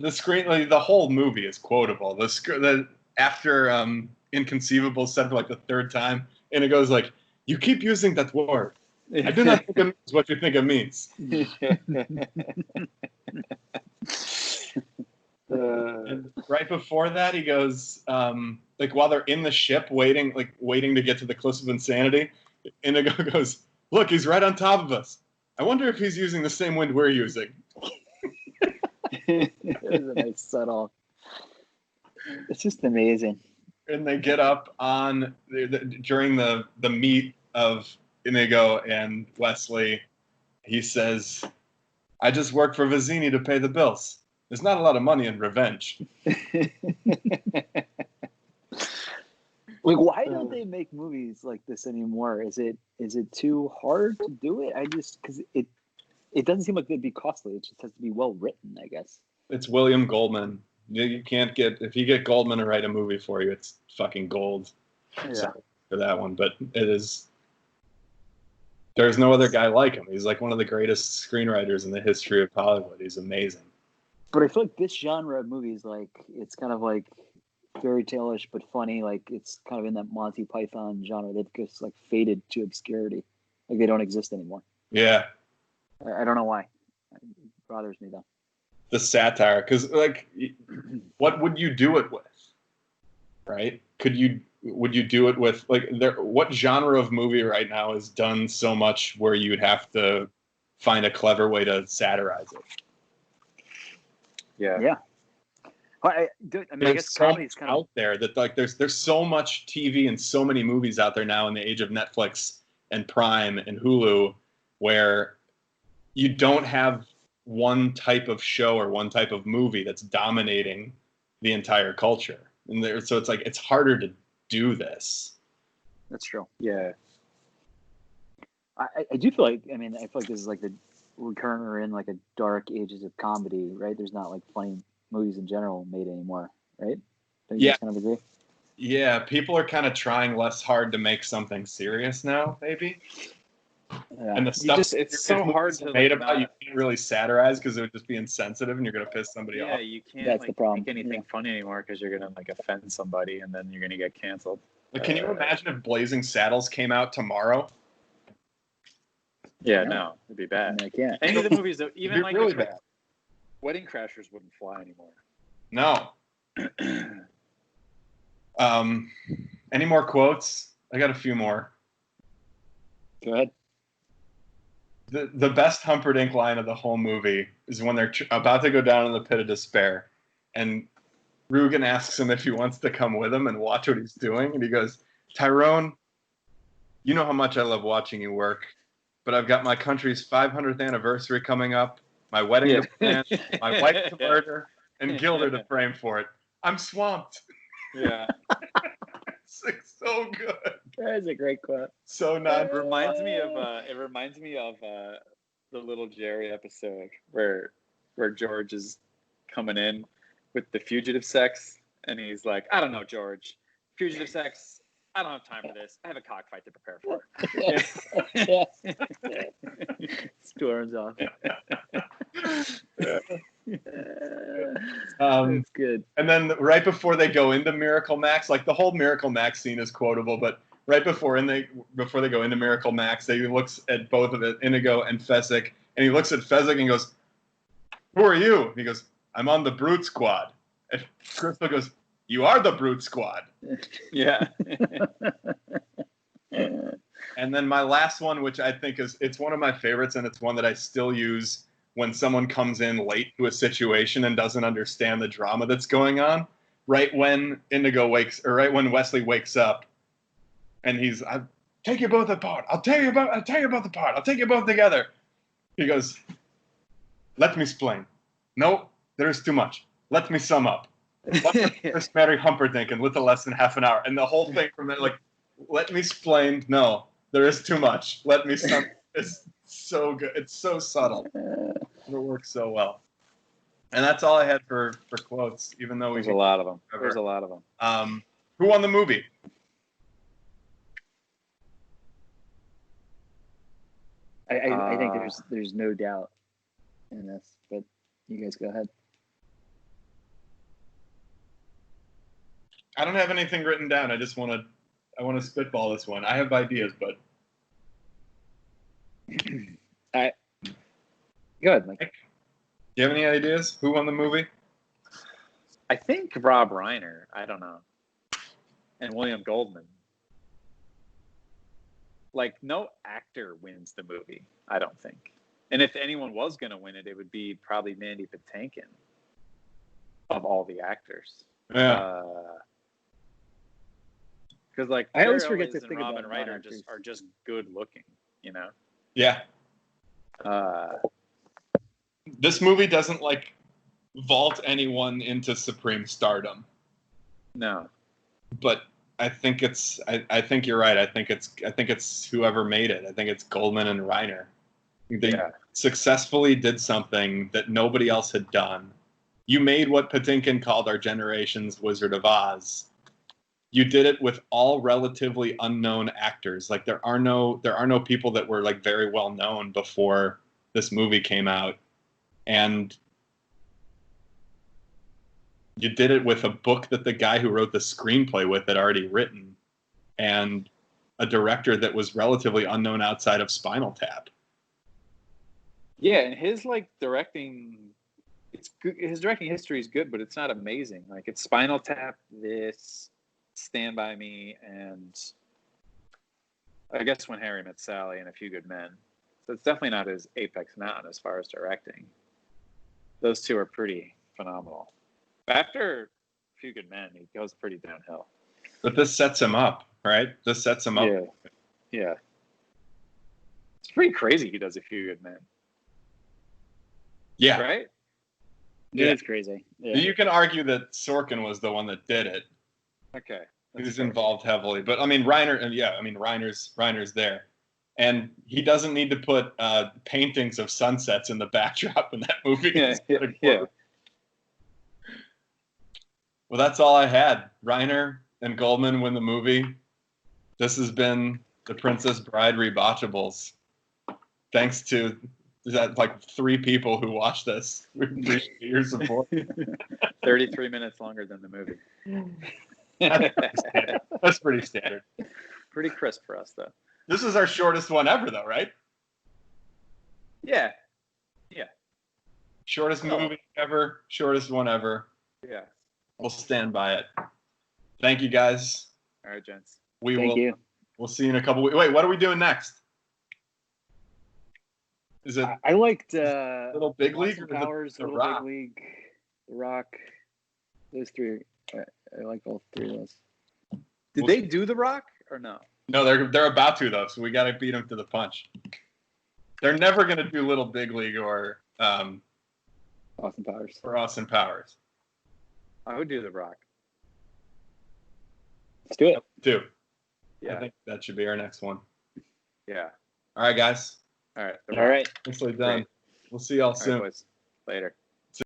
A: The screen, like, the whole movie is quotable. After inconceivable said for like the third time, Inigo's like, "You keep using that word. I do not think it means what you think it means." And right before that, he goes, like while they're in the ship waiting to get to the cliffs of insanity, Inigo goes, "Look, he's right on top of us. I wonder if he's using the same wind we're using."
C: It was a nice subtle. It's just amazing.
A: And they get up on during the meet of Inigo and Wesley. He says, "I just work for Vizzini to pay the bills. There's not a lot of money in revenge."
C: Like, why don't they make movies like this anymore? Is it too hard to do it? Because it doesn't seem like it'd be costly. It just has to be well written, I guess.
A: It's William Goldman. You can't if you get Goldman to write a movie for you, it's fucking gold.
C: Yeah.
A: Sorry for that one, but it is. There's no other guy like him. He's like one of the greatest screenwriters in the history of Hollywood. He's amazing.
C: But I feel like this genre of movies, like, it's kind of like fairy tale-ish but funny. Like, it's kind of in that Monty Python genre. They've just like faded to obscurity. Like, they don't exist anymore.
A: Yeah.
C: I don't know why. It bothers me though.
A: The satire, because like, what would you do it with? Right? Would you do it with like what genre of movie right now is done so much where you'd have to find a clever way to satirize it?
B: Yeah.
C: Well, I guess comedy's kind of
A: out there that like there's so much TV and so many movies out there now in the age of Netflix and Prime and Hulu where you don't have one type of show or one type of movie that's dominating the entire culture. And so it's like it's harder to do this.
C: That's true.
B: Yeah.
C: I do feel like, I feel like this is like we're currently in like a dark ages of comedy, right? There's not like funny movies in general made anymore, right? Don't you guys kind of agree?
A: Yeah, people are kind of trying less hard to make something serious now, maybe.
C: Yeah.
A: And the stuff
B: it's so hard to
A: made about you can't really satirize because it would just be insensitive and you're gonna piss somebody off.
B: Yeah, you can't
C: That's the problem.
B: make anything funny anymore because you're gonna like offend somebody and then you're gonna get canceled.
A: Like, can you imagine if Blazing Saddles came out tomorrow?
B: Yeah, no, it'd be bad.
C: I can't.
B: Any of the movies that even like
A: really bad.
B: Wedding Crashers wouldn't fly anymore.
A: No. Any more quotes? I got a few more.
C: Go ahead.
A: The best Humperdinck line of the whole movie is when they're about to go down in the pit of despair, and Rugen asks him if he wants to come with him and watch what he's doing, and he goes, Tyrone, you know how much I love watching you work, but I've got my country's 500th anniversary coming up, my wedding to plan, my wife to murder, and Gilder to frame for it. I'm swamped.
B: Yeah.
A: It's like so good.
C: That is a great quote.
A: So
B: It
A: not.
B: reminds me of the Little Jerry episode where George is coming in with the fugitive sex, and he's like, I don't know, George, fugitive sex, I don't have time for this. I have a cockfight to prepare for.
C: Storms off.
A: That's
C: good.
A: And then right before they go into Miracle Max, like the whole Miracle Max scene is quotable, but right before they go into Miracle Max, he looks at both of it, Inigo and Fezzik, and he looks at Fezzik and goes, "Who are you?" And he goes, "I'm on the Brute Squad." And Crystal goes, "You are the Brute Squad."
B: Yeah.
A: And then my last one, which I think it's one of my favorites, and it's one that I still use when someone comes in late to a situation and doesn't understand the drama that's going on. Right when Wesley wakes up, and I'll take you both apart. I'll tell you both apart. I'll take you both together. He goes, "Let me explain. No, there is too much. Let me sum up. Just Mary Humperdinck in little less than half an hour." And the whole thing from it, like, let me explain. No, there is too much. Let me sum. It's so good. It's so subtle. It works so well. And that's all I had for quotes, even though
B: There's a lot of them.
A: Who won the movie?
C: I think there's no doubt in this, but you guys go ahead.
A: I don't have anything written down. I want to spitball this one. I have ideas, but
C: Go ahead, Mike.
A: Do you have any ideas? Who won the movie?
B: I think Rob Reiner. I don't know. And William Goldman. Like, no actor wins the movie, I don't think. And if anyone was going to win it, it would be probably Mandy Patinkin of all the actors.
A: Yeah.
B: Because like
C: I always
B: Claire
C: forget to
B: Ellis
C: think
B: and
C: about
B: Robin Wright
C: actors.
B: are just good looking, you know.
A: Yeah. This movie doesn't like vault anyone into supreme stardom.
B: No.
A: But I think I think you're right. I think it's whoever made it. I think it's Goldman and Reiner. They successfully did something that nobody else had done. You made what Patinkin called our generation's Wizard of Oz. You did it with all relatively unknown actors. Like there are no people that were like very well known before this movie came out. And you did it with a book that the guy who wrote the screenplay with had already written, and a director that was relatively unknown outside of Spinal Tap.
B: Yeah, and his directing, it's good. His directing history is good, but it's not amazing. Like it's Spinal Tap, this, Stand By Me, and I guess When Harry Met Sally and A Few Good Men. So it's definitely not his apex mountain as far as directing. Those two are pretty phenomenal. After A Few Good Men, he goes pretty downhill.
A: But this sets him up, right? This sets him up.
B: Yeah. It's pretty crazy he does A Few Good Men.
A: Yeah.
B: Right?
C: Yeah, it's crazy. Yeah.
A: You can argue that Sorkin was the one that did it.
B: Okay.
A: He was involved heavily. But I mean, Reiner's there. And he doesn't need to put paintings of sunsets in the backdrop in that movie.
B: Yeah.
A: Well, that's all I had. Reiner and Goldman win the movie. This has been The Princess Bride ReBotchables. Thanks to like 3 people who watched this. We appreciate your support.
B: 33 minutes longer than the movie.
A: That's pretty standard.
B: Pretty crisp for us, though.
A: This is our shortest one ever, though, right?
B: Yeah.
A: Shortest movie ever. Shortest one ever.
B: Yeah.
A: We'll stand by it. Thank you, guys.
B: All right, gents.
C: Thank you.
A: We'll see you in a couple weeks. Wait, what are we doing next? Is it
C: I liked
A: Little Big League or
C: Powers,
A: the
C: Little
A: Rock?
C: Big League, The Rock. Those 3. I like all 3 of those.
B: Did they do The Rock? or no?
A: No, they're about to though, so we got to beat them to the punch. They're never going to do Little Big League or
C: Austin Powers.
A: or Austin Powers.
B: I would do The Rock.
C: Let's do it.
A: Two.
B: Yeah.
A: I think that should be our next one.
B: Yeah.
A: All right, guys.
B: All right.
C: All right.
A: Nicely done.
B: Great.
A: We'll see y'all
B: All
A: soon.
B: right, boys. Later.